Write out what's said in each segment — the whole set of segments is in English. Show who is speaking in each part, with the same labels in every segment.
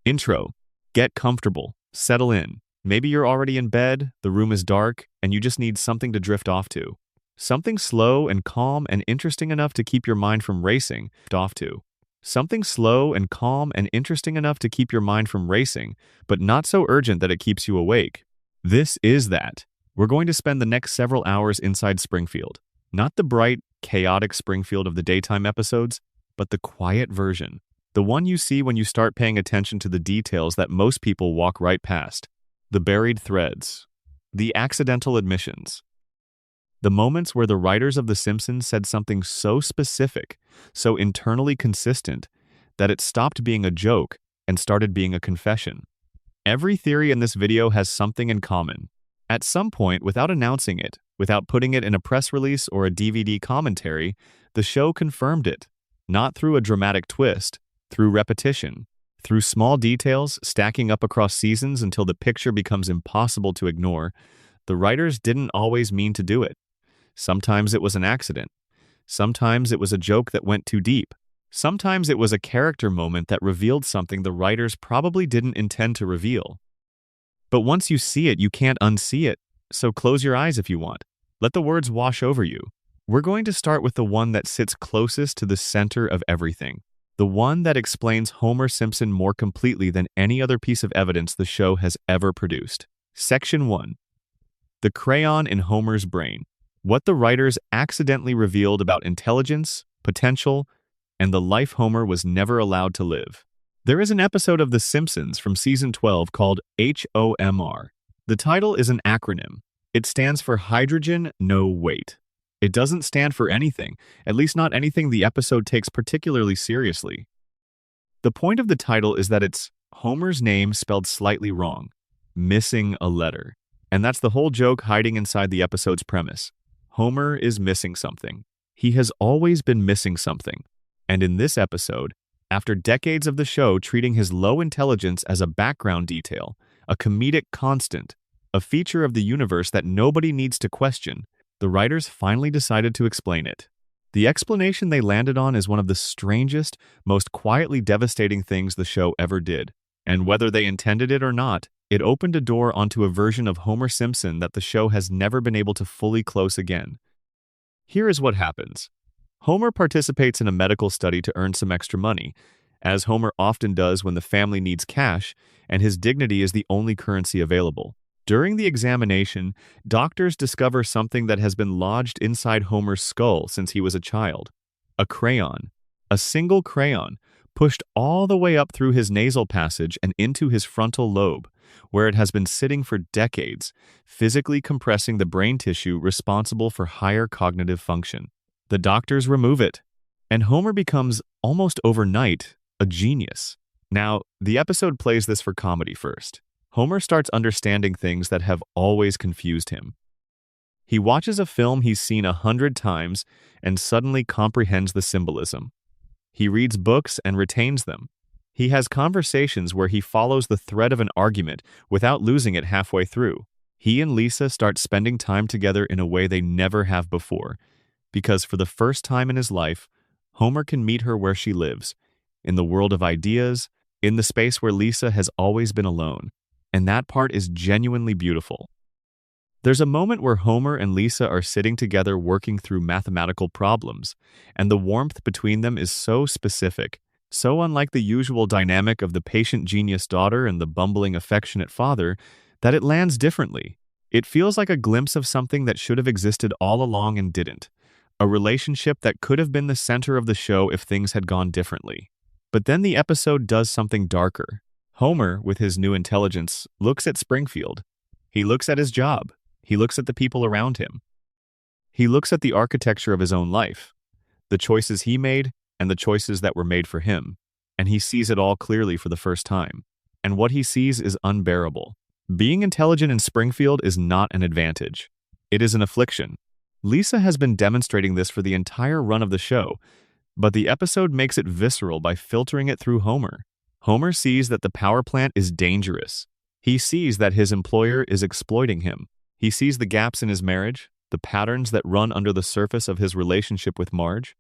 Speaker 1: Intro. Get comfortable. Settle in. Maybe you're already in bed, the room is dark, and you just need something to drift off to. Something slow and calm and interesting enough to keep your mind from racing. Something slow and calm and interesting enough to keep your mind from racing, but not so urgent that it keeps you awake. This is that. We're going to spend the next several hours inside Springfield. Not the bright, chaotic Springfield of the daytime episodes, but the quiet version. The one you see when you start paying attention to the details that most people walk right past. The buried threads. The accidental admissions. The moments where the writers of The Simpsons said something so specific, so internally consistent, that it stopped being a joke and started being a confession. Every theory in this video has something in common. At some point, without announcing it, without putting it in a press release or a DVD commentary, the show confirmed it. Not through a dramatic twist, through repetition, through small details stacking up across seasons until the picture becomes impossible to ignore. The writers didn't always mean to do it. Sometimes it was an accident. Sometimes it was a joke that went too deep. Sometimes it was a character moment that revealed something the writers probably didn't intend to reveal. But once you see it, you can't unsee it, so close your eyes if you want. Let the words wash over you. We're going to start with the one that sits closest to the center of everything. The one that explains Homer Simpson more completely than any other piece of evidence the show has ever produced. Section 1. The crayon in Homer's brain. What the writers accidentally revealed about intelligence, potential, and the life Homer was never allowed to live. There is an episode of The Simpsons from season 12 called HOMR. The title is an acronym. It stands for Hydrogen No Weight. It doesn't stand for anything, at least not anything the episode takes particularly seriously. The point of the title is that it's Homer's name spelled slightly wrong, missing a letter. And that's the whole joke hiding inside the episode's premise. Homer is missing something. He has always been missing something. And in this episode, after decades of the show treating his low intelligence as a background detail, a comedic constant, a feature of the universe that nobody needs to question, the writers finally decided to explain it. The explanation they landed on is one of the strangest, most quietly devastating things the show ever did. And whether they intended it or not, it opened a door onto a version of Homer Simpson that the show has never been able to fully close again. Here is what happens. Homer participates in a medical study to earn some extra money, as Homer often does when the family needs cash, and his dignity is the only currency available. During the examination, doctors discover something that has been lodged inside Homer's skull since he was a child. A crayon. A single crayon, pushed all the way up through his nasal passage and into his frontal lobe, where it has been sitting for decades, physically compressing the brain tissue responsible for higher cognitive function. The doctors remove it, and Homer becomes, almost overnight, a genius. Now, the episode plays this for comedy first. Homer starts understanding things that have always confused him. He watches a film he's seen 100 times and suddenly comprehends the symbolism. He reads books and retains them. He has conversations where he follows the thread of an argument without losing it halfway through. He and Lisa start spending time together in a way they never have before, because for the first time in his life, Homer can meet her where she lives, in the world of ideas, in the space where Lisa has always been alone. And that part is genuinely beautiful. There's a moment where Homer and Lisa are sitting together working through mathematical problems, and the warmth between them is so specific, so unlike the usual dynamic of the patient genius daughter and the bumbling affectionate father, that it lands differently. It feels like a glimpse of something that should have existed all along and didn't. A relationship that could have been the center of the show if things had gone differently. But then the episode does something darker. Homer, with his new intelligence, looks at Springfield. He looks at his job. He looks at the people around him. He looks at the architecture of his own life, the choices he made and the choices that were made for him, and he sees it all clearly for the first time. And what he sees is unbearable. Being intelligent in Springfield is not an advantage. It is an affliction. Lisa has been demonstrating this for the entire run of the show, but the episode makes it visceral by filtering it through Homer. Homer sees that the power plant is dangerous. He sees that his employer is exploiting him. He sees the gaps in his marriage, the patterns that run under the surface of his relationship with Marge.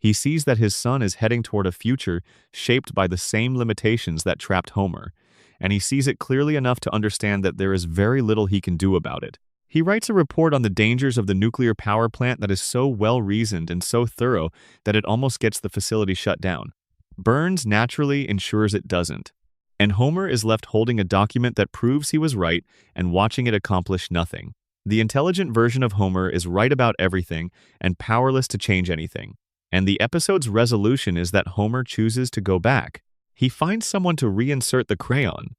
Speaker 1: He sees that his son is heading toward a future shaped by the same limitations that trapped Homer, and he sees it clearly enough to understand that there is very little he can do about it. He writes a report on the dangers of the nuclear power plant that is so well-reasoned and so thorough that it almost gets the facility shut down. Burns naturally ensures it doesn't, and Homer is left holding a document that proves he was right and watching it accomplish nothing. The intelligent version of Homer is right about everything and powerless to change anything. And the episode's resolution is that Homer chooses to go back. He finds someone to reinsert the crayon.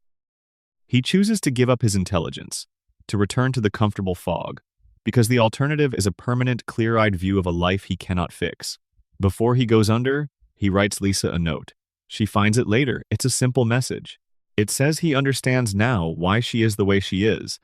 Speaker 1: He chooses to give up his intelligence, to return to the comfortable fog, because the alternative is a permanent, clear-eyed view of a life he cannot fix. Before he goes under, he writes Lisa a note. She finds it later. It's a simple message. It says he understands now why she is the way she is,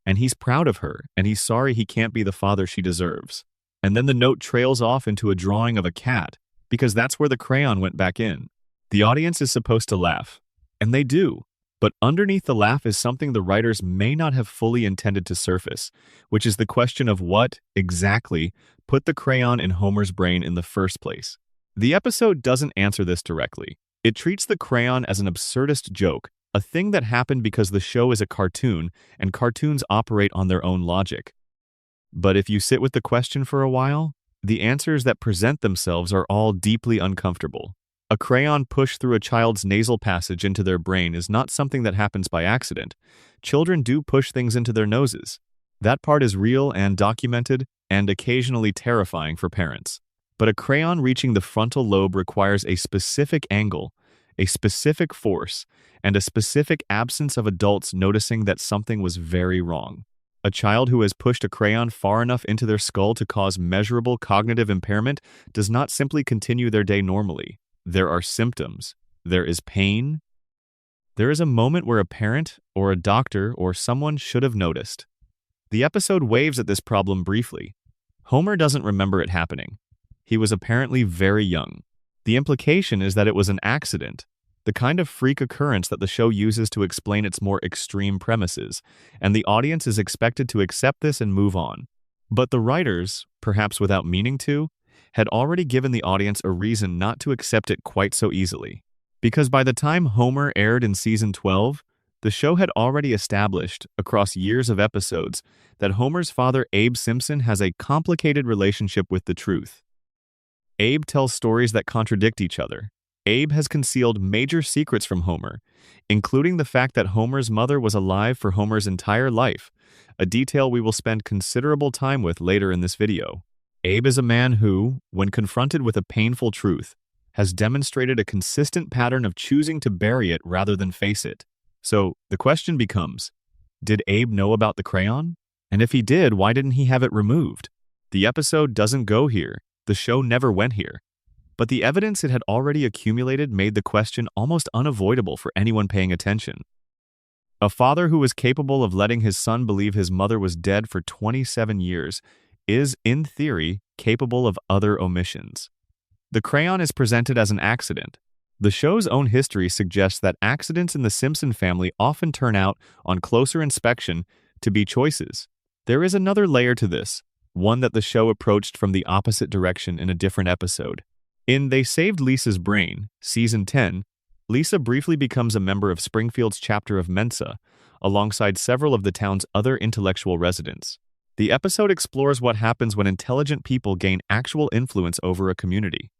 Speaker 1: and he's proud of her, and he's sorry he can't be the father she deserves. And then the note trails off into a drawing of a cat, because that's where the crayon went back in. The audience is supposed to laugh, and they do. But underneath the laugh is something the writers may not have fully intended to surface, which is the question of what, exactly, put the crayon in Homer's brain in the first place. The episode doesn't answer this directly. It treats the crayon as an absurdist joke, a thing that happened because the show is a cartoon, and cartoons operate on their own logic. But if you sit with the question for a while, the answers that present themselves are all deeply uncomfortable. A crayon pushed through a child's nasal passage into their brain is not something that happens by accident. Children do push things into their noses. That part is real and documented, and occasionally terrifying for parents. But a crayon reaching the frontal lobe requires a specific angle, a specific force, and a specific absence of adults noticing that something was very wrong. A child who has pushed a crayon far enough into their skull to cause measurable cognitive impairment does not simply continue their day normally. There are symptoms. There is pain. There is a moment where a parent or a doctor or someone should have noticed. The episode waves at this problem briefly. Homer doesn't remember it happening. He was apparently very young. The implication is that it was an accident, the kind of freak occurrence that the show uses to explain its more extreme premises, and the audience is expected to accept this and move on. But the writers, perhaps without meaning to, had already given the audience a reason not to accept it quite so easily. Because by the time Homer aired in season 12, the show had already established, across years of episodes, that Homer's father Abe Simpson has a complicated relationship with the truth. Abe tells stories that contradict each other. Abe has concealed major secrets from Homer, including the fact that Homer's mother was alive for Homer's entire life, a detail we will spend considerable time with later in this video. Abe is a man who, when confronted with a painful truth, has demonstrated a consistent pattern of choosing to bury it rather than face it. So, the question becomes, did Abe know about the crayon? And if he did, why didn't he have it removed? The episode doesn't go here. The show never went here. But the evidence it had already accumulated made the question almost unavoidable for anyone paying attention. A father who was capable of letting his son believe his mother was dead for 27 years is, in theory, capable of other omissions. The crayon is presented as an accident. The show's own history suggests that accidents in the Simpson family often turn out, on closer inspection, to be choices. There is another layer to this, one that the show approached from the opposite direction in a different episode. In They Saved Lisa's Brain, Season 10, Lisa briefly becomes a member of Springfield's chapter of Mensa, alongside several of the town's other intellectual residents. The episode explores what happens when intelligent people gain actual influence over a community.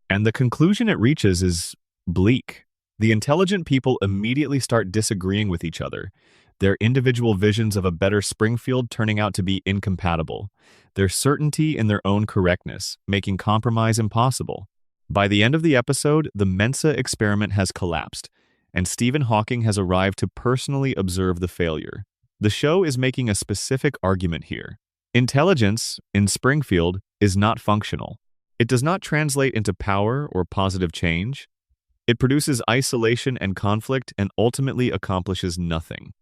Speaker 1: And the conclusion it reaches is bleak. The intelligent people immediately start disagreeing with each other, their individual visions of a better Springfield turning out to be incompatible, their certainty in their own correctness, making compromise impossible. By the end of the episode, the Mensa experiment has collapsed, and Stephen Hawking has arrived to personally observe the failure. The show is making a specific argument here. Intelligence, in Springfield, is not functional. It does not translate into power or positive change. It produces isolation and conflict and ultimately accomplishes nothing.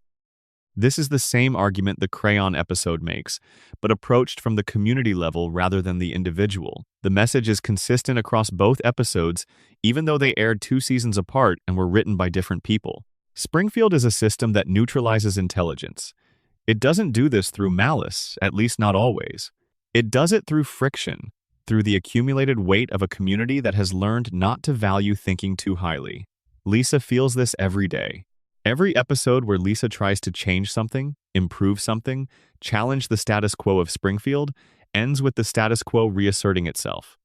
Speaker 1: This is the same argument the Crayon episode makes, but approached from the community level rather than the individual. The message is consistent across both episodes, even though they aired 2 seasons apart and were written by different people. Springfield is a system that neutralizes intelligence. It doesn't do this through malice, at least not always. It does it through friction. through the accumulated weight of a community that has learned not to value thinking too highly. Lisa feels this every day. Every episode where Lisa tries to change something, improve something, challenge the status quo of Springfield, ends with the status quo reasserting itself.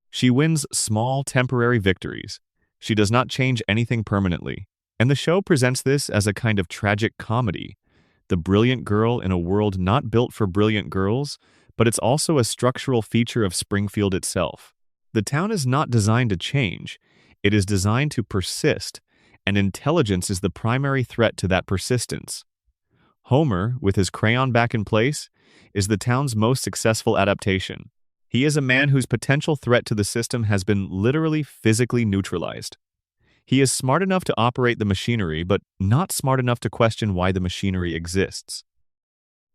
Speaker 1: She wins small, temporary victories. She does not change anything permanently. And the show presents this as a kind of tragic comedy. The brilliant girl in a world not built for brilliant girls, but it's also a structural feature of Springfield itself. The town is not designed to change. It is designed to persist, and intelligence is the primary threat to that persistence. Homer, with his crayon back in place, is the town's most successful adaptation. He is a man whose potential threat to the system has been literally physically neutralized. He is smart enough to operate the machinery, but not smart enough to question why the machinery exists.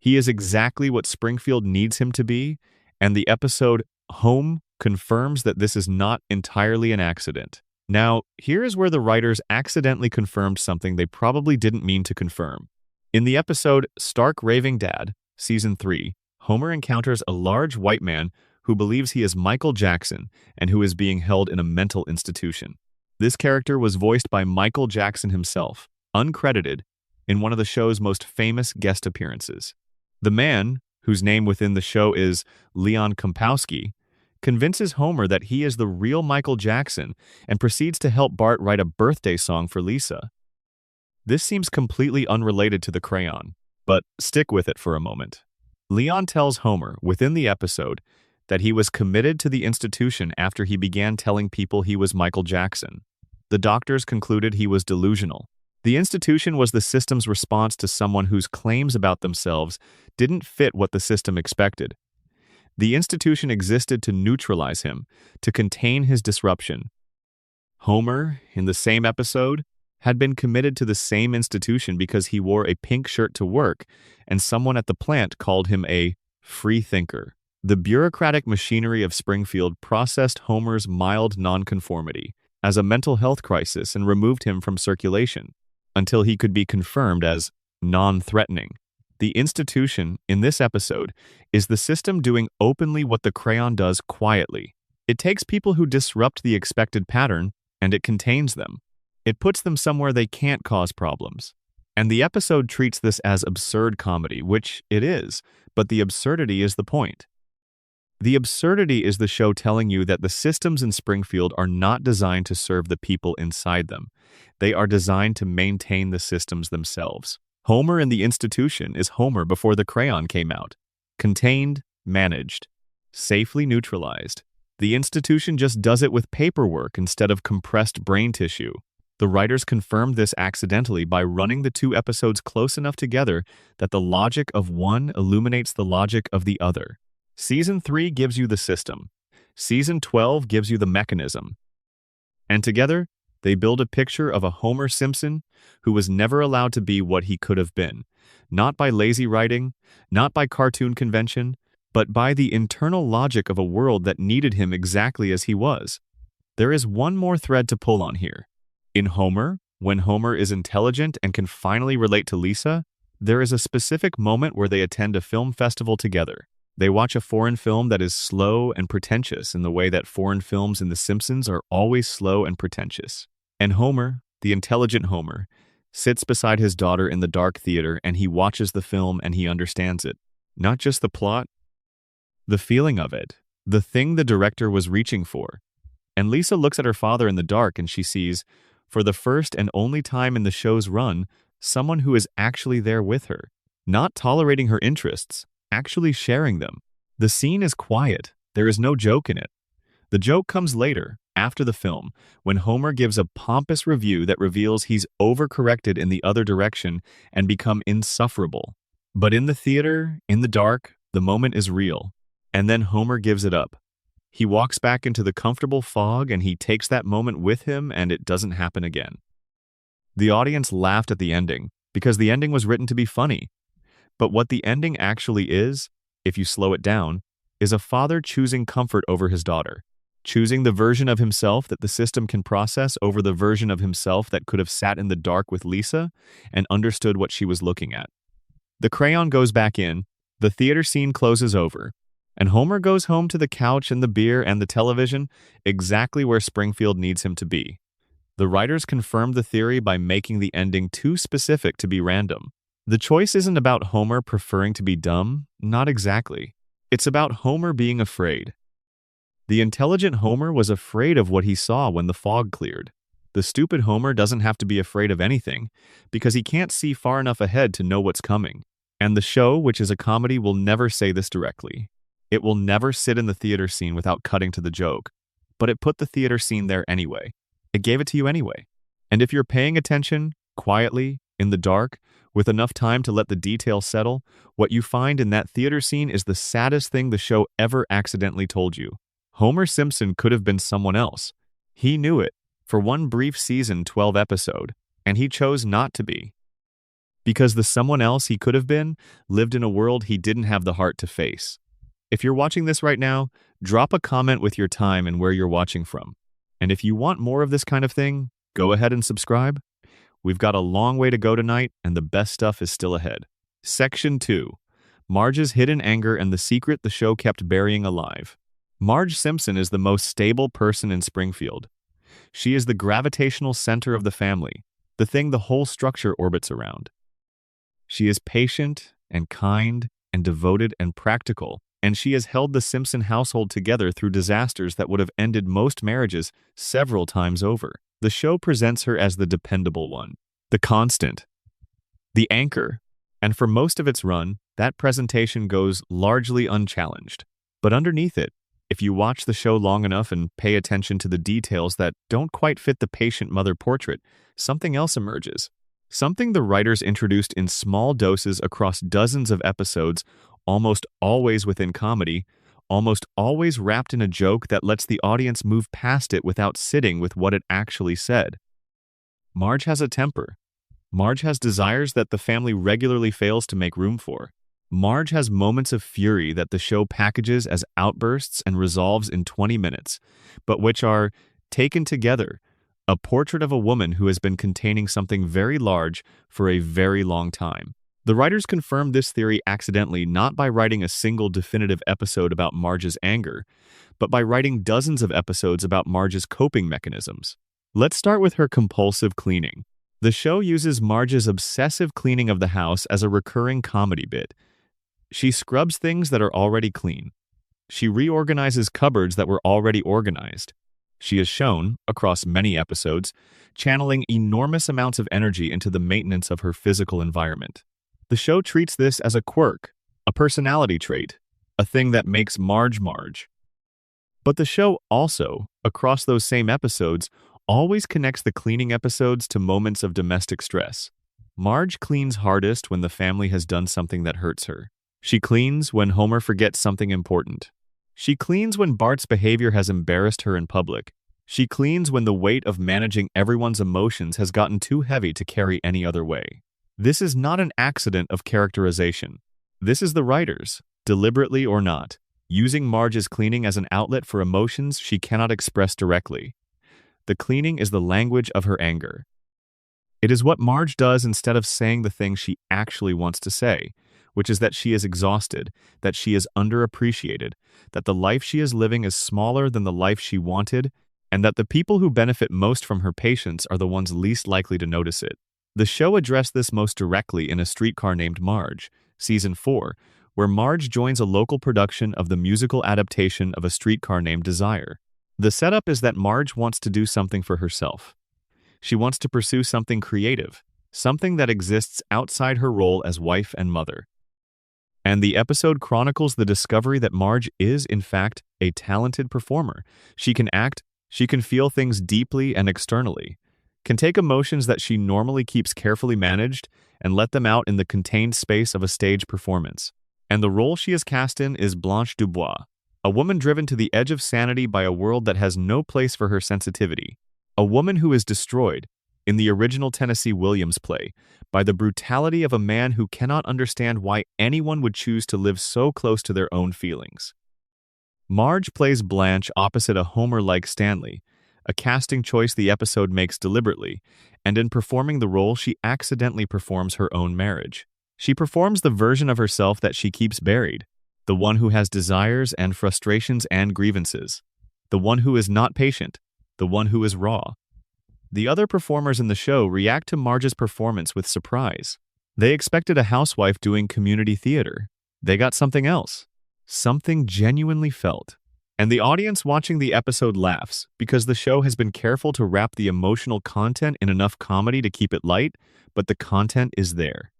Speaker 1: He is exactly what Springfield needs him to be, and the episode Home confirms that this is not entirely an accident. Now, here is where the writers accidentally confirmed something they probably didn't mean to confirm. In the episode Stark Raving Dad, Season 3, Homer encounters a large white man who believes he is Michael Jackson and who is being held in a mental institution. This character was voiced by Michael Jackson himself, uncredited, in one of the show's most famous guest appearances. The man, whose name within the show is Leon Kompowski, convinces Homer that he is the real Michael Jackson and proceeds to help Bart write a birthday song for Lisa. This seems completely unrelated to the crayon, but stick with it for a moment. Leon tells Homer, within the episode, that he was committed to the institution after he began telling people he was Michael Jackson. The doctors concluded he was delusional. The institution was the system's response to someone whose claims about themselves didn't fit what the system expected. The institution existed to neutralize him, to contain his disruption. Homer, in the same episode, had been committed to the same institution because he wore a pink shirt to work, and someone at the plant called him a free thinker. The bureaucratic machinery of Springfield processed Homer's mild nonconformity as a mental health crisis and removed him from circulation until he could be confirmed as non-threatening. The institution, in this episode, is the system doing openly what the crayon does quietly. It takes people who disrupt the expected pattern, and it contains them. It puts them somewhere they can't cause problems. And the episode treats this as absurd comedy, which it is, but the absurdity is the point. The absurdity is the show telling you that the systems in Springfield are not designed to serve the people inside them. They are designed to maintain the systems themselves. Homer in the institution is Homer before the crayon came out. Contained, managed, safely neutralized. The institution just does it with paperwork instead of compressed brain tissue. The writers confirmed this accidentally by running the two episodes close enough together that the logic of one illuminates the logic of the other. Season 3 gives you the system. Season 12 gives you the mechanism. And together, they build a picture of a Homer Simpson who was never allowed to be what he could have been, not by lazy writing, not by cartoon convention, but by the internal logic of a world that needed him exactly as he was. There is one more thread to pull on here. In Homer, when Homer is intelligent and can finally relate to Lisa, there is a specific moment where they attend a film festival together. They watch a foreign film that is slow and pretentious in the way that foreign films in The Simpsons are always slow and pretentious. And Homer, the intelligent Homer, sits beside his daughter in the dark theater and he watches the film and he understands it. Not just the plot, the feeling of it, the thing the director was reaching for. And Lisa looks at her father in the dark and she sees, for the first and only time in the show's run, someone who is actually there with her, not tolerating her interests, actually sharing them. The scene is quiet. There is no joke in it. The joke comes later, after the film, when Homer gives a pompous review that reveals he's overcorrected in the other direction and become insufferable. But in the theater, in the dark, the moment is real. And then Homer gives it up. He walks back into the comfortable fog and he takes that moment with him and it doesn't happen again. The audience laughed at the ending because the ending was written to be funny. But what the ending actually is, if you slow it down, is a father choosing comfort over his daughter, choosing the version of himself that the system can process over the version of himself that could have sat in the dark with Lisa and understood what she was looking at. The crayon goes back in, the theater scene closes over, And Homer goes home to the couch and the beer and the television, exactly where Springfield needs him to be. The writers confirmed the theory by making the ending too specific to be random. The choice isn't about Homer preferring to be dumb, not exactly. It's about Homer being afraid. The intelligent Homer was afraid of what he saw when the fog cleared. The stupid Homer doesn't have to be afraid of anything, because he can't see far enough ahead to know what's coming. And the show, which is a comedy, will never say this directly. It will never sit in the theater scene without cutting to the joke, but it put the theater scene there anyway. It gave it to you anyway. And if you're paying attention, quietly, in the dark, with enough time to let the details settle, what you find in that theater scene is the saddest thing the show ever accidentally told you. Homer Simpson could have been someone else. He knew it, for one brief season 12 episode, and he chose not to be. Because the someone else he could have been lived in a world he didn't have the heart to face. If you're watching this right now, drop a comment with your time and where you're watching from. And if you want more of this kind of thing, go ahead and subscribe. We've got a long way to go tonight, and the best stuff is still ahead. Section 2. Marge's hidden anger and the secret the show kept burying alive. Marge Simpson is the most stable person in Springfield. She is the gravitational center of the family, the thing the whole structure orbits around. She is patient and kind and devoted and practical, and she has held the Simpson household together through disasters that would have ended most marriages several times over. The show presents her as the dependable one, the constant, the anchor, and for most of its run, that presentation goes largely unchallenged. But underneath it, if you watch the show long enough and pay attention to the details that don't quite fit the patient mother portrait, something else emerges. Something the writers introduced in small doses across dozens of episodes, almost always within comedy, almost always wrapped in a joke that lets the audience move past it without sitting with what it actually said. Marge has a temper. Marge has desires that the family regularly fails to make room for. Marge has moments of fury that the show packages as outbursts and resolves in 20 minutes, but which are, taken together, a portrait of a woman who has been containing something very large for a very long time. The writers confirmed this theory accidentally not by writing a single definitive episode about Marge's anger, but by writing dozens of episodes about Marge's coping mechanisms. Let's start with her compulsive cleaning. The show uses Marge's obsessive cleaning of the house as a recurring comedy bit. She scrubs things that are already clean. She reorganizes cupboards that were already organized. She is shown, across many episodes, channeling enormous amounts of energy into the maintenance of her physical environment. The show treats this as a quirk, a personality trait, a thing that makes Marge Marge. But the show also, across those same episodes, always connects the cleaning episodes to moments of domestic stress. Marge cleans hardest when the family has done something that hurts her. She cleans when Homer forgets something important. She cleans when Bart's behavior has embarrassed her in public. She cleans when the weight of managing everyone's emotions has gotten too heavy to carry any other way. This is not an accident of characterization. This is the writers, deliberately or not, using Marge's cleaning as an outlet for emotions she cannot express directly. The cleaning is the language of her anger. It is what Marge does instead of saying the thing she actually wants to say, which is that she is exhausted, that she is underappreciated, that the life she is living is smaller than the life she wanted, and that the people who benefit most from her patience are the ones least likely to notice it. The show addressed this most directly in A Streetcar Named Marge, Season 4, where Marge joins a local production of the musical adaptation of A Streetcar Named Desire. The setup is that Marge wants to do something for herself. She wants to pursue something creative, something that exists outside her role as wife and mother. And the episode chronicles the discovery that Marge is, in fact, a talented performer. She can act, she can feel things deeply and externally, can take emotions that she normally keeps carefully managed and let them out in the contained space of a stage performance. And the role she is cast in is Blanche Dubois, a woman driven to the edge of sanity by a world that has no place for her sensitivity, a woman who is destroyed, in the original Tennessee Williams play, by the brutality of a man who cannot understand why anyone would choose to live so close to their own feelings. Marge plays Blanche opposite a Homer-like Stanley, a casting choice the episode makes deliberately, and in performing the role she accidentally performs her own marriage. She performs the version of herself that she keeps buried. the one who has desires and frustrations and grievances, the one who is not patient, the one who is raw. The other performers in the show react to Marge's performance with surprise. They expected a housewife doing community theater. They got something else, something genuinely felt. And the audience watching the episode laughs because the show has been careful to wrap the emotional content in enough comedy to keep it light, but the content is there.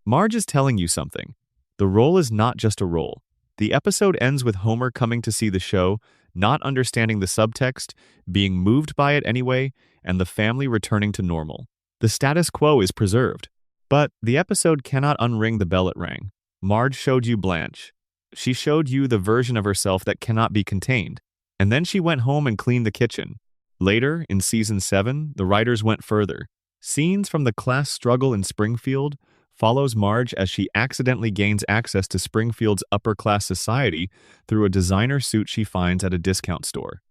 Speaker 1: Marge is telling you something. The role is not just a role. The episode ends with Homer coming to see the show, not understanding the subtext, being moved by it anyway, and the family returning to normal. The status quo is preserved. But the episode cannot unring the bell it rang. Marge showed you Blanche. She showed you the version of herself that cannot be contained. And then she went home and cleaned the kitchen. Later, in Season 7, the writers went further. Scenes from the class struggle in Springfield follows Marge as she accidentally gains access to Springfield's upper-class society through a designer suit she finds at a discount store.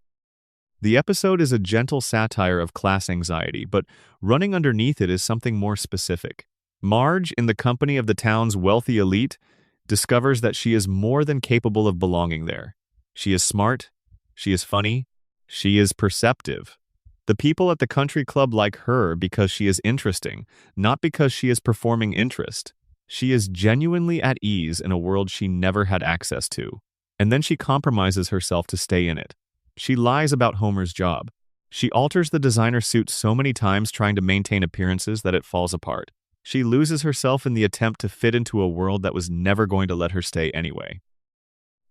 Speaker 1: The episode is a gentle satire of class anxiety, but running underneath it is something more specific. Marge, in the company of the town's wealthy elite, discovers that she is more than capable of belonging there. She is smart, she is funny, she is perceptive. The people at the country club like her because she is interesting, not because she is performing interest. She is genuinely at ease in a world she never had access to. And then she compromises herself to stay in it. She lies about Homer's job. She alters the designer suit so many times trying to maintain appearances that it falls apart. She loses herself in the attempt to fit into a world that was never going to let her stay anyway.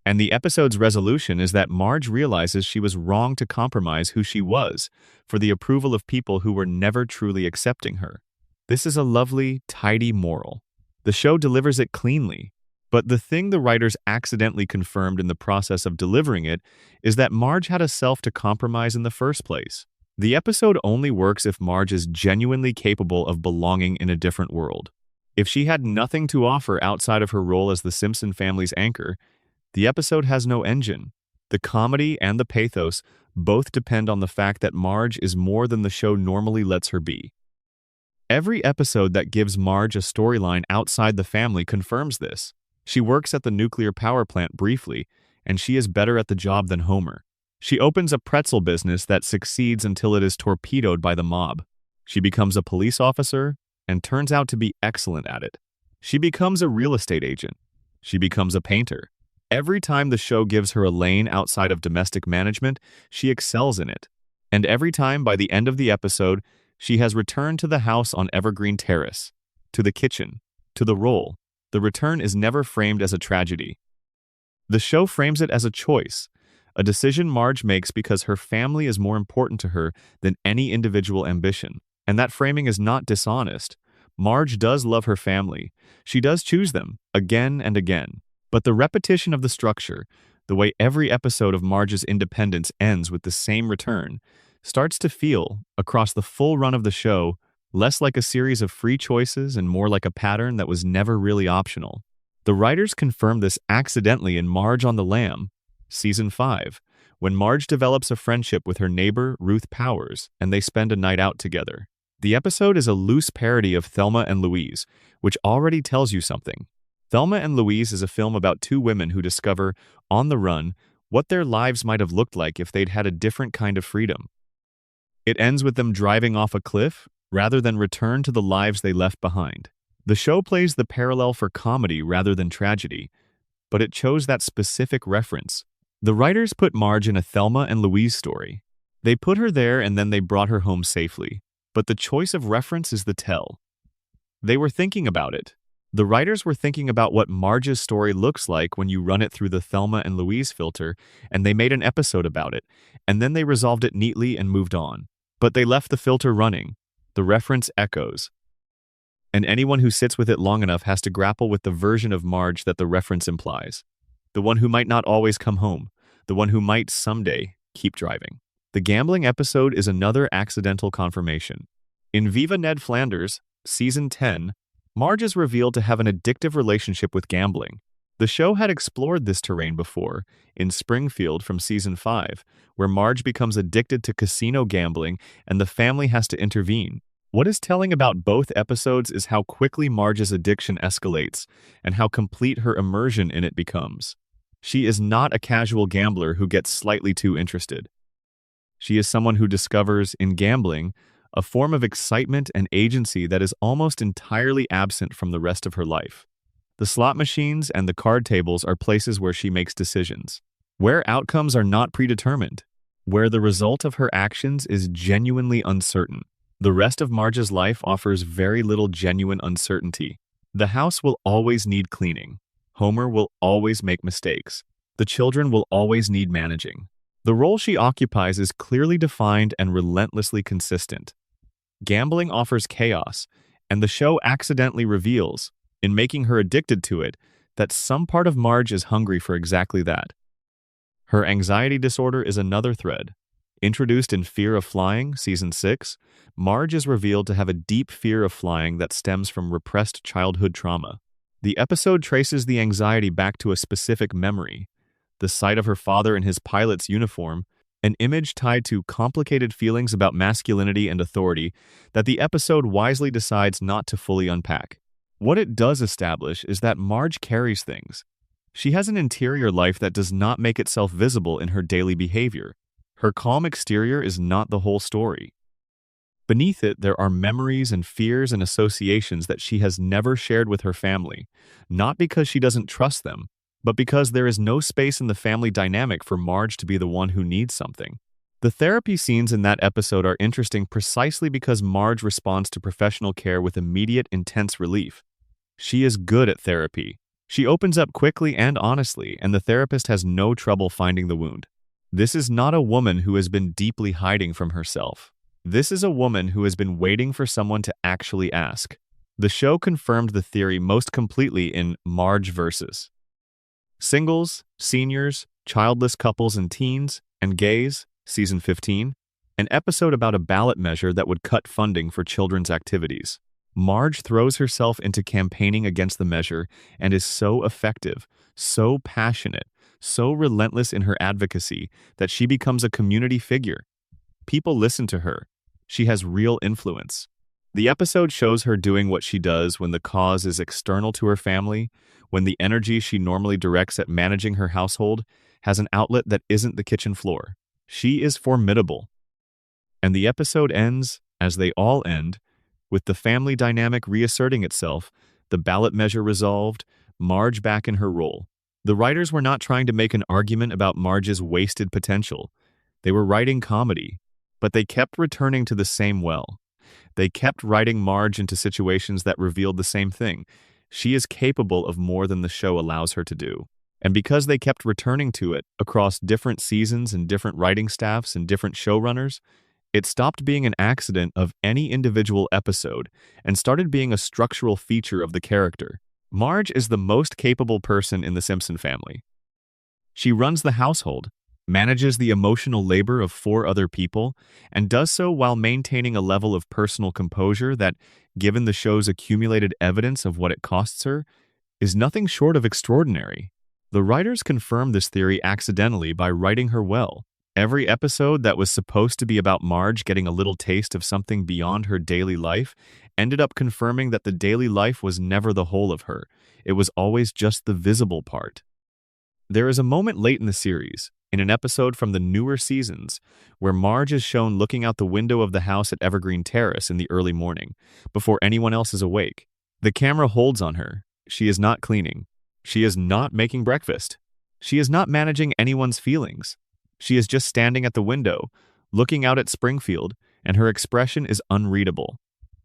Speaker 1: And the episode's resolution is that Marge realizes she was wrong to compromise who she was for the approval of people who were never truly accepting her. This is a lovely, tidy moral. The show delivers it cleanly, but the thing the writers accidentally confirmed in the process of delivering it is that Marge had a self to compromise in the first place. The episode only works if Marge is genuinely capable of belonging in a different world. If she had nothing to offer outside of her role as the Simpson family's anchor, the episode has no engine. The comedy and the pathos both depend on the fact that Marge is more than the show normally lets her be. Every episode that gives Marge a storyline outside the family confirms this. She works at the nuclear power plant briefly, and she is better at the job than Homer. She opens a pretzel business that succeeds until it is torpedoed by the mob. She becomes a police officer and turns out to be excellent at it. She becomes a real estate agent. She becomes a painter. Every time the show gives her a lane outside of domestic management, she excels in it. And every time, by the end of the episode, she has returned to the house on Evergreen Terrace, to the kitchen, to the role. The return is never framed as a tragedy. The show frames it as a choice, a decision Marge makes because her family is more important to her than any individual ambition. And that framing is not dishonest. Marge does love her family. She does choose them, again and again. But the repetition of the structure, the way every episode of Marge's Independence ends with the same return, starts to feel, across the full run of the show, less like a series of free choices and more like a pattern that was never really optional. The writers confirmed this accidentally in Marge on the Lam, Season 5, when Marge develops a friendship with her neighbor, Ruth Powers, and they spend a night out together. The episode is a loose parody of Thelma and Louise, which already tells you something. Thelma and Louise is a film about two women who discover, on the run, what their lives might have looked like if they'd had a different kind of freedom. It ends with them driving off a cliff, rather than return to the lives they left behind. The show plays the parallel for comedy rather than tragedy, but it chose that specific reference. The writers put Marge in a Thelma and Louise story. They put her there and then they brought her home safely. But the choice of reference is the tell. They were thinking about it. The writers were thinking about what Marge's story looks like when you run it through the Thelma and Louise filter, and they made an episode about it, and then they resolved it neatly and moved on. But they left the filter running. The reference echoes. And anyone who sits with it long enough has to grapple with the version of Marge that the reference implies. The one who might not always come home. The one who might someday keep driving. The gambling episode is another accidental confirmation. In Viva Ned Flanders, Season 10, Marge is revealed to have an addictive relationship with gambling. The show had explored this terrain before, in Springfield from Season 5, where Marge becomes addicted to casino gambling and the family has to intervene. What is telling about both episodes is how quickly Marge's addiction escalates and how complete her immersion in it becomes. She is not a casual gambler who gets slightly too interested. She is someone who discovers, in gambling, a form of excitement and agency that is almost entirely absent from the rest of her life. The slot machines and the card tables are places where she makes decisions, where outcomes are not predetermined, where the result of her actions is genuinely uncertain. The rest of Marge's life offers very little genuine uncertainty. The house will always need cleaning. Homer will always make mistakes. The children will always need managing. The role she occupies is clearly defined and relentlessly consistent. Gambling offers chaos, and the show accidentally reveals, in making her addicted to it, that some part of Marge is hungry for exactly that. Her anxiety disorder is another thread. Introduced in Fear of Flying, Season 6, Marge is revealed to have a deep fear of flying that stems from repressed childhood trauma. The episode traces the anxiety back to a specific memory, the sight of her father in his pilot's uniform, an image tied to complicated feelings about masculinity and authority that the episode wisely decides not to fully unpack. What it does establish is that Marge carries things. She has an interior life that does not make itself visible in her daily behavior. Her calm exterior is not the whole story. Beneath it, there are memories and fears and associations that she has never shared with her family, not because she doesn't trust them, but because there is no space in the family dynamic for Marge to be the one who needs something. The therapy scenes in that episode are interesting precisely because Marge responds to professional care with immediate, intense relief. She is good at therapy. She opens up quickly and honestly, and the therapist has no trouble finding the wound. This is not a woman who has been deeply hiding from herself. This is a woman who has been waiting for someone to actually ask. The show confirmed the theory most completely in Marge vs. Singles, Seniors, Childless Couples and Teens, and Gays, Season 15, an episode about a ballot measure that would cut funding for children's activities. Marge throws herself into campaigning against the measure and is so effective, so passionate, so relentless in her advocacy that she becomes a community figure. People listen to her. She has real influence. The episode shows her doing what she does when the cause is external to her family, when the energy she normally directs at managing her household has an outlet that isn't the kitchen floor. She is formidable. And the episode ends, as they all end, with the family dynamic reasserting itself, the ballot measure resolved, Marge back in her role. The writers were not trying to make an argument about Marge's wasted potential. They were writing comedy, but they kept returning to the same well. They kept writing Marge into situations that revealed the same thing. She is capable of more than the show allows her to do. And because they kept returning to it across different seasons and different writing staffs and different showrunners, it stopped being an accident of any individual episode and started being a structural feature of the character. Marge is the most capable person in the Simpson family. She runs the household, manages the emotional labor of 4 other people, and does so while maintaining a level of personal composure that, given the show's accumulated evidence of what it costs her, is nothing short of extraordinary. The writers confirmed this theory accidentally by writing her well. Every episode that was supposed to be about Marge getting a little taste of something beyond her daily life ended up confirming that the daily life was never the whole of her. It was always just the visible part. There is a moment late in the series, in an episode from the newer seasons, where Marge is shown looking out the window of the house at Evergreen Terrace in the early morning, before anyone else is awake. The camera holds on her. She is not cleaning. She is not making breakfast. She is not managing anyone's feelings. She is just standing at the window, looking out at Springfield, and her expression is unreadable.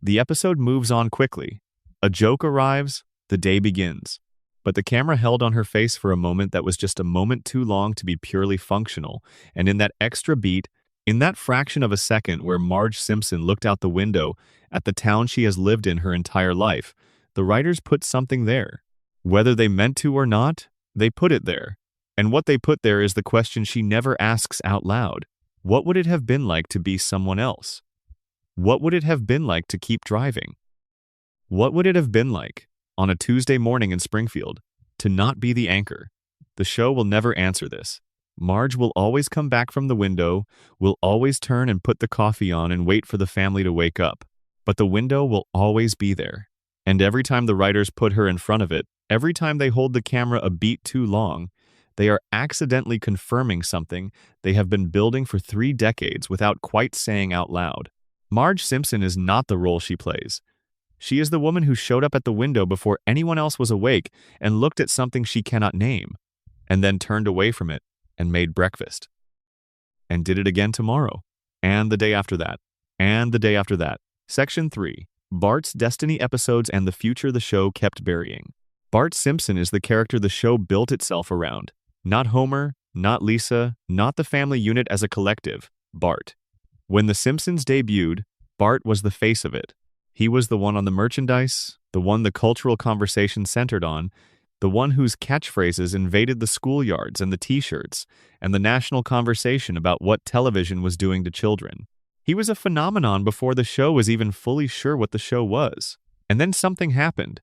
Speaker 1: The episode moves on quickly. A joke arrives, the day begins. But the camera held on her face for a moment that was just a moment too long to be purely functional, and in that extra beat, in that fraction of a second where Marge Simpson looked out the window at the town she has lived in her entire life, the writers put something there. Whether they meant to or not, they put it there. And what they put there is the question she never asks out loud. What would it have been like to be someone else? What would it have been like to keep driving? What would it have been like, on a Tuesday morning in Springfield, to not be the anchor? The show will never answer this. Marge will always come back from the window, will always turn and put the coffee on and wait for the family to wake up. but the window will always be there. And every time the writers put her in front of it, every time they hold the camera a beat too long, they are accidentally confirming something they have been building for 3 decades without quite saying out loud. Marge Simpson is not the role she plays. She is the woman who showed up at the window before anyone else was awake and looked at something she cannot name, and then turned away from it and made breakfast. And did it again tomorrow, and the day after that, and the day after that. Section 3. Bart's Destiny episodes and the future the show kept burying. Bart Simpson is the character the show built itself around. Not Homer, not Lisa, not the family unit as a collective, Bart. When The Simpsons debuted, Bart was the face of it. He was the one on the merchandise, the one the cultural conversation centered on, the one whose catchphrases invaded the schoolyards and the t-shirts, and the national conversation about what television was doing to children. He was a phenomenon before the show was even fully sure what the show was. And then something happened.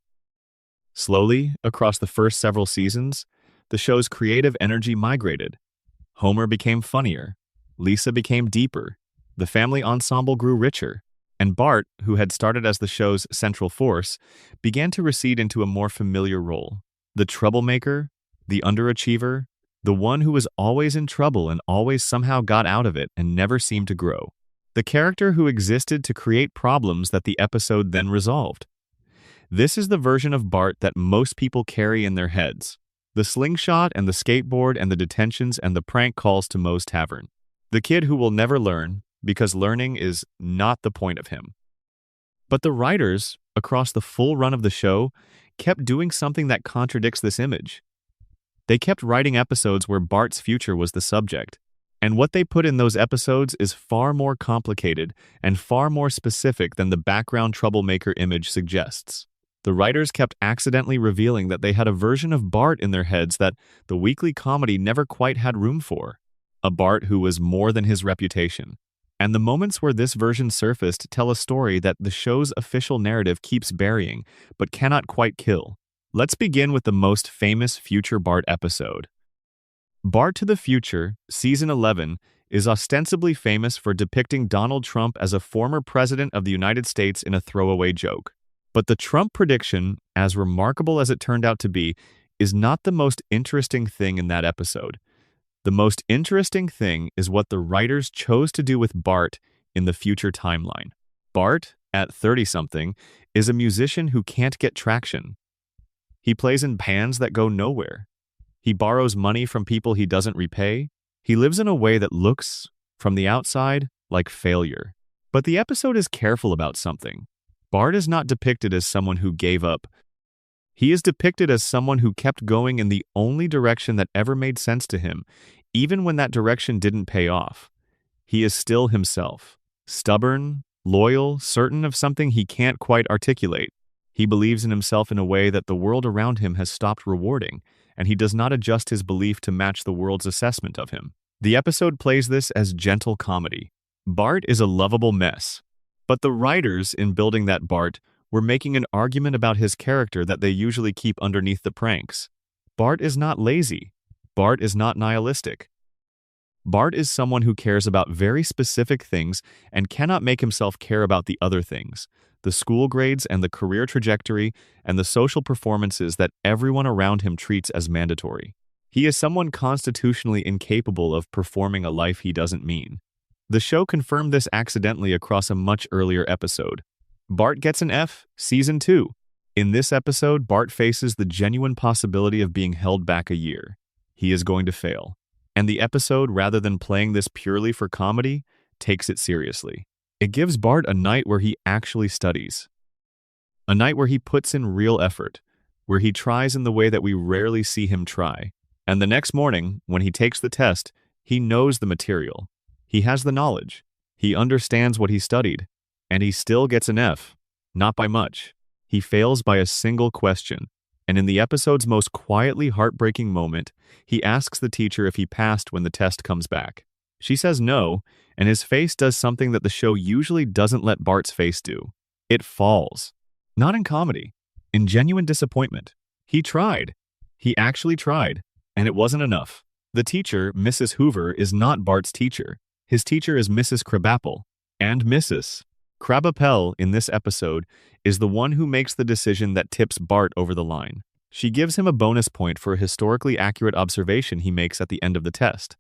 Speaker 1: Slowly, across the first several seasons, the show's creative energy migrated. Homer became funnier, Lisa became deeper, the family ensemble grew richer, and Bart, who had started as the show's central force, began to recede into a more familiar role. The troublemaker, the underachiever, the one who was always in trouble and always somehow got out of it and never seemed to grow. The character who existed to create problems that the episode then resolved. This is the version of Bart that most people carry in their heads. The slingshot and the skateboard and the detentions and the prank calls to Moe's Tavern. The kid who will never learn, because learning is not the point of him. But the writers, across the full run of the show, kept doing something that contradicts this image. They kept writing episodes where Bart's future was the subject. And what they put in those episodes is far more complicated and far more specific than the background troublemaker image suggests. The writers kept accidentally revealing that they had a version of Bart in their heads that the weekly comedy never quite had room for. A Bart who was more than his reputation. And the moments where this version surfaced tell a story that the show's official narrative keeps burying, but cannot quite kill. Let's begin with the most famous Future Bart episode. Bart to the Future, Season 11, is ostensibly famous for depicting Donald Trump as a former president of the United States in a throwaway joke. But the Trump prediction, as remarkable as it turned out to be, is not the most interesting thing in that episode. The most interesting thing is what the writers chose to do with Bart in the future timeline. Bart, at 30-something, is a musician who can't get traction. He plays in bands that go nowhere. He borrows money from people he doesn't repay. He lives in a way that looks, from the outside, like failure. But the episode is careful about something. Bart is not depicted as someone who gave up. He is depicted as someone who kept going in the only direction that ever made sense to him, even when that direction didn't pay off. He is still himself, stubborn, loyal, certain of something he can't quite articulate. He believes in himself in a way that the world around him has stopped rewarding, and he does not adjust his belief to match the world's assessment of him. The episode plays this as gentle comedy. Bart is a lovable mess, but the writers, in building that Bart, were making an argument about his character that they usually keep underneath the pranks. Bart is not lazy. Bart is not nihilistic. Bart is someone who cares about very specific things and cannot make himself care about the other things, the school grades and the career trajectory and the social performances that everyone around him treats as mandatory. He is someone constitutionally incapable of performing a life he doesn't mean. The show confirmed this accidentally across a much earlier episode. Bart gets an F, Season 2. In this episode, Bart faces the genuine possibility of being held back a year. He is going to fail. And the episode, rather than playing this purely for comedy, takes it seriously. It gives Bart a night where he actually studies. A night where he puts in real effort, where he tries in the way that we rarely see him try. And the next morning, when he takes the test, he knows the material. He has the knowledge. He understands what he studied. And he still gets an F, not by much. He fails by a single question, and in the episode's most quietly heartbreaking moment, he asks the teacher if he passed when the test comes back. She says no, and his face does something that the show usually doesn't let Bart's face do. It falls. Not in comedy, in genuine disappointment. He tried. He actually tried, and it wasn't enough. The teacher, Mrs. Hoover, is not Bart's teacher. His teacher is Mrs. Crabapple, and Mrs. Krabappel, in this episode, is the one who makes the decision that tips Bart over the line. She gives him a bonus point for a historically accurate observation he makes at the end of the test,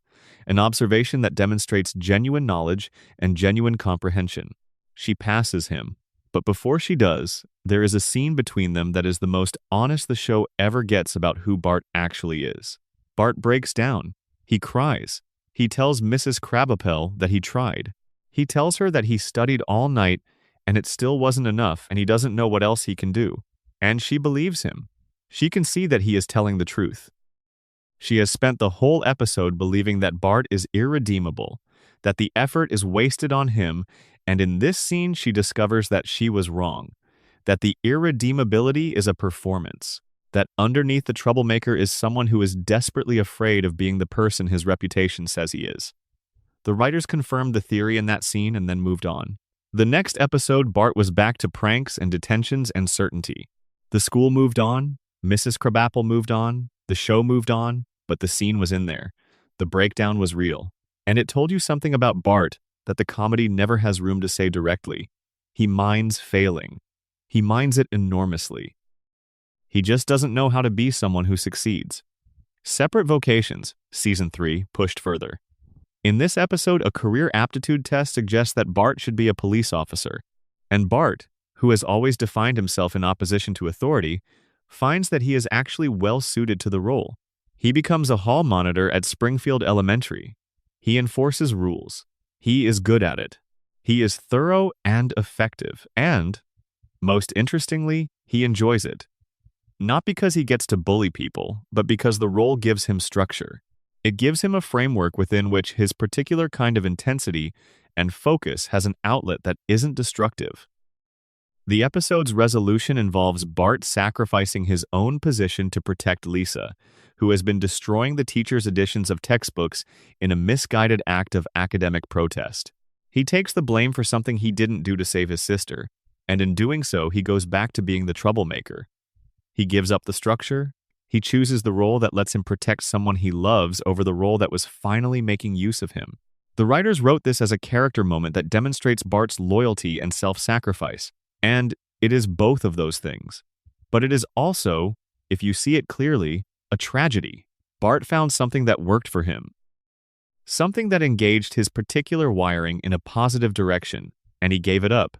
Speaker 1: an observation that demonstrates genuine knowledge and genuine comprehension. She passes him, but before she does, there is a scene between them that is the most honest the show ever gets about who Bart actually is. Bart breaks down. He cries. He tells Mrs. Krabappel that he tried. He tells her that he studied all night and it still wasn't enough and he doesn't know what else he can do. And she believes him. She can see that he is telling the truth. She has spent the whole episode believing that Bart is irredeemable, that the effort is wasted on him, and in this scene she discovers that she was wrong, that the irredeemability is a performance, that underneath the troublemaker is someone who is desperately afraid of being the person his reputation says he is. The writers confirmed the theory in that scene and then moved on. The next episode, Bart was back to pranks and detentions and certainty. The school moved on, Mrs. Krabappel moved on, the show moved on, but the scene was in there. The breakdown was real. And it told you something about Bart that the comedy never has room to say directly. He minds failing. He minds it enormously. He just doesn't know how to be someone who succeeds. Separate Vocations, Season 3, pushed further. In this episode, a career aptitude test suggests that Bart should be a police officer. And Bart, who has always defined himself in opposition to authority, finds that he is actually well suited to the role. He becomes a hall monitor at Springfield Elementary. He enforces rules. He is good at it. He is thorough and effective, and, most interestingly, he enjoys it. Not because he gets to bully people, but because the role gives him structure. It gives him a framework within which his particular kind of intensity and focus has an outlet that isn't destructive. The episode's resolution involves Bart sacrificing his own position to protect Lisa, who has been destroying the teacher's editions of textbooks in a misguided act of academic protest. He takes the blame for something he didn't do to save his sister, and in doing so, he goes back to being the troublemaker. He gives up the structure. He chooses the role that lets him protect someone he loves over the role that was finally making use of him. The writers wrote this as a character moment that demonstrates Bart's loyalty and self-sacrifice, and it is both of those things. But it is also, if you see it clearly, a tragedy. Bart found something that worked for him. Something that engaged his particular wiring in a positive direction, and he gave it up.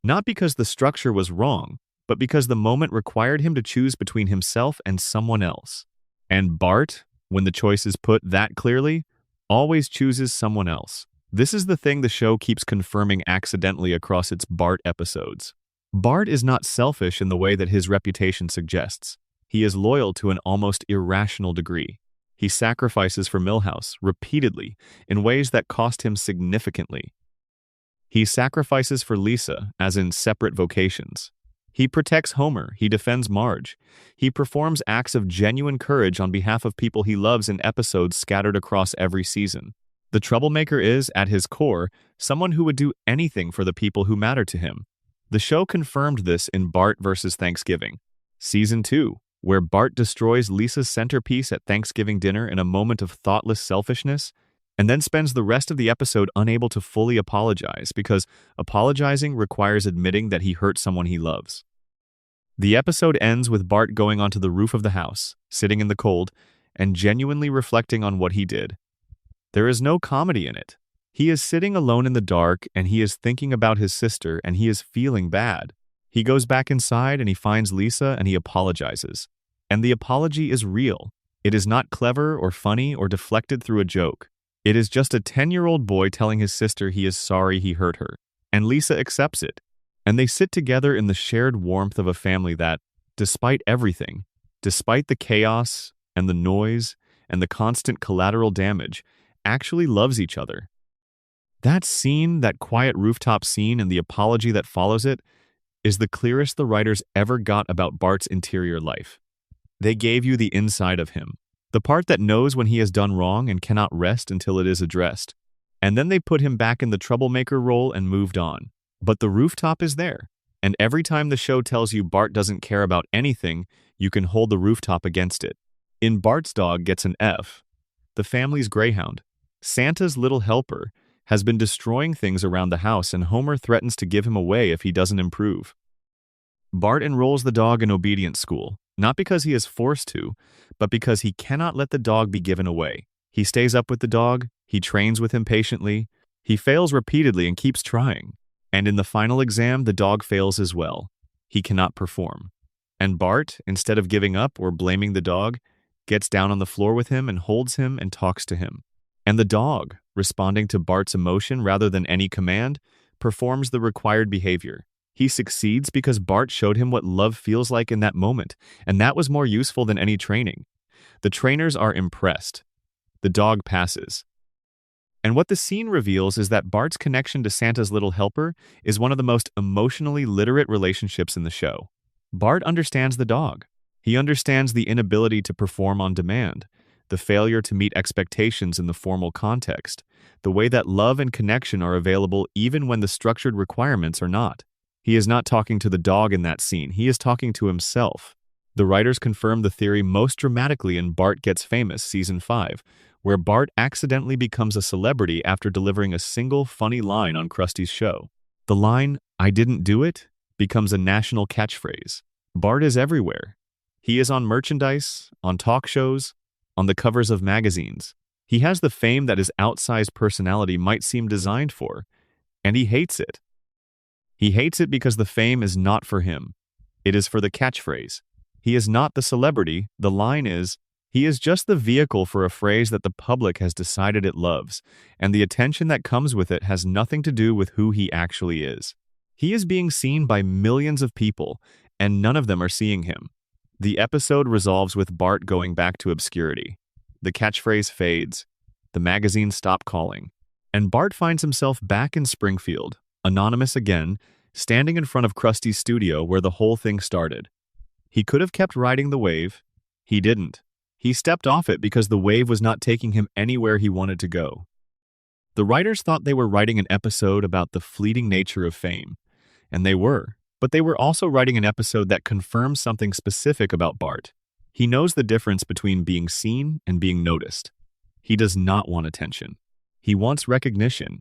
Speaker 1: Not because the structure was wrong, but because the moment required him to choose between himself and someone else. And Bart, when the choice is put that clearly, always chooses someone else. This is the thing the show keeps confirming accidentally across its Bart episodes. Bart is not selfish in the way that his reputation suggests. He is loyal to an almost irrational degree. He sacrifices for Milhouse repeatedly in ways that cost him significantly. He sacrifices for Lisa, as in Separate Vocations. He protects Homer, he defends Marge. He performs acts of genuine courage on behalf of people he loves in episodes scattered across every season. The troublemaker is, at his core, someone who would do anything for the people who matter to him. The show confirmed this in Bart vs. Thanksgiving, Season 2, where Bart destroys Lisa's centerpiece at Thanksgiving dinner in a moment of thoughtless selfishness, and then spends the rest of the episode unable to fully apologize because apologizing requires admitting that he hurt someone he loves. The episode ends with Bart going onto the roof of the house, sitting in the cold, and genuinely reflecting on what he did. There is no comedy in it. He is sitting alone in the dark, and he is thinking about his sister, and he is feeling bad. He goes back inside, and he finds Lisa, and he apologizes. And the apology is real. It is not clever or funny or deflected through a joke. It is just a 10-year-old boy telling his sister he is sorry he hurt her, and Lisa accepts it. And they sit together in the shared warmth of a family that, despite everything, despite the chaos and the noise and the constant collateral damage, actually loves each other. That scene, that quiet rooftop scene and the apology that follows it, is the clearest the writers ever got about Bart's interior life. They gave you the inside of him, the part that knows when he has done wrong and cannot rest until it is addressed. And then they put him back in the troublemaker role and moved on. But the rooftop is there, and every time the show tells you Bart doesn't care about anything, you can hold the rooftop against it. In Bart's Dog Gets an F, The Family's Greyhound, Santa's Little Helper has been destroying things around the house, and Homer threatens to give him away if he doesn't improve. Bart enrolls the dog in obedience school, not because he is forced to, but because he cannot let the dog be given away. He stays up with the dog, he trains with him patiently, he fails repeatedly and keeps trying. And in the final exam, the dog fails as well. He cannot perform. And Bart, instead of giving up or blaming the dog, gets down on the floor with him and holds him and talks to him. And the dog, responding to Bart's emotion rather than any command, performs the required behavior. He succeeds because Bart showed him what love feels like in that moment, and that was more useful than any training. The trainers are impressed. The dog passes. And what the scene reveals is that Bart's connection to Santa's little helper is one of the most emotionally literate relationships in the show. Bart understands the dog. He understands the inability to perform on demand, the failure to meet expectations in the formal context, the way that love and connection are available even when the structured requirements are not. He is not talking to the dog in that scene, he is talking to himself. The writers confirm the theory most dramatically in Bart Gets Famous, Season 5, where Bart accidentally becomes a celebrity after delivering a single funny line on Krusty's show. The line, "I didn't do it," becomes a national catchphrase. Bart is everywhere. He is on merchandise, on talk shows, on the covers of magazines. He has the fame that his outsized personality might seem designed for, and he hates it. He hates it because the fame is not for him. It is for the catchphrase. He is not the celebrity, the line is, he is just the vehicle for a phrase that the public has decided it loves, and the attention that comes with it has nothing to do with who he actually is. He is being seen by millions of people, and none of them are seeing him. The episode resolves with Bart going back to obscurity. The catchphrase fades. The magazines stop calling. And Bart finds himself back in Springfield, anonymous again, standing in front of Krusty's studio where the whole thing started. He could have kept riding the wave. He didn't. He stepped off it because the wave was not taking him anywhere he wanted to go. The writers thought they were writing an episode about the fleeting nature of fame, and they were, but they were also writing an episode that confirms something specific about Bart. He knows the difference between being seen and being noticed. He does not want attention. He wants recognition.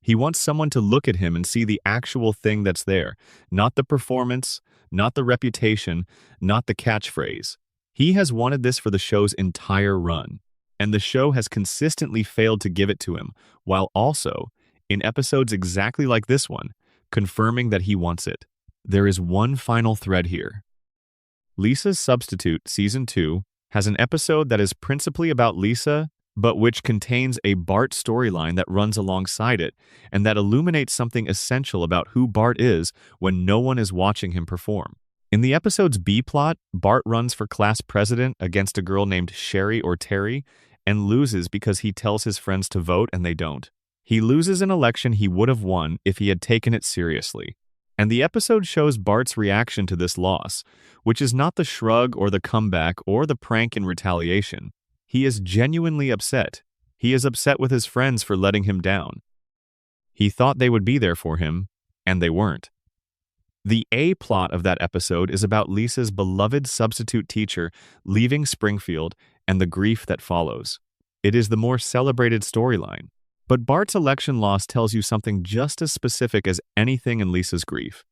Speaker 1: He wants someone to look at him and see the actual thing that's there, not the performance, not the reputation, not the catchphrase. He has wanted this for the show's entire run, and the show has consistently failed to give it to him, while also, in episodes exactly like this one, confirming that he wants it. There is one final thread here. Lisa's Substitute, Season 2, has an episode that is principally about Lisa, but which contains a Bart storyline that runs alongside it and that illuminates something essential about who Bart is when no one is watching him perform. In the episode's B-plot, Bart runs for class president against a girl named Sherry or Terry and loses because he tells his friends to vote and they don't. He loses an election he would have won if he had taken it seriously. And the episode shows Bart's reaction to this loss, which is not the shrug or the comeback or the prank in retaliation. He is genuinely upset. He is upset with his friends for letting him down. He thought they would be there for him, and they weren't. The A-plot of that episode is about Lisa's beloved substitute teacher leaving Springfield and the grief that follows. It is the more celebrated storyline. But Bart's election loss tells you something just as specific as anything in Lisa's grief.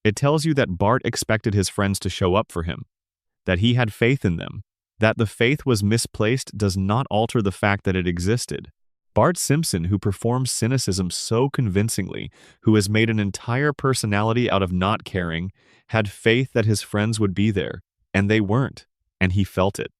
Speaker 1: It tells you that Bart expected his friends to show up for him, that he had faith in them. That the faith was misplaced does not alter the fact that it existed. Bart Simpson, who performs cynicism so convincingly, who has made an entire personality out of not caring, had faith that his friends would be there, and they weren't, and he felt it.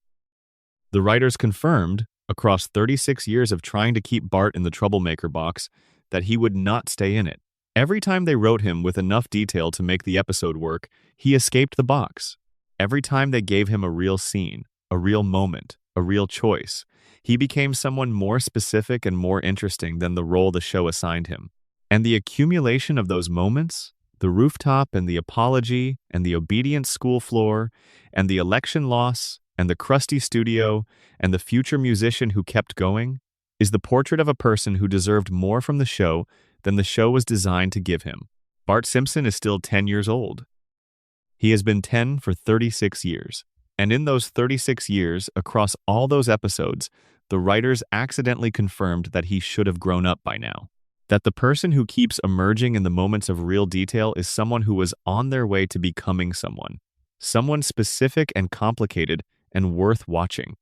Speaker 1: The writers confirmed, across 36 years of trying to keep Bart in the troublemaker box, that he would not stay in it. Every time they wrote him with enough detail to make the episode work, he escaped the box. Every time they gave him a real scene, a real moment, a real choice, he became someone more specific and more interesting than the role the show assigned him. And the accumulation of those moments, the rooftop and the apology and the obedience school floor and the election loss and the Krusty studio and the future musician who kept going, is the portrait of a person who deserved more from the show than the show was designed to give him. Bart Simpson is still 10 years old. He has been 10 for 36 years. And in those 36 years, across all those episodes, the writers accidentally confirmed that he should have grown up by now. That the person who keeps emerging in the moments of real detail is someone who was on their way to becoming someone. Someone specific and complicated and worth watching.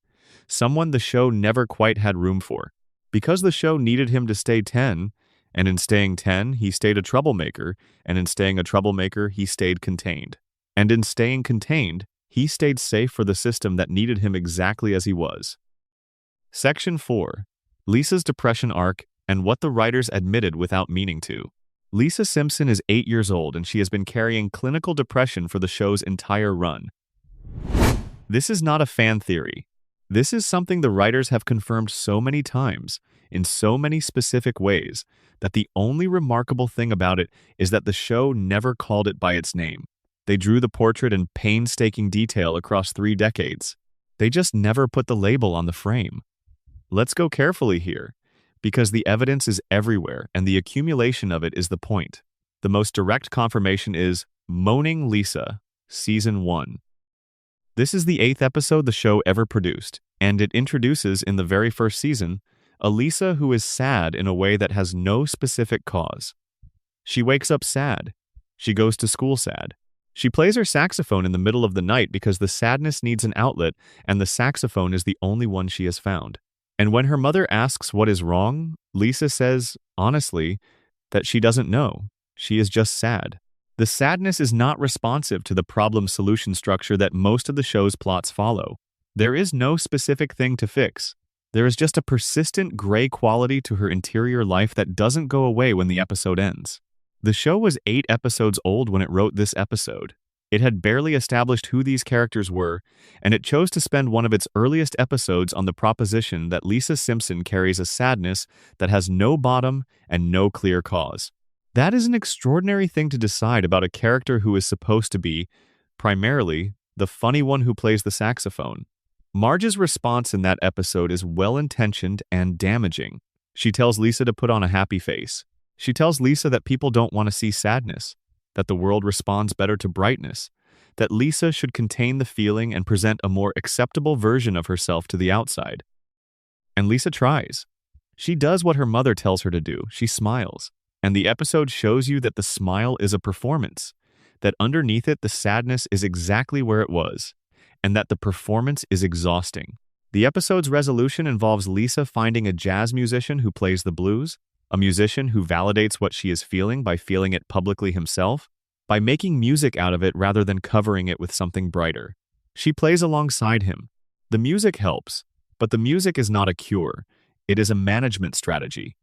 Speaker 1: Someone the show never quite had room for. Because the show needed him to stay 10, and in staying 10, he stayed a troublemaker, and in staying a troublemaker, he stayed contained. And in staying contained, he stayed safe for the system that needed him exactly as he was. Section 4. Lisa's depression arc and what the writers admitted without meaning to. Lisa Simpson is 8 years old and she has been carrying clinical depression for the show's entire run. This is not a fan theory. This is something the writers have confirmed so many times, in so many specific ways, that the only remarkable thing about it is that the show never called it by its name. They drew the portrait in painstaking detail across 3 decades. They just never put the label on the frame. Let's go carefully here, because the evidence is everywhere and the accumulation of it is the point. The most direct confirmation is Moaning Lisa, Season 1. This is the 8th episode the show ever produced, and it introduces, in the very first season, a Lisa who is sad in a way that has no specific cause. She wakes up sad. She goes to school sad. She plays her saxophone in the middle of the night because the sadness needs an outlet, and the saxophone is the only one she has found. And when her mother asks what is wrong, Lisa says, honestly, that she doesn't know. She is just sad. The sadness is not responsive to the problem-solution structure that most of the show's plots follow. There is no specific thing to fix. There is just a persistent gray quality to her interior life that doesn't go away when the episode ends. The show was 8 episodes old when it wrote this episode. It had barely established who these characters were, and it chose to spend one of its earliest episodes on the proposition that Lisa Simpson carries a sadness that has no bottom and no clear cause. That is an extraordinary thing to decide about a character who is supposed to be, primarily, the funny one who plays the saxophone. Marge's response in that episode is well-intentioned and damaging. She tells Lisa to put on a happy face. She tells Lisa that people don't want to see sadness, that the world responds better to brightness, that Lisa should contain the feeling and present a more acceptable version of herself to the outside. And Lisa tries. She does what her mother tells her to do. She smiles. And the episode shows you that the smile is a performance, that underneath it the sadness is exactly where it was, and that the performance is exhausting. The episode's resolution involves Lisa finding a jazz musician who plays the blues, a musician who validates what she is feeling by feeling it publicly himself, by making music out of it rather than covering it with something brighter. She plays alongside him. The music helps, but the music is not a cure. It is a management strategy,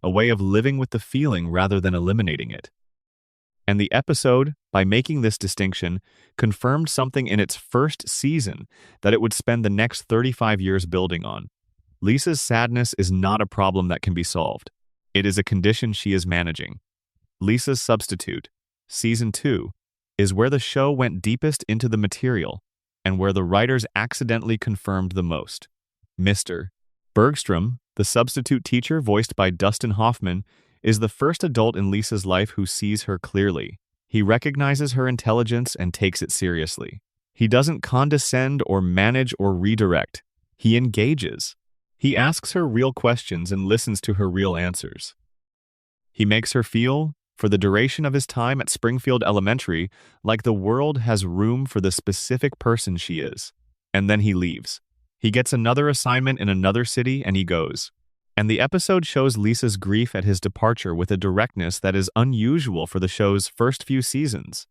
Speaker 1: a way of living with the feeling rather than eliminating it. And the episode, by making this distinction, confirmed something in its first season that it would spend the next 35 years building on. Lisa's sadness is not a problem that can be solved. It is a condition she is managing. Lisa's Substitute, Season 2, is where the show went deepest into the material and where the writers accidentally confirmed the most. Mr. Bergstrom, the substitute teacher voiced by Dustin Hoffman, is the first adult in Lisa's life who sees her clearly. He recognizes her intelligence and takes it seriously. He doesn't condescend or manage or redirect. He engages. He asks her real questions and listens to her real answers. He makes her feel, for the duration of his time at Springfield Elementary, like the world has room for the specific person she is. And then he leaves. He gets another assignment in another city and he goes. And the episode shows Lisa's grief at his departure with a directness that is unusual for the show's first few seasons.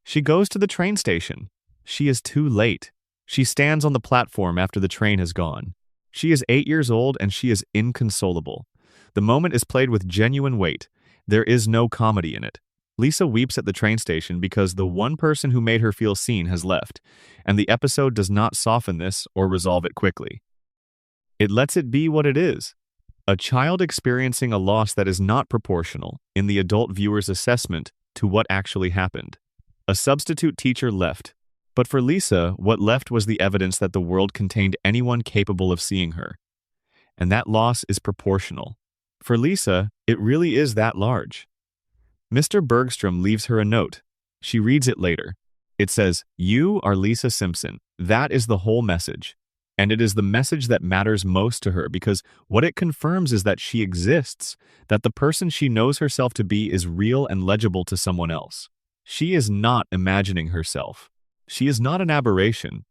Speaker 1: She goes to the train station. She is too late. She stands on the platform after the train has gone. She is 8 years old and she is inconsolable. The moment is played with genuine weight. There is no comedy in it. Lisa weeps at the train station because the one person who made her feel seen has left, and the episode does not soften this or resolve it quickly. It lets it be what it is. A child experiencing a loss that is not proportional, in the adult viewer's assessment, to what actually happened. A substitute teacher left. But for Lisa, what left was the evidence that the world contained anyone capable of seeing her. And that loss is proportional. For Lisa, it really is that large. Mr. Bergstrom leaves her a note. She reads it later. It says, "You are Lisa Simpson. That is the whole message. And it is the message that matters most to her because what it confirms is that she exists, that the person she knows herself to be is real and legible to someone else. She is not imagining herself. She is not an aberration.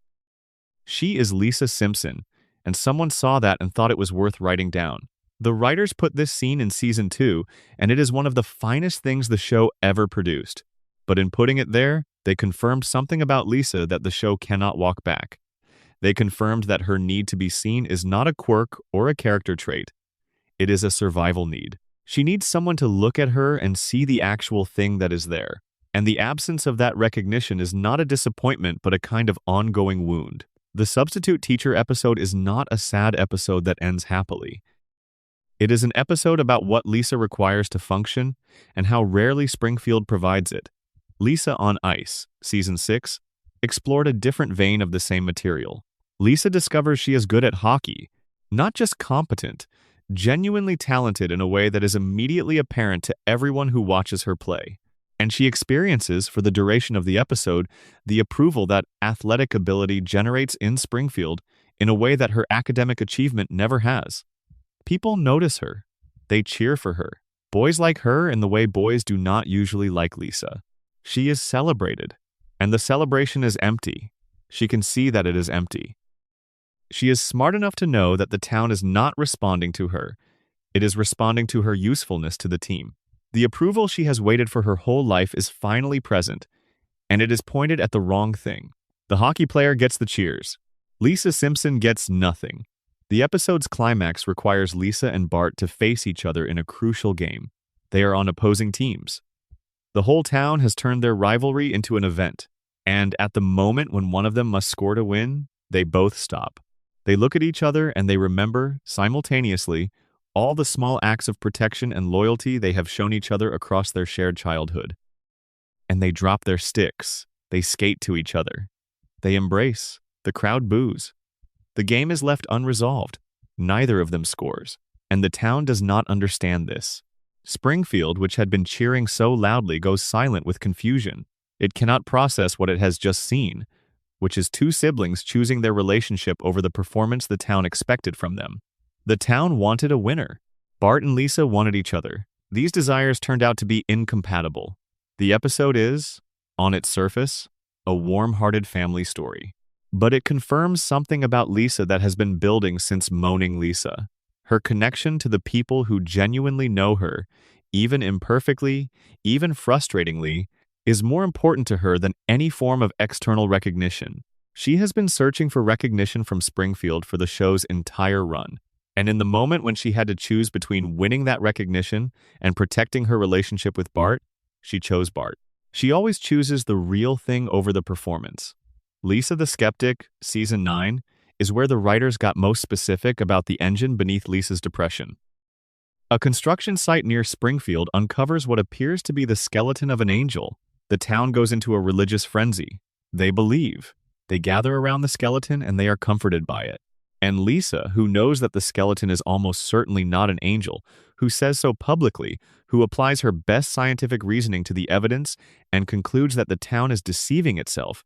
Speaker 1: She is Lisa Simpson, and someone saw that and thought it was worth writing down. The writers put this scene in season 2, and it is one of the finest things the show ever produced. But in putting it there, they confirmed something about Lisa that the show cannot walk back. They confirmed that her need to be seen is not a quirk or a character trait. It is a survival need. She needs someone to look at her and see the actual thing that is there. And the absence of that recognition is not a disappointment but a kind of ongoing wound. The substitute teacher episode is not a sad episode that ends happily. It is an episode about what Lisa requires to function and how rarely Springfield provides it. Lisa on Ice, Season 6, explored a different vein of the same material. Lisa discovers she is good at hockey, not just competent, genuinely talented in a way that is immediately apparent to everyone who watches her play. And she experiences, for the duration of the episode, the approval that athletic ability generates in Springfield in a way that her academic achievement never has. People notice her. They cheer for her. Boys like her in the way boys do not usually like Lisa. She is celebrated, and the celebration is empty. She can see that it is empty. She is smart enough to know that the town is not responding to her. It is responding to her usefulness to the team. The approval she has waited for her whole life is finally present, and it is pointed at the wrong thing. The hockey player gets the cheers. Lisa Simpson gets nothing. The episode's climax requires Lisa and Bart to face each other in a crucial game. They are on opposing teams. The whole town has turned their rivalry into an event, and at the moment when one of them must score to win, they both stop. They look at each other and they remember, simultaneously, all the small acts of protection and loyalty they have shown each other across their shared childhood. And they drop their sticks. They skate to each other. They embrace. The crowd boos. The game is left unresolved. Neither of them scores. And the town does not understand this. Springfield, which had been cheering so loudly, goes silent with confusion. It cannot process what it has just seen, which is two siblings choosing their relationship over the performance the town expected from them. The town wanted a winner. Bart and Lisa wanted each other. These desires turned out to be incompatible. The episode is, on its surface, a warm-hearted family story. But it confirms something about Lisa that has been building since Moaning Lisa. Her connection to the people who genuinely know her, even imperfectly, even frustratingly, is more important to her than any form of external recognition. She has been searching for recognition from Springfield for the show's entire run. And in the moment when she had to choose between winning that recognition and protecting her relationship with Bart, she chose Bart. She always chooses the real thing over the performance. Lisa the Skeptic, Season 9, is where the writers got most specific about the engine beneath Lisa's depression. A construction site near Springfield uncovers what appears to be the skeleton of an angel. The town goes into a religious frenzy. They believe. They gather around the skeleton and they are comforted by it. And Lisa, who knows that the skeleton is almost certainly not an angel, who says so publicly, who applies her best scientific reasoning to the evidence and concludes that the town is deceiving itself,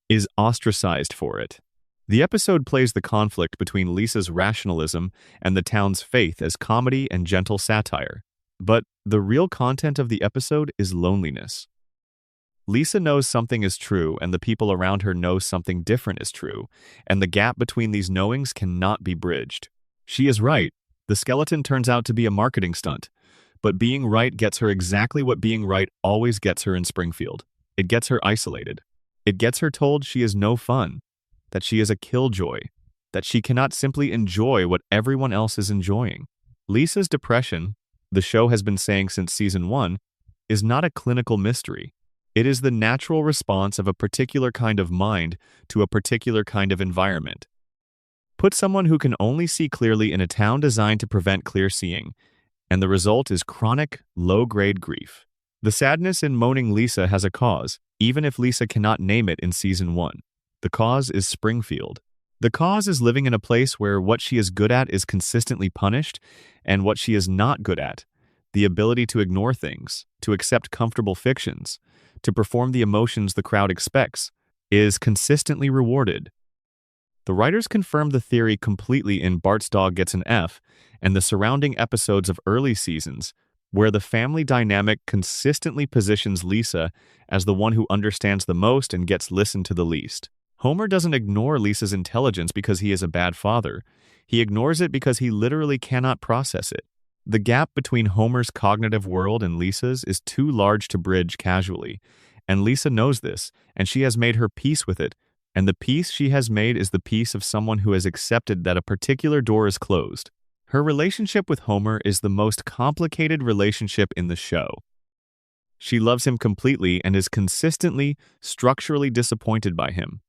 Speaker 1: is ostracized for it. The episode plays the conflict between Lisa's rationalism and the town's faith as comedy and gentle satire. But the real content of the episode is loneliness. Lisa knows something is true, and the people around her know something different is true, and the gap between these knowings cannot be bridged. She is right. The skeleton turns out to be a marketing stunt, but being right gets her exactly what being right always gets her in Springfield. It gets her isolated. It gets her told she is no fun, that she is a killjoy, that she cannot simply enjoy what everyone else is enjoying. Lisa's depression, the show has been saying since Season 1, is not a clinical mystery. It is the natural response of a particular kind of mind to a particular kind of environment. Put someone who can only see clearly in a town designed to prevent clear seeing, and the result is chronic, low-grade grief. The sadness in Moaning Lisa has a cause, even if Lisa cannot name it in Season 1. The cause is Springfield. The cause is living in a place where what she is good at is consistently punished, and what she is not good at, the ability to ignore things, to accept comfortable fictions, to perform the emotions the crowd expects, is consistently rewarded. The writers confirmed the theory completely in Bart's Dog Gets an F and the surrounding episodes of early seasons, where the family dynamic consistently positions Lisa as the one who understands the most and gets listened to the least. Homer doesn't ignore Lisa's intelligence because he is a bad father. He ignores it because he literally cannot process it. The gap between Homer's cognitive world and Lisa's is too large to bridge casually, and Lisa knows this, and she has made her peace with it, and the peace she has made is the peace of someone who has accepted that a particular door is closed. Her relationship with Homer is the most complicated relationship in the show. She loves him completely and is consistently, structurally disappointed by him.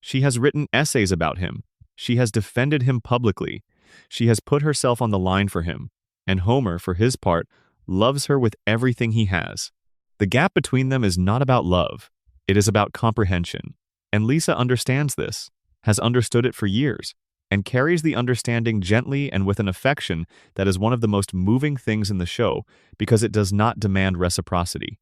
Speaker 1: She has written essays about him. She has defended him publicly. She has put herself on the line for him. And Homer, for his part, loves her with everything he has. The gap between them is not about love. It is about comprehension. And Lisa understands this, has understood it for years, and carries the understanding gently and with an affection that is one of the most moving things in the show because it does not demand reciprocity.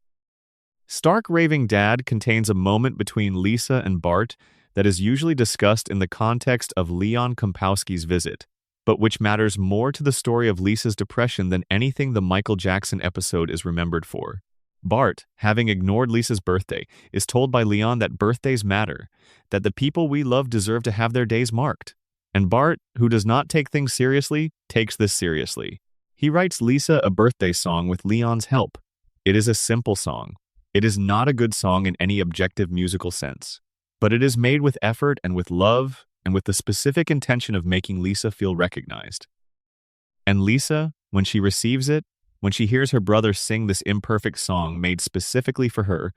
Speaker 1: Stark Raving Dad contains a moment between Lisa and Bart that is usually discussed in the context of Leon Kompowski's visit, but which matters more to the story of Lisa's depression than anything the Michael Jackson episode is remembered for. Bart, having ignored Lisa's birthday, is told by Leon that birthdays matter, that the people we love deserve to have their days marked. And Bart, who does not take things seriously, takes this seriously. He writes Lisa a birthday song with Leon's help. It is a simple song. It is not a good song in any objective musical sense, but it is made with effort and with love, and with the specific intention of making Lisa feel recognized. And Lisa, when she receives it, when she hears her brother sing this imperfect song made specifically for her,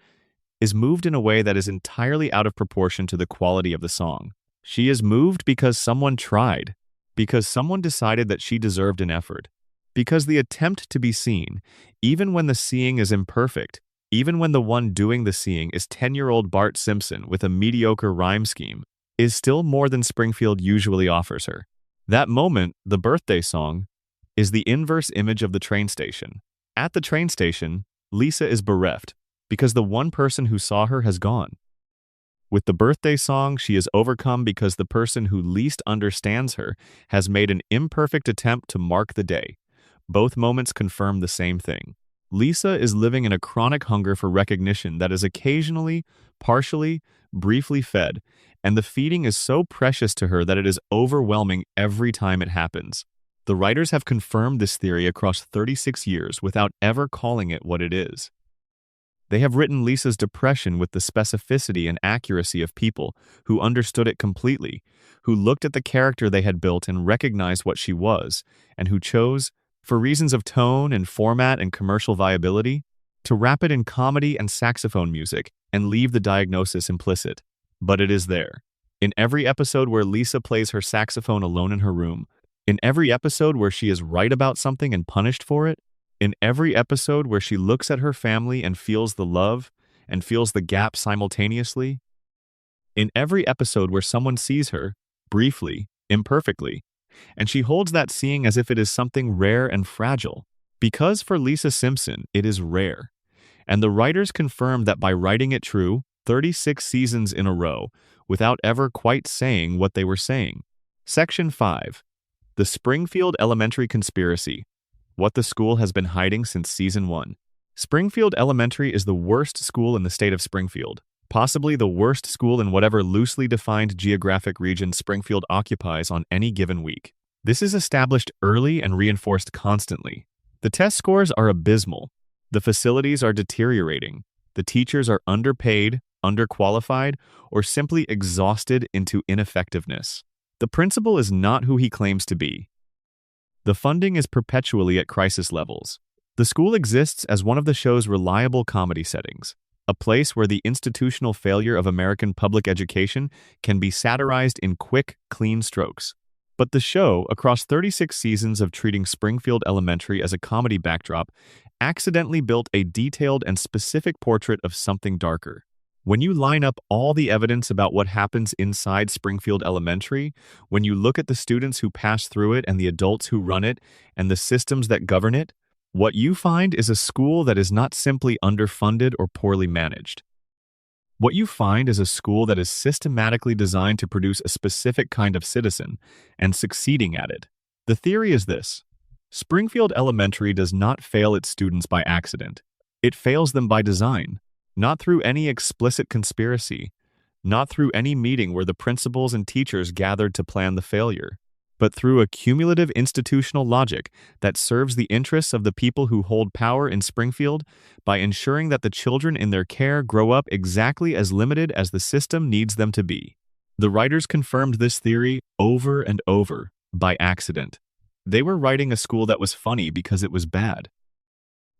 Speaker 1: is moved in a way that is entirely out of proportion to the quality of the song. She is moved because someone tried, because someone decided that she deserved an effort, because the attempt to be seen, even when the seeing is imperfect, even when the one doing the seeing is 10-year-old Bart Simpson with a mediocre rhyme scheme, is still more than Springfield usually offers her. That moment, the birthday song, is the inverse image of the train station. At the train station, Lisa is bereft because the one person who saw her has gone. With the birthday song, she is overcome because the person who least understands her has made an imperfect attempt to mark the day. Both moments confirm the same thing. Lisa is living in a chronic hunger for recognition that is occasionally, partially, briefly fed, and the feeding is so precious to her that it is overwhelming every time it happens. The writers have confirmed this theory across 36 years without ever calling it what it is. They have written Lisa's depression with the specificity and accuracy of people who understood it completely, who looked at the character they had built and recognized what she was, and who chose, for reasons of tone and format and commercial viability, to wrap it in comedy and saxophone music and leave the diagnosis implicit. But it is there. In every episode where Lisa plays her saxophone alone in her room, in every episode where she is right about something and punished for it, in every episode where she looks at her family and feels the love and feels the gap simultaneously, in every episode where someone sees her, briefly, imperfectly, and she holds that seeing as if it is something rare and fragile, because for Lisa Simpson, it is rare. And the writers confirmed that by writing it true, 36 seasons in a row, without ever quite saying what they were saying. Section 5. The Springfield Elementary Conspiracy. What the school has been hiding since Season 1. Springfield Elementary is the worst school in the state of Springfield, possibly the worst school in whatever loosely defined geographic region Springfield occupies on any given week. This is established early and reinforced constantly. The test scores are abysmal. The facilities are deteriorating. The teachers are underpaid, underqualified, or simply exhausted into ineffectiveness. The principal is not who he claims to be. The funding is perpetually at crisis levels. The school exists as one of the show's reliable comedy settings, a place where the institutional failure of American public education can be satirized in quick, clean strokes. But the show, across 36 seasons of treating Springfield Elementary as a comedy backdrop, accidentally built a detailed and specific portrait of something darker. When you line up all the evidence about what happens inside Springfield Elementary, when you look at the students who pass through it and the adults who run it and the systems that govern it, what you find is a school that is not simply underfunded or poorly managed. What you find is a school that is systematically designed to produce a specific kind of citizen and succeeding at it. The theory is this: Springfield Elementary does not fail its students by accident. It fails them by design, not through any explicit conspiracy, not through any meeting where the principals and teachers gathered to plan the failure, but through a cumulative institutional logic that serves the interests of the people who hold power in Springfield by ensuring that the children in their care grow up exactly as limited as the system needs them to be. The writers confirmed this theory over and over by accident. They were writing a school that was funny because it was bad.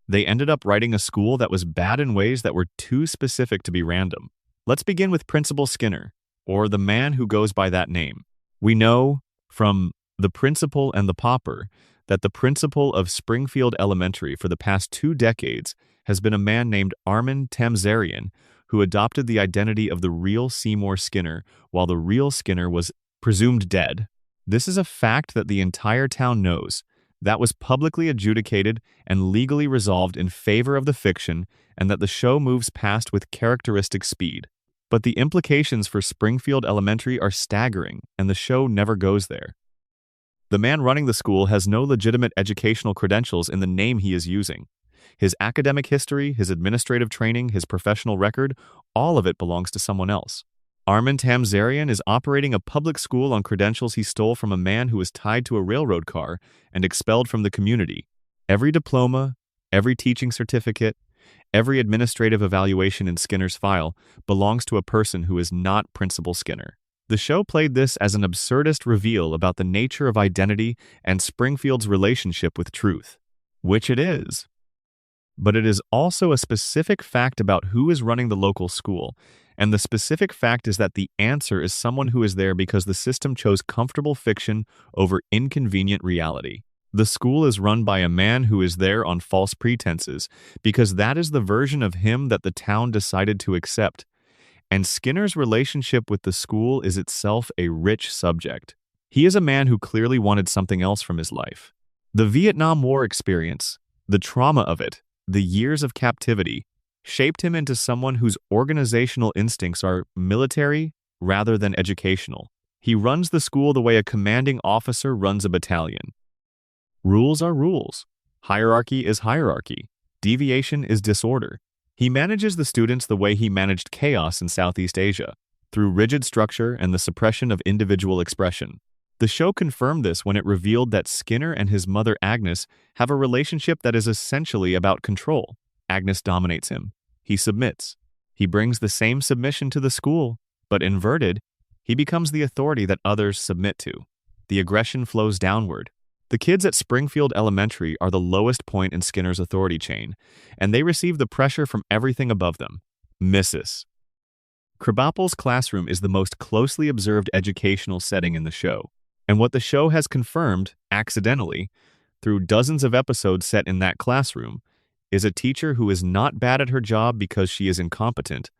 Speaker 1: They ended up writing a school that was bad in ways that were too specific to be random. Let's begin with Principal Skinner, or the man who goes by that name. We know from The Principal and the Pauper that the principal of Springfield Elementary for the past 2 decades has been a man named Armin Tamzarian, who adopted the identity of the real Seymour Skinner while the real Skinner was presumed dead. This is a fact that the entire town knows. That was publicly adjudicated and legally resolved in favor of the fiction, and that the show moves past with characteristic speed. But the implications for Springfield Elementary are staggering, and the show never goes there. The man running the school has no legitimate educational credentials in the name he is using. His academic history, his administrative training, his professional record, all of it belongs to someone else. Armin Tamzarian is operating a public school on credentials he stole from a man who was tied to a railroad car and expelled from the community. Every diploma, every teaching certificate, every administrative evaluation in Skinner's file belongs to a person who is not Principal Skinner. The show played this as an absurdist reveal about the nature of identity and Springfield's relationship with truth, which it is. But it is also a specific fact about who is running the local school, and the specific fact is that the answer is someone who is there because the system chose comfortable fiction over inconvenient reality. The school is run by a man who is there on false pretenses because that is the version of him that the town decided to accept. And Skinner's relationship with the school is itself a rich subject. He is a man who clearly wanted something else from his life. The Vietnam War experience, the trauma of it, the years of captivity, shaped him into someone whose organizational instincts are military rather than educational. He runs the school the way a commanding officer runs a battalion. Rules are rules. Hierarchy is hierarchy. Deviation is disorder. He manages the students the way he managed chaos in Southeast Asia, through rigid structure and the suppression of individual expression. The show confirmed this when it revealed that Skinner and his mother Agnes have a relationship that is essentially about control. Agnes dominates him. He submits. He brings the same submission to the school, but inverted, he becomes the authority that others submit to. The aggression flows downward. The kids at Springfield Elementary are the lowest point in Skinner's authority chain, and they receive the pressure from everything above them. Mrs. Krabappel's classroom is the most closely observed educational setting in the show, and what the show has confirmed, accidentally, through dozens of episodes set in that classroom, is a teacher who is not bad at her job because she is incompetent,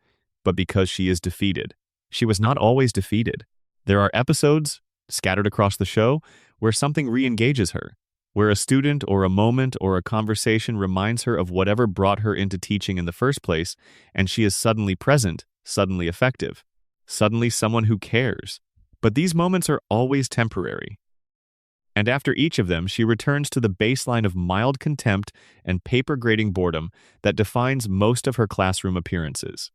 Speaker 1: but because she is defeated. She was not always defeated. There are episodes, scattered across the show, where something re-engages her, where a student or a moment or a conversation reminds her of whatever brought her into teaching in the first place, and she is suddenly present, suddenly effective, suddenly someone who cares. But these moments are always temporary. And after each of them, she returns to the baseline of mild contempt and paper-grading boredom that defines most of her classroom appearances.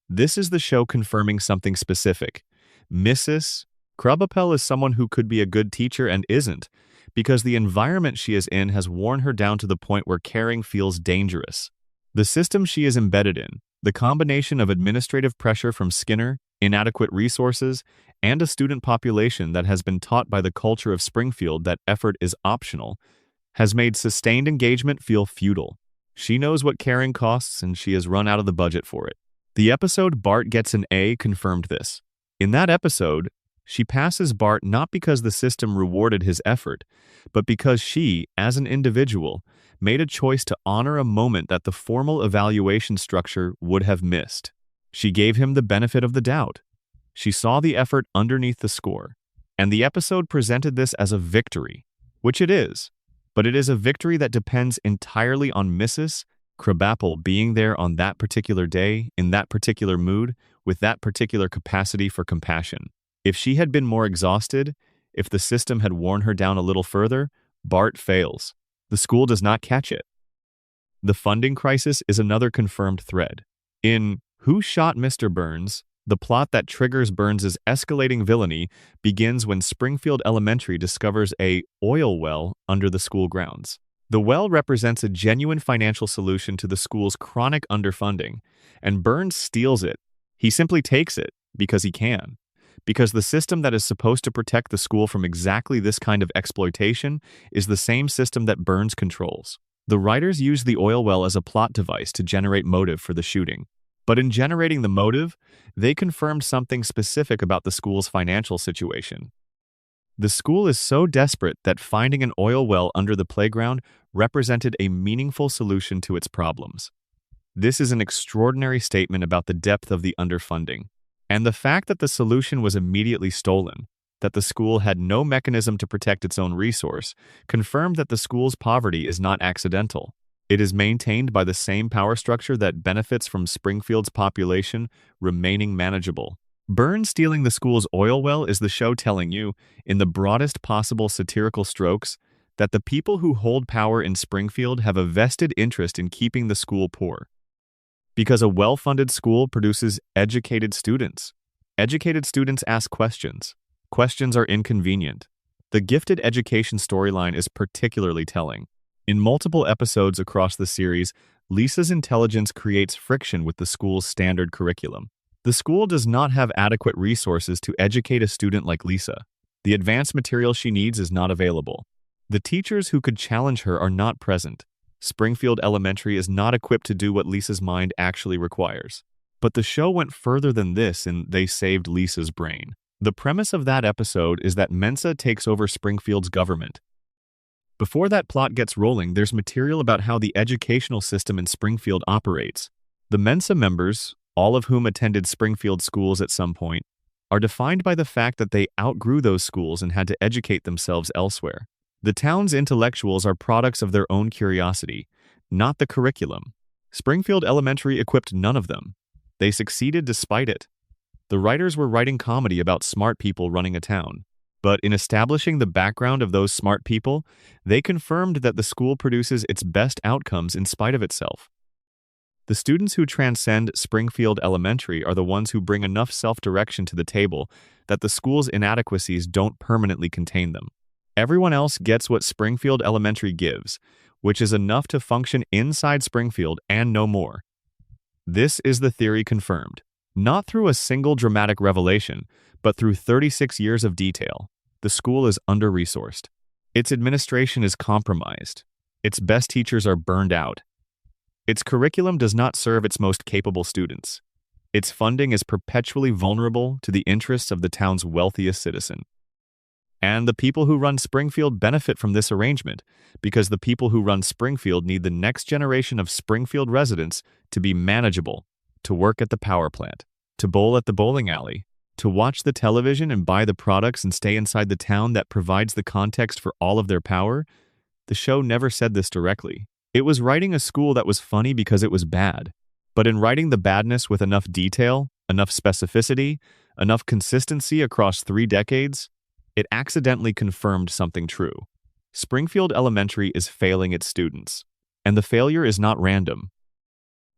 Speaker 1: This is the show confirming something specific. Mrs. Krabappel is someone who could be a good teacher and isn't, because the environment she is in has worn her down to the point where caring feels dangerous. The system she is embedded in, the combination of administrative pressure from Skinner, inadequate resources, and a student population that has been taught by the culture of Springfield that effort is optional, has made sustained engagement feel futile. She knows what caring costs, and she has run out of the budget for it. The episode Bart Gets an A confirmed this. In that episode, she passes Bart not because the system rewarded his effort, but because she, as an individual, made a choice to honor a moment that the formal evaluation structure would have missed. She gave him the benefit of the doubt. She saw the effort underneath the score, and the episode presented this as a victory, which it is, but it is a victory that depends entirely on Mrs. Krabappel being there on that particular day, in that particular mood, with that particular capacity for compassion. If she had been more exhausted, if the system had worn her down a little further, Bart fails. The school does not catch it. The funding crisis is another confirmed thread. In Who Shot Mr. Burns?, the plot that triggers Burns's escalating villainy begins when Springfield Elementary discovers a oil well under the school grounds. The well represents a genuine financial solution to the school's chronic underfunding, and Burns steals it. He simply takes it because he can. Because the system that is supposed to protect the school from exactly this kind of exploitation is the same system that Burns controls. The writers use the oil well as a plot device to generate motive for the shooting. But in generating the motive, they confirmed something specific about the school's financial situation. The school is so desperate that finding an oil well under the playground represented a meaningful solution to its problems. This is an extraordinary statement about the depth of the underfunding, and the fact that the solution was immediately stolen, that the school had no mechanism to protect its own resource, confirmed that the school's poverty is not accidental. It is maintained by the same power structure that benefits from Springfield's population remaining manageable. Burns stealing the school's oil well is the show telling you, in the broadest possible satirical strokes, that the people who hold power in Springfield have a vested interest in keeping the school poor. Because a well-funded school produces educated students. Educated students ask questions. Questions are inconvenient. The gifted education storyline is particularly telling. In multiple episodes across the series, Lisa's intelligence creates friction with the school's standard curriculum. The school does not have adequate resources to educate a student like Lisa. The advanced material she needs is not available. The teachers who could challenge her are not present. Springfield Elementary is not equipped to do what Lisa's mind actually requires. But the show went further than this in They Saved Lisa's Brain. The premise of that episode is that Mensa takes over Springfield's government. Before that plot gets rolling, there's material about how the educational system in Springfield operates. The Mensa members, all of whom attended Springfield schools at some point, are defined by the fact that they outgrew those schools and had to educate themselves elsewhere. The town's intellectuals are products of their own curiosity, not the curriculum. Springfield Elementary equipped none of them. They succeeded despite it. The writers were writing comedy about smart people running a town. But in establishing the background of those smart people, they confirmed that the school produces its best outcomes in spite of itself. The students who transcend Springfield Elementary are the ones who bring enough self-direction to the table that the school's inadequacies don't permanently contain them. Everyone else gets what Springfield Elementary gives, which is enough to function inside Springfield and no more. This is the theory confirmed, not through a single dramatic revelation, but through 36 years of detail. The school is under-resourced. Its administration is compromised. Its best teachers are burned out. Its curriculum does not serve its most capable students. Its funding is perpetually vulnerable to the interests of the town's wealthiest citizen. And the people who run Springfield benefit from this arrangement because the people who run Springfield need the next generation of Springfield residents to be manageable, to work at the power plant, to bowl at the bowling alley, to watch the television and buy the products and stay inside the town that provides the context for all of their power. The show never said this directly. It was writing a school that was funny because it was bad. But in writing the badness with enough detail, enough specificity, enough consistency across 3 decades, it accidentally confirmed something true. Springfield Elementary is failing its students. And the failure is not random.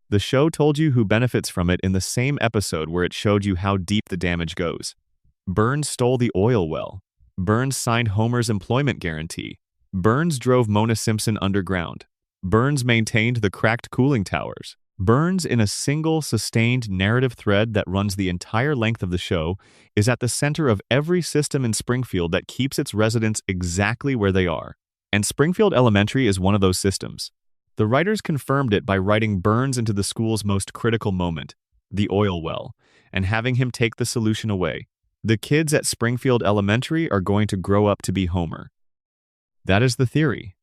Speaker 1: The show told you who benefits from it in the same episode where it showed you how deep the damage goes. Burns stole the oil well. Burns signed Homer's employment guarantee. Burns drove Mona Simpson underground. Burns maintained the cracked cooling towers. Burns, in a single, sustained narrative thread that runs the entire length of the show, is at the center of every system in Springfield that keeps its residents exactly where they are. And Springfield Elementary is one of those systems. The writers confirmed it by writing Burns into the school's most critical moment, the oil well, and having him take the solution away. The kids at Springfield Elementary are going to grow up to be Homer. That is the theory.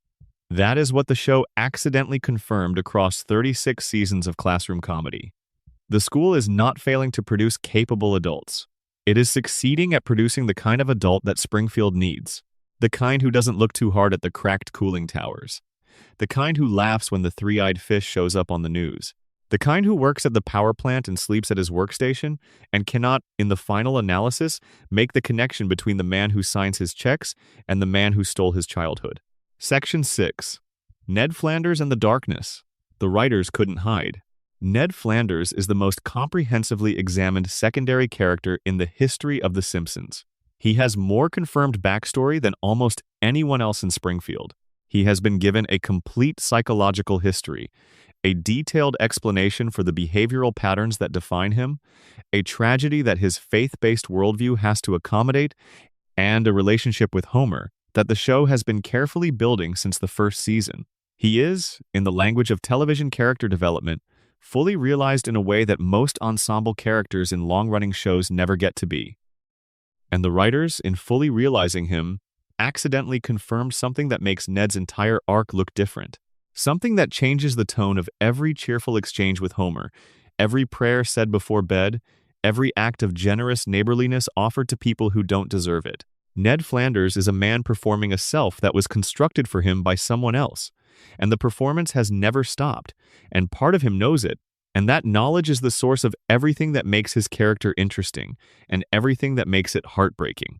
Speaker 1: That is what the show accidentally confirmed across 36 seasons of classroom comedy. The school is not failing to produce capable adults. It is succeeding at producing the kind of adult that Springfield needs, the kind who doesn't look too hard at the cracked cooling towers, The kind who laughs when the three-eyed fish shows up on the news. The kind who works at the power plant and sleeps at his workstation and cannot, in the final analysis, make the connection between the man who signs his checks and the man who stole his childhood. Section 6. Ned Flanders and the Darkness. The writers couldn't hide. Ned Flanders is the most comprehensively examined secondary character in the history of The Simpsons. He has more confirmed backstory than almost anyone else in Springfield. He has been given a complete psychological history, a detailed explanation for the behavioral patterns that define him, a tragedy that his faith-based worldview has to accommodate, and a relationship with Homer that the show has been carefully building since the first season. He is, in the language of television character development, fully realized in a way that most ensemble characters in long-running shows never get to be. And the writers, in fully realizing him, accidentally confirmed something that makes Ned's entire arc look different. Something that changes the tone of every cheerful exchange with Homer, every prayer said before bed, every act of generous neighborliness offered to people who don't deserve it. Ned Flanders is a man performing a self that was constructed for him by someone else, and the performance has never stopped, and part of him knows it, and that knowledge is the source of everything that makes his character interesting, and everything that makes it heartbreaking.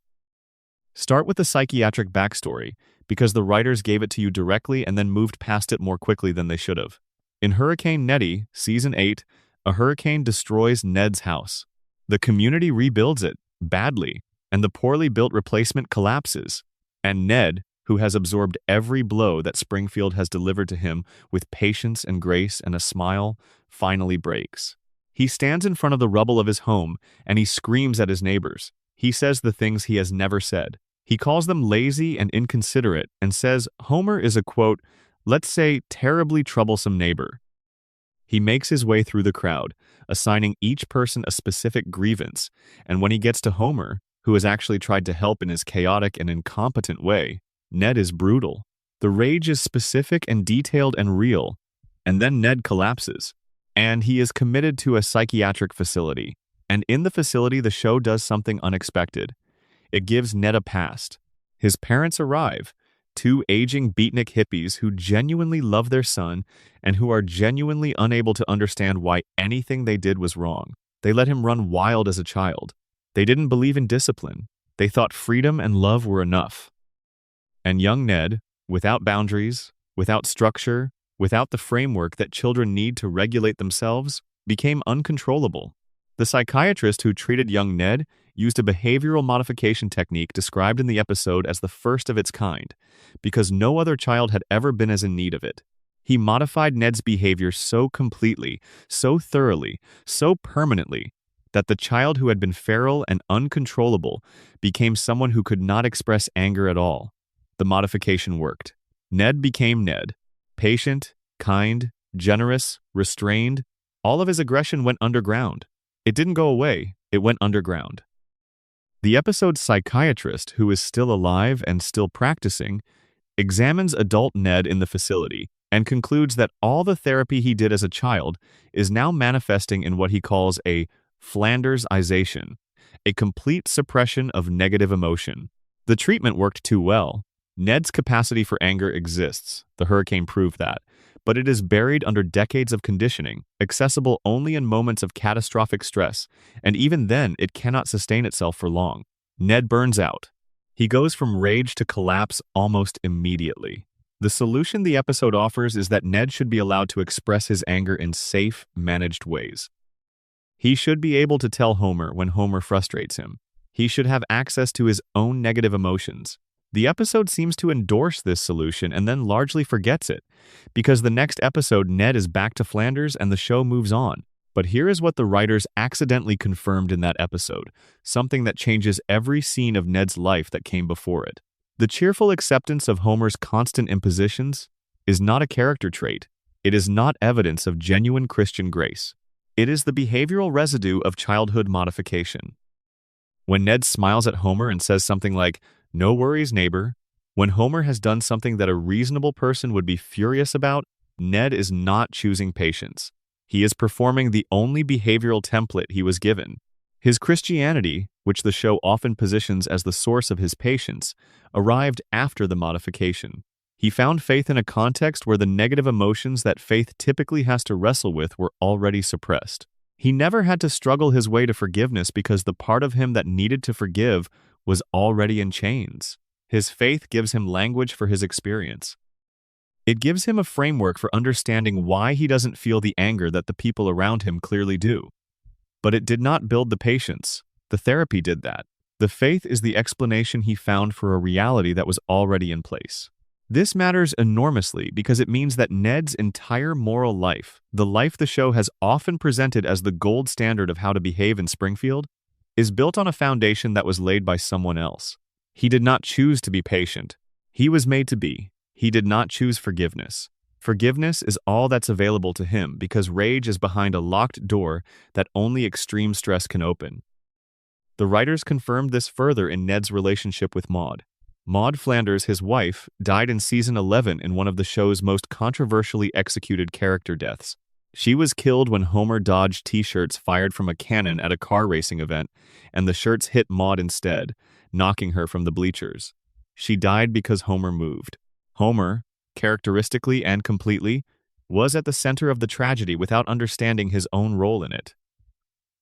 Speaker 1: Start with the psychiatric backstory, because the writers gave it to you directly and then moved past it more quickly than they should have. In Hurricane Nettie, Season 8, a hurricane destroys Ned's house. The community rebuilds it, badly, and the poorly built replacement collapses. And Ned, who has absorbed every blow that Springfield has delivered to him with patience and grace and a smile, finally breaks. He stands in front of the rubble of his home, and he screams at his neighbors. He says the things he has never said. He calls them lazy and inconsiderate and says Homer is a, quote, let's say, terribly troublesome neighbor. He makes his way through the crowd, assigning each person a specific grievance, and when he gets to Homer, who has actually tried to help in his chaotic and incompetent way, Ned is brutal. The rage is specific and detailed and real, and then Ned collapses, and he is committed to a psychiatric facility. And in the facility, the show does something unexpected. It gives Ned a past. His parents arrive, two aging beatnik hippies who genuinely love their son and who are genuinely unable to understand why anything they did was wrong. They let him run wild as a child. They didn't believe in discipline. They thought freedom and love were enough. And young Ned, without boundaries, without structure, without the framework that children need to regulate themselves, became uncontrollable. The psychiatrist who treated young Ned used a behavioral modification technique described in the episode as the first of its kind, because no other child had ever been as in need of it. He modified Ned's behavior so completely, so thoroughly, so permanently, that the child who had been feral and uncontrollable became someone who could not express anger at all. The modification worked. Ned became Ned. Patient, kind, generous, restrained. All of his aggression went underground. It didn't go away, it went underground. The episode's psychiatrist, who is still alive and still practicing, examines adult Ned in the facility and concludes that all the therapy he did as a child is now manifesting in what he calls a Flandersization, a complete suppression of negative emotion. The treatment worked too well. Ned's capacity for anger exists, the hurricane proved that, but it is buried under decades of conditioning, accessible only in moments of catastrophic stress, and even then it cannot sustain itself for long. Ned burns out. He goes from rage to collapse almost immediately. The solution the episode offers is that Ned should be allowed to express his anger in safe, managed ways. He should be able to tell Homer when Homer frustrates him. He should have access to his own negative emotions. The episode seems to endorse this solution and then largely forgets it, because the next episode Ned is back to Flanders and the show moves on. But here is what the writers accidentally confirmed in that episode, something that changes every scene of Ned's life that came before it. The cheerful acceptance of Homer's constant impositions is not a character trait. It is not evidence of genuine Christian grace. It is the behavioral residue of childhood modification. When Ned smiles at Homer and says something like, "No worries, neighbor," when Homer has done something that a reasonable person would be furious about, Ned is not choosing patience. He is performing the only behavioral template he was given. His Christianity, which the show often positions as the source of his patience, arrived after the modification. He found faith in a context where the negative emotions that faith typically has to wrestle with were already suppressed. He never had to struggle his way to forgiveness because the part of him that needed to forgive was already in chains. His faith gives him language for his experience. It gives him a framework for understanding why he doesn't feel the anger that the people around him clearly do. But it did not build the patience. The therapy did that. The faith is the explanation he found for a reality that was already in place. This matters enormously because it means that Ned's entire moral life, the life the show has often presented as the gold standard of how to behave in Springfield, is built on a foundation that was laid by someone else. He did not choose to be patient. He was made to be. He did not choose forgiveness. Forgiveness is all that's available to him because rage is behind a locked door that only extreme stress can open. The writers confirmed this further in Ned's relationship with Maud. Maud Flanders, his wife, died in season 11 in one of the show's most controversially executed character deaths. She was killed when Homer dodged T-shirts fired from a cannon at a car racing event, and the shirts hit Maud instead, knocking her from the bleachers. She died because Homer moved. Homer, characteristically and completely, was at the center of the tragedy without understanding his own role in it.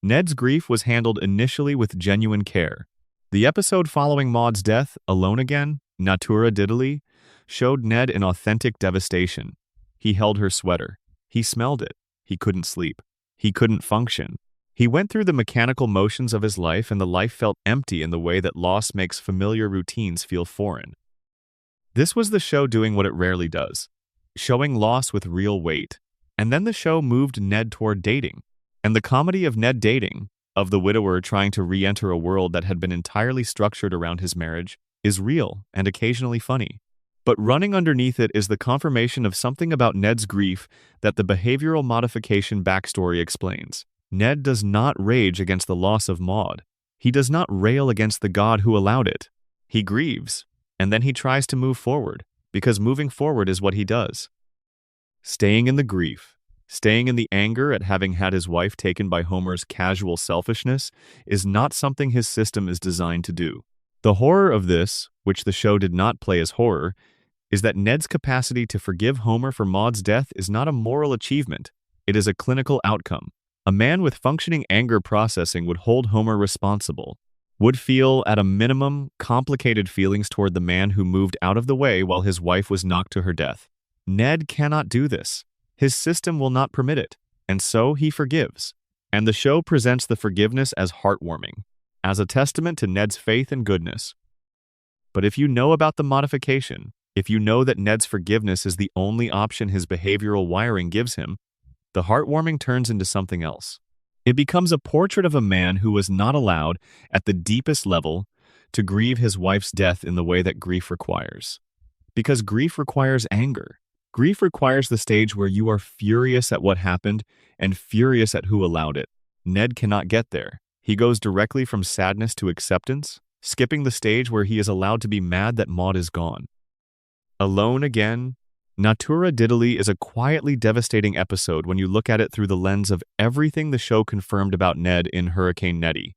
Speaker 1: Ned's grief was handled initially with genuine care. The episode following Maud's death, Alone Again, Natura Diddly, showed Ned in authentic devastation. He held her sweater. He smelled it. He couldn't sleep. He couldn't function. He went through the mechanical motions of his life, and the life felt empty in the way that loss makes familiar routines feel foreign. This was the show doing what it rarely does, showing loss with real weight. And then the show moved Ned toward dating. And the comedy of Ned dating, of the widower trying to re-enter a world that had been entirely structured around his marriage, is real and occasionally funny. But running underneath it is the confirmation of something about Ned's grief that the behavioral modification backstory explains. Ned does not rage against the loss of Maud. He does not rail against the God who allowed it. He grieves, and then he tries to move forward, because moving forward is what he does. Staying in the grief, staying in the anger at having had his wife taken by Homer's casual selfishness, is not something his system is designed to do. The horror of this, which the show did not play as horror, is that Ned's capacity to forgive Homer for Maud's death is not a moral achievement. It is a clinical outcome. A man with functioning anger processing would hold Homer responsible, would feel, at a minimum, complicated feelings toward the man who moved out of the way while his wife was knocked to her death. Ned cannot do this. His system will not permit it, and so he forgives. And the show presents the forgiveness as heartwarming, as a testament to Ned's faith and goodness. But if you know about the modification, if you know that Ned's forgiveness is the only option his behavioral wiring gives him, the heartwarming turns into something else. It becomes a portrait of a man who was not allowed, at the deepest level, to grieve his wife's death in the way that grief requires. Because grief requires anger. Grief requires the stage where you are furious at what happened and furious at who allowed it. Ned cannot get there. He goes directly from sadness to acceptance, skipping the stage where he is allowed to be mad that Maud is gone. Alone Again, Natura Diddly is a quietly devastating episode when you look at it through the lens of everything the show confirmed about Ned in Hurricane Nettie.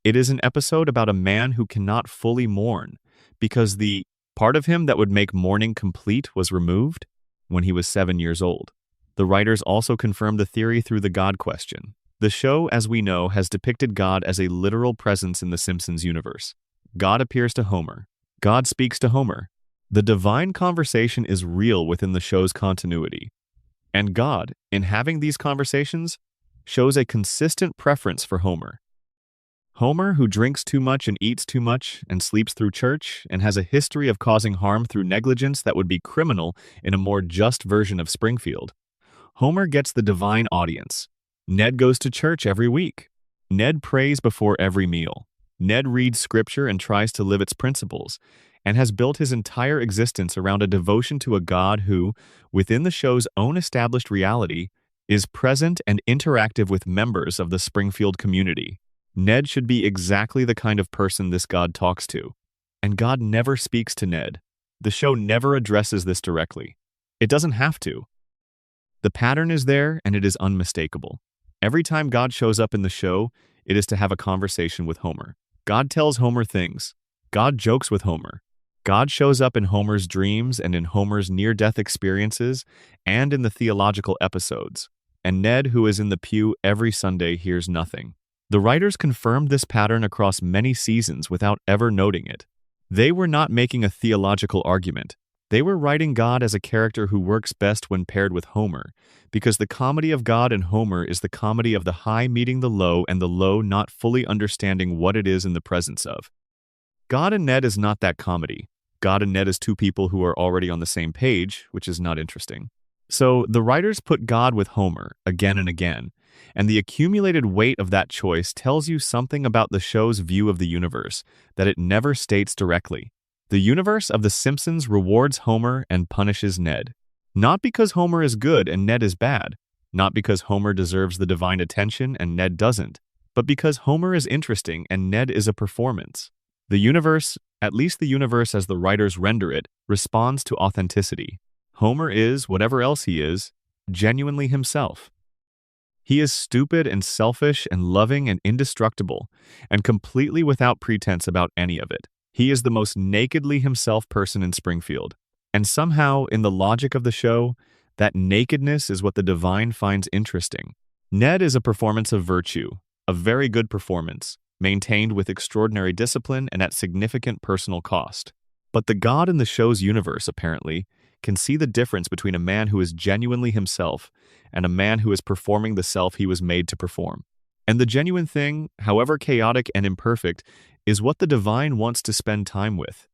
Speaker 1: It is an episode about a man who cannot fully mourn because the part of him that would make mourning complete was removed when he was 7 years old. The writers also confirmed the theory through the God question. The show, as we know, has depicted God as a literal presence in the Simpsons universe. God appears to Homer. God speaks to Homer. The divine conversation is real within the show's continuity. And God, in having these conversations, shows a consistent preference for Homer. Homer, who drinks too much and eats too much and sleeps through church and has a history of causing harm through negligence that would be criminal in a more just version of Springfield. Homer gets the divine audience. Ned goes to church every week. Ned prays before every meal. Ned reads scripture and tries to live its principles, and has built his entire existence around a devotion to a God who, within the show's own established reality, is present and interactive with members of the Springfield community. Ned should be exactly the kind of person this God talks to. And God never speaks to Ned. The show never addresses this directly. It doesn't have to. The pattern is there, and it is unmistakable. Every time God shows up in the show, it is to have a conversation with Homer. God tells Homer things. God jokes with Homer. God shows up in Homer's dreams and in Homer's near-death experiences and in the theological episodes. And Ned, who is in the pew every Sunday, hears nothing. The writers confirmed this pattern across many seasons without ever noting it. They were not making a theological argument. They were writing God as a character who works best when paired with Homer, because the comedy of God and Homer is the comedy of the high meeting the low and the low not fully understanding what it is in the presence of. God and Ned is not that comedy. God and Ned is two people who are already on the same page, which is not interesting. So the writers put God with Homer again and again, and the accumulated weight of that choice tells you something about the show's view of the universe that it never states directly. The universe of The Simpsons rewards Homer and punishes Ned. Not because Homer is good and Ned is bad, not because Homer deserves the divine attention and Ned doesn't, but because Homer is interesting and Ned is a performance. The universe, at least the universe as the writers render it, responds to authenticity. Homer is, whatever else he is, genuinely himself. He is stupid and selfish and loving and indestructible, and completely without pretense about any of it. He is the most nakedly himself person in Springfield. And somehow, in the logic of the show, that nakedness is what the divine finds interesting. Ned is a performance of virtue, a very good performance, maintained with extraordinary discipline and at significant personal cost. But the God in the show's universe, apparently, can see the difference between a man who is genuinely himself and a man who is performing the self he was made to perform. And the genuine thing, however chaotic and imperfect, is what the divine wants to spend time with.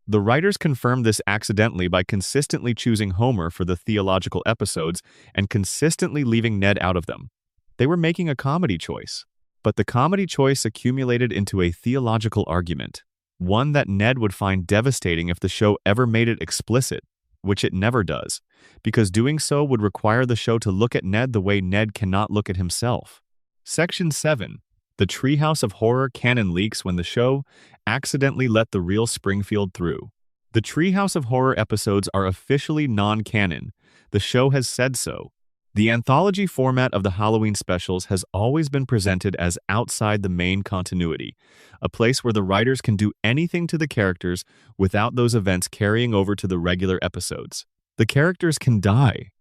Speaker 1: The writers confirmed this accidentally by consistently choosing Homer for the theological episodes and consistently leaving Ned out of them. They were making a comedy choice, but the comedy choice accumulated into a theological argument, one that Ned would find devastating if the show ever made it explicit, which it never does, because doing so would require the show to look at Ned the way Ned cannot look at himself. Section 7. The Treehouse of Horror canon leaks when the show accidentally let the real Springfield through. The Treehouse of Horror episodes are officially non-canon. The show has said so. The anthology format of the Halloween specials has always been presented as outside the main continuity, a place where the writers can do anything to the characters without those events carrying over to the regular episodes. The characters can die.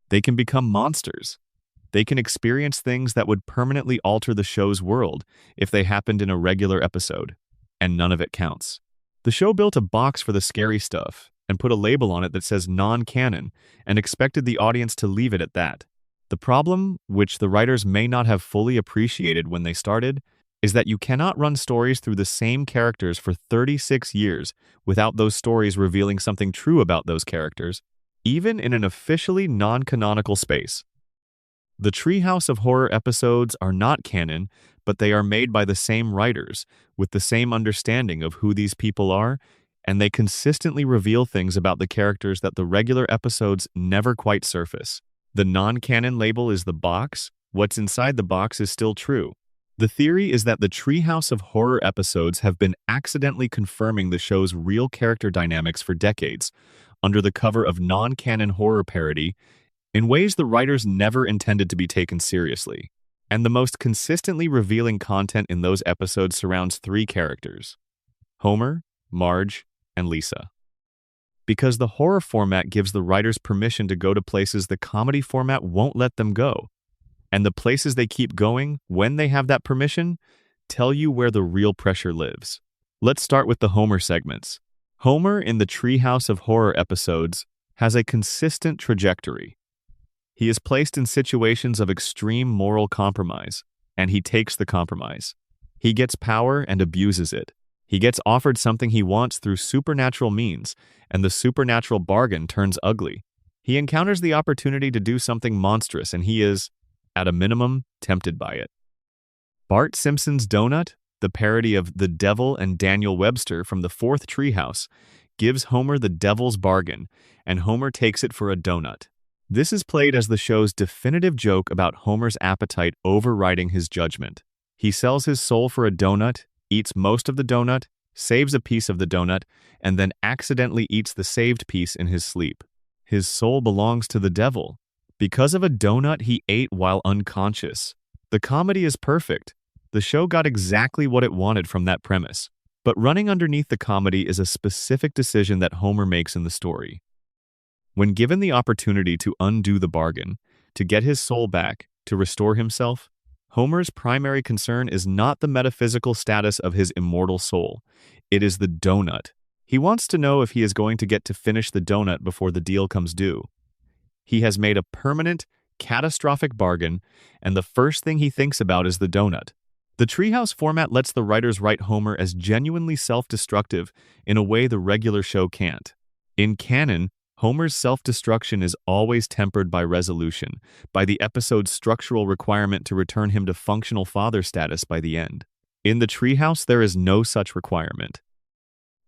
Speaker 1: They can become monsters. They can experience things that would permanently alter the show's world if they happened in a regular episode, and none of it counts. The show built a box for the scary stuff and put a label on it that says non-canon and expected the audience to leave it at that. The problem, which the writers may not have fully appreciated when they started, is that you cannot run stories through the same characters for 36 years without those stories revealing something true about those characters, even in an officially non-canonical space. The Treehouse of Horror episodes are not canon, but they are made by the same writers, with the same understanding of who these people are, and they consistently reveal things about the characters that the regular episodes never quite surface. The non-canon label is the box. What's inside the box is still true. The theory is that the Treehouse of Horror episodes have been accidentally confirming the show's real character dynamics for decades, under the cover of non-canon horror parody, in ways the writers never intended to be taken seriously. And the most consistently revealing content in those episodes surrounds three characters: Homer, Marge, and Lisa. Because the horror format gives the writers permission to go to places the comedy format won't let them go. And the places they keep going, when they have that permission, tell you where the real pressure lives. Let's start with the Homer segments. Homer in the Treehouse of Horror episodes has a consistent trajectory. He is placed in situations of extreme moral compromise, and he takes the compromise. He gets power and abuses it. He gets offered something he wants through supernatural means, and the supernatural bargain turns ugly. He encounters the opportunity to do something monstrous, and he is, at a minimum, tempted by it. Bart Simpson's Donut, the parody of The Devil and Daniel Webster from the Fourth Treehouse, gives Homer the devil's bargain, and Homer takes it for a donut. This is played as the show's definitive joke about Homer's appetite overriding his judgment. He sells his soul for a donut, eats most of the donut, saves a piece of the donut, and then accidentally eats the saved piece in his sleep. His soul belongs to the devil, because of a donut he ate while unconscious. The comedy is perfect. The show got exactly what it wanted from that premise. But running underneath the comedy is a specific decision that Homer makes in the story. When given the opportunity to undo the bargain, to get his soul back, to restore himself, Homer's primary concern is not the metaphysical status of his immortal soul. It is the donut. He wants to know if he is going to get to finish the donut before the deal comes due. He has made a permanent, catastrophic bargain, and the first thing he thinks about is the donut. The treehouse format lets the writers write Homer as genuinely self-destructive in a way the regular show can't. In canon, Homer's self-destruction is always tempered by resolution, by the episode's structural requirement to return him to functional father status by the end. In the treehouse, there is no such requirement.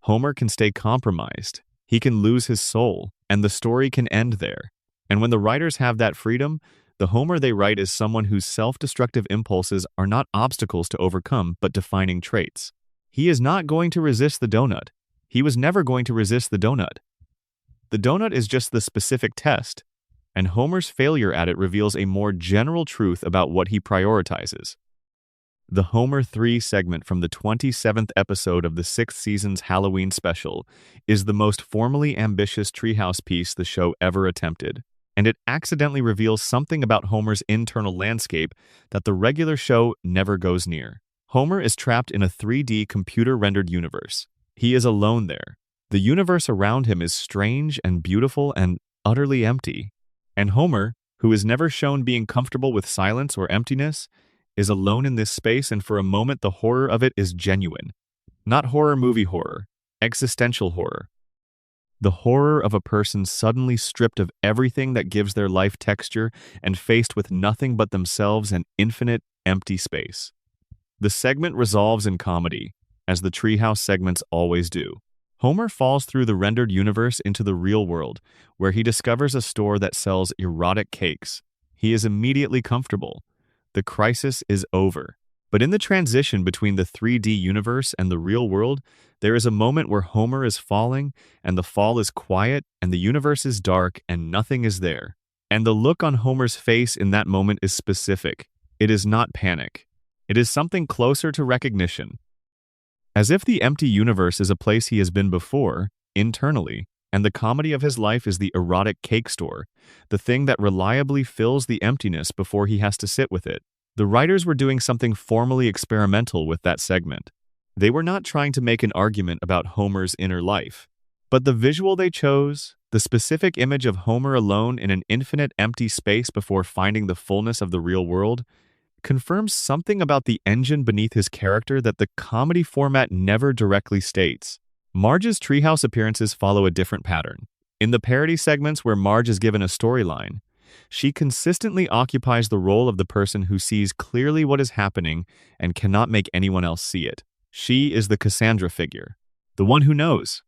Speaker 1: Homer can stay compromised, he can lose his soul, and the story can end there. And when the writers have that freedom, the Homer they write is someone whose self-destructive impulses are not obstacles to overcome but defining traits. He is not going to resist the donut. He was never going to resist the donut. The donut is just the specific test, and Homer's failure at it reveals a more general truth about what he prioritizes. The Homer 3 segment from the 27th episode of the 6th season's Halloween special is the most formally ambitious treehouse piece the show ever attempted, and it accidentally reveals something about Homer's internal landscape that the regular show never goes near. Homer is trapped in a 3D computer-rendered universe. He is alone there. The universe around him is strange and beautiful and utterly empty. And Homer, who is never shown being comfortable with silence or emptiness, is alone in this space, and for a moment the horror of it is genuine. Not horror movie horror, existential horror. The horror of a person suddenly stripped of everything that gives their life texture and faced with nothing but themselves and infinite, empty space. The segment resolves in comedy, as the treehouse segments always do. Homer falls through the rendered universe into the real world, where he discovers a store that sells erotic cakes. He is immediately comfortable. The crisis is over. But in the transition between the 3D universe and the real world, there is a moment where Homer is falling, and the fall is quiet, and the universe is dark, and nothing is there. And the look on Homer's face in that moment is specific. It is not panic. It is something closer to recognition. As if the empty universe is a place he has been before, internally, and the comedy of his life is the erotic cake store, the thing that reliably fills the emptiness before he has to sit with it. The writers were doing something formally experimental with that segment. They were not trying to make an argument about Homer's inner life. But the visual they chose, the specific image of Homer alone in an infinite empty space before finding the fullness of the real world, confirms something about the engine beneath his character that the comedy format never directly states. Marge's treehouse appearances follow a different pattern. In the parody segments where Marge is given a storyline, she consistently occupies the role of the person who sees clearly what is happening and cannot make anyone else see it. She is the Cassandra figure, the one who knows.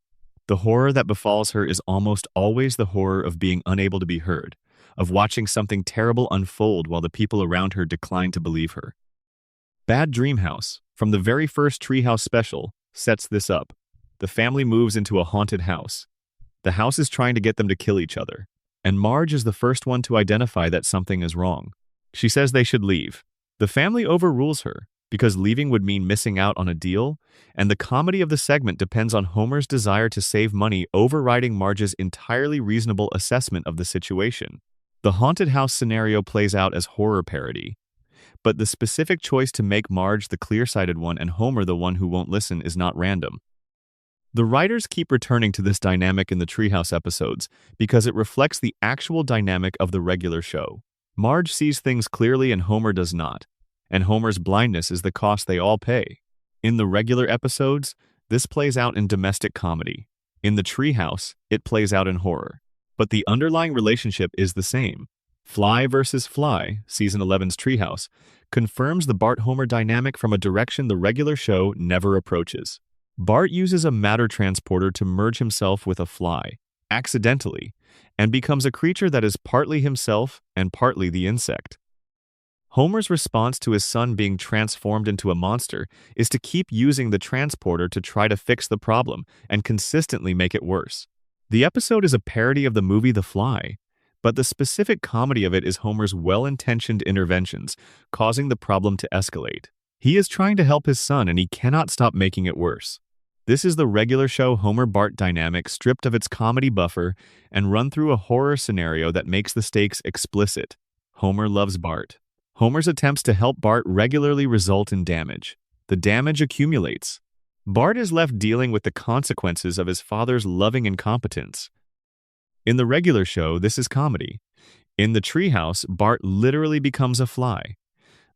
Speaker 1: The horror that befalls her is almost always the horror of being unable to be heard, of watching something terrible unfold while the people around her decline to believe her. Bad Dream House, from the very first Treehouse special, sets this up. The family moves into a haunted house. The house is trying to get them to kill each other, and Marge is the first one to identify that something is wrong. She says they should leave. The family overrules her, because leaving would mean missing out on a deal, and the comedy of the segment depends on Homer's desire to save money overriding Marge's entirely reasonable assessment of the situation. The haunted house scenario plays out as horror parody, but the specific choice to make Marge the clear-sighted one and Homer the one who won't listen is not random. The writers keep returning to this dynamic in the Treehouse episodes because it reflects the actual dynamic of the regular show. Marge sees things clearly and Homer does not, and Homer's blindness is the cost they all pay. In the regular episodes, this plays out in domestic comedy. In the Treehouse, it plays out in horror. But the underlying relationship is the same. Fly versus Fly, Season 11's Treehouse, confirms the Bart-Homer dynamic from a direction the regular show never approaches. Bart uses a matter transporter to merge himself with a fly, accidentally, and becomes a creature that is partly himself and partly the insect. Homer's response to his son being transformed into a monster is to keep using the transporter to try to fix the problem and consistently make it worse. The episode is a parody of the movie The Fly, but the specific comedy of it is Homer's well-intentioned interventions, causing the problem to escalate. He is trying to help his son and he cannot stop making it worse. This is the regular show Homer-Bart dynamic stripped of its comedy buffer and run through a horror scenario that makes the stakes explicit. Homer loves Bart. Homer's attempts to help Bart regularly result in damage. The damage accumulates. Bart is left dealing with the consequences of his father's loving incompetence. In the regular show, this is comedy. In the treehouse, Bart literally becomes a fly.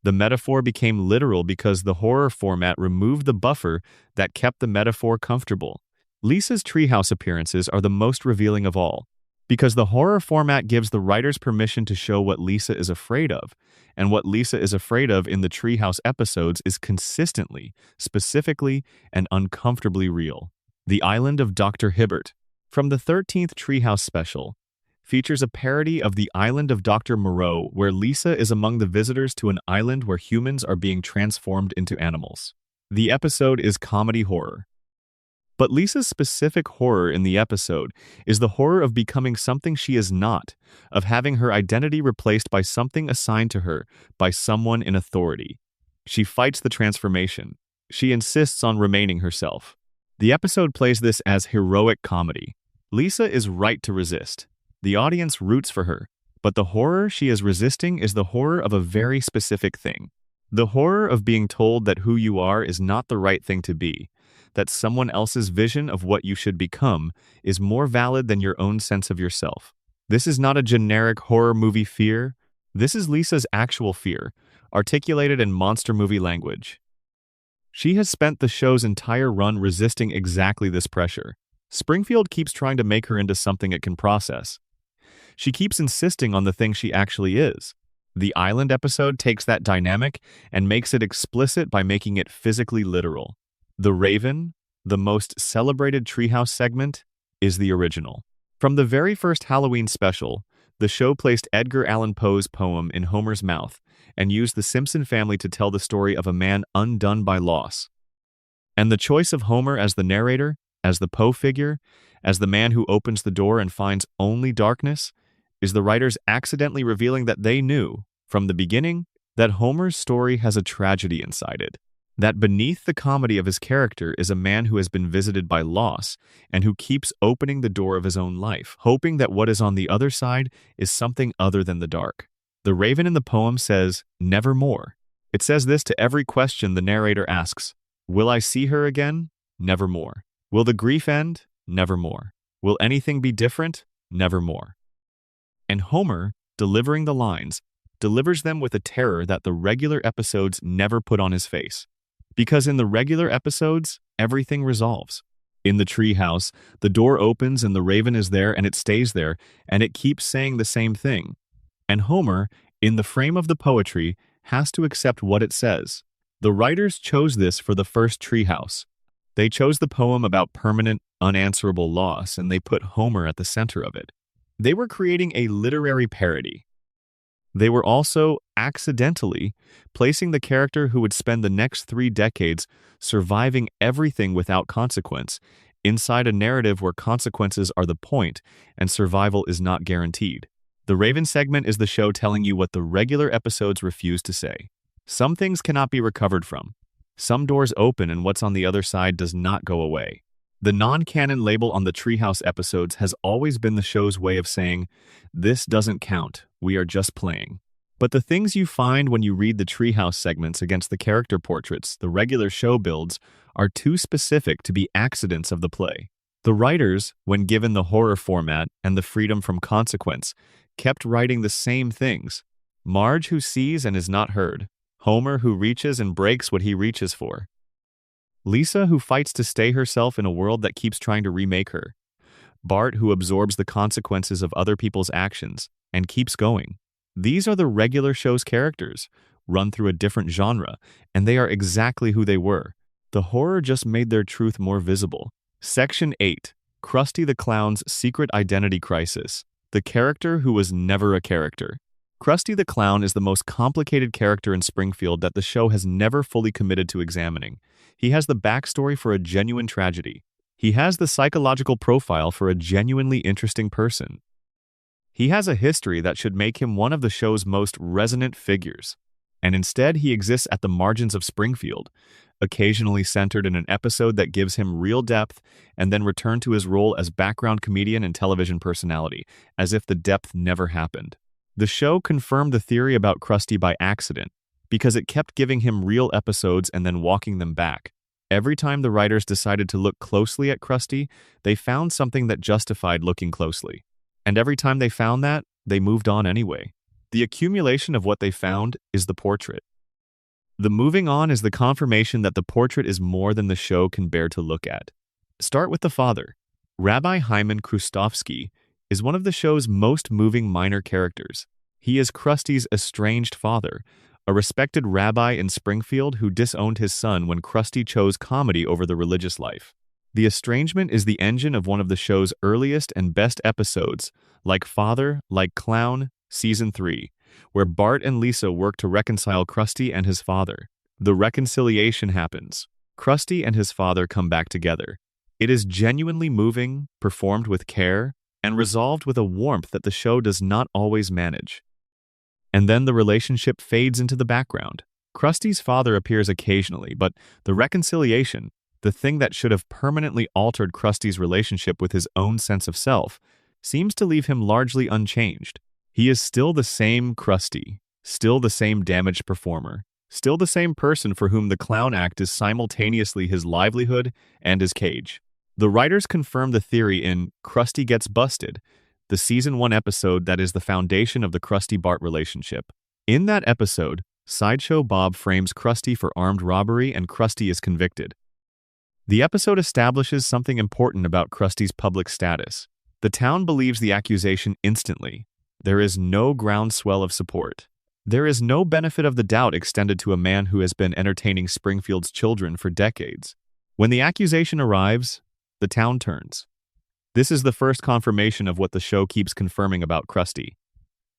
Speaker 1: The metaphor became literal because the horror format removed the buffer that kept the metaphor comfortable. Lisa's treehouse appearances are the most revealing of all, because the horror format gives the writers permission to show what Lisa is afraid of, and what Lisa is afraid of in the treehouse episodes is consistently, specifically, and uncomfortably real. The Island of Dr. Hibbert, from the 13th Treehouse special, features a parody of The Island of Dr. Moreau, where Lisa is among the visitors to an island where humans are being transformed into animals. The episode is comedy horror. But Lisa's specific horror in the episode is the horror of becoming something she is not, of having her identity replaced by something assigned to her by someone in authority. She fights the transformation. She insists on remaining herself. The episode plays this as heroic comedy. Lisa is right to resist. The audience roots for her, but the horror she is resisting is the horror of a very specific thing. The horror of being told that who you are is not the right thing to be, that someone else's vision of what you should become is more valid than your own sense of yourself. This is not a generic horror movie fear. This is Lisa's actual fear, articulated in monster movie language. She has spent the show's entire run resisting exactly this pressure. Springfield keeps trying to make her into something it can process. She keeps insisting on the thing she actually is. The Island episode takes that dynamic and makes it explicit by making it physically literal. The Raven, the most celebrated treehouse segment, is the original. From the very first Halloween special, the show placed Edgar Allan Poe's poem in Homer's mouth and used the Simpson family to tell the story of a man undone by loss. And the choice of Homer as the narrator, as the Poe figure, as the man who opens the door and finds only darkness, is the writers accidentally revealing that they knew, from the beginning, that Homer's story has a tragedy inside it. That beneath the comedy of his character is a man who has been visited by loss and who keeps opening the door of his own life, hoping that what is on the other side is something other than the dark. The Raven in the poem says, "Nevermore." It says this to every question the narrator asks. Will I see her again? Nevermore. Will the grief end? Nevermore. Will anything be different? Nevermore. And Homer, delivering the lines, delivers them with a terror that the regular episodes never put on his face. Because in the regular episodes, everything resolves. In the treehouse, the door opens and the Raven is there and it stays there, and it keeps saying the same thing. And Homer, in the frame of the poetry, has to accept what it says. The writers chose this for the first treehouse. They chose the poem about permanent, unanswerable loss, and they put Homer at the center of it. They were creating a literary parody. They were also, accidentally, placing the character who would spend the next 3 decades surviving everything without consequence inside a narrative where consequences are the point and survival is not guaranteed. The Raven segment is the show telling you what the regular episodes refuse to say. Some things cannot be recovered from. Some doors open and what's on the other side does not go away. The non-canon label on the Treehouse episodes has always been the show's way of saying, this doesn't count, we are just playing. But the things you find when you read the Treehouse segments against the character portraits the regular show builds are too specific to be accidents of the play. The writers, when given the horror format and the freedom from consequence, kept writing the same things. Marge who sees and is not heard. Homer who reaches and breaks what he reaches for. Lisa who fights to stay herself in a world that keeps trying to remake her. Bart who absorbs the consequences of other people's actions and keeps going. These are the regular show's characters, run through a different genre, and they are exactly who they were. The horror just made their truth more visible. Section 8. Krusty the Clown's Secret Identity Crisis. The character who was never a character. Krusty the Clown is the most complicated character in Springfield that the show has never fully committed to examining. He has the backstory for a genuine tragedy. He has the psychological profile for a genuinely interesting person. He has a history that should make him one of the show's most resonant figures. and instead he exists at the margins of Springfield, occasionally centered in an episode that gives him real depth, and then return to his role as background comedian and television personality, as if the depth never happened. The show confirmed the theory about Krusty by accident, because it kept giving him real episodes and then walking them back. Every time the writers decided to look closely at Krusty, they found something that justified looking closely. And every time they found that, they moved on anyway. The accumulation of what they found is the portrait. The moving on is the confirmation that the portrait is more than the show can bear to look at. Start with the father. Rabbi Hyman Krustovsky is one of the show's most moving minor characters. He is Krusty's estranged father, a respected rabbi in Springfield who disowned his son when Krusty chose comedy over the religious life. The estrangement is the engine of one of the show's earliest and best episodes, Like Father, Like Clown, Season 3, where Bart and Lisa work to reconcile Krusty and his father. The reconciliation happens. Krusty and his father come back together. It is genuinely moving, performed with care, and resolved with a warmth that the show does not always manage. And then the relationship fades into the background. Krusty's father appears occasionally, but the reconciliation, the thing that should have permanently altered Krusty's relationship with his own sense of self, seems to leave him largely unchanged. He is still the same Krusty, still the same damaged performer, still the same person for whom the clown act is simultaneously his livelihood and his cage. The writers confirm the theory in Krusty Gets Busted, the Season 1 episode that is the foundation of the Krusty-Bart relationship. In that episode, Sideshow Bob frames Krusty for armed robbery and Krusty is convicted. The episode establishes something important about Krusty's public status. The town believes the accusation instantly. There is no groundswell of support. There is no benefit of the doubt extended to a man who has been entertaining Springfield's children for decades. When the accusation arrives, the town turns. This is the first confirmation of what the show keeps confirming about Krusty.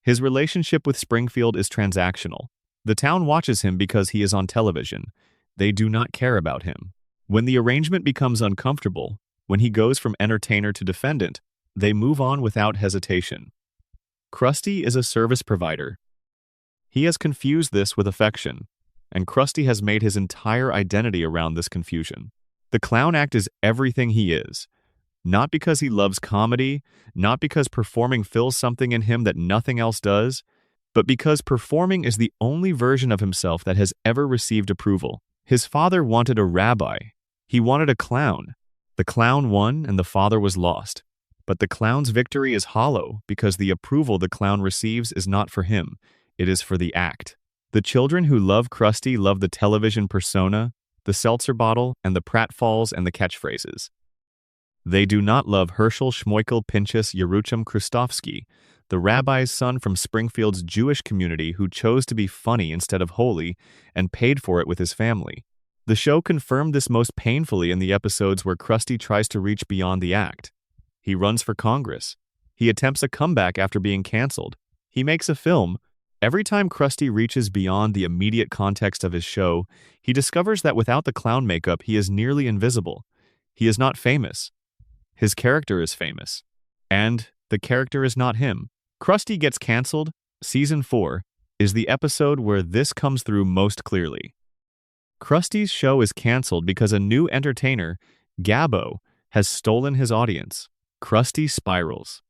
Speaker 1: His relationship with Springfield is transactional. The town watches him because he is on television. They do not care about him. When the arrangement becomes uncomfortable, when he goes from entertainer to defendant, they move on without hesitation. Krusty is a service provider. He has confused this with affection, and Krusty has made his entire identity around this confusion. The clown act is everything he is. Not because he loves comedy, not because performing fills something in him that nothing else does, but because performing is the only version of himself that has ever received approval. His father wanted a rabbi. He wanted a clown. The clown won and the father was lost. But the clown's victory is hollow because the approval the clown receives is not for him. It is for the act. The children who love Krusty love the television persona, the seltzer bottle, and the pratfalls and the catchphrases. They do not love Herschel Schmoikel Pinchas Yerucham Krustovsky, the rabbi's son from Springfield's Jewish community who chose to be funny instead of holy and paid for it with his family. The show confirmed this most painfully in the episodes where Krusty tries to reach beyond the act. He runs for Congress. He attempts a comeback after being canceled. He makes a film. Every time Krusty reaches beyond the immediate context of his show, he discovers that without the clown makeup, he is nearly invisible. He is not famous. His character is famous. And the character is not him. Krusty Gets Canceled, Season 4, is the episode where this comes through most clearly. Krusty's show is canceled because a new entertainer, Gabbo, has stolen his audience. Krusty spirals.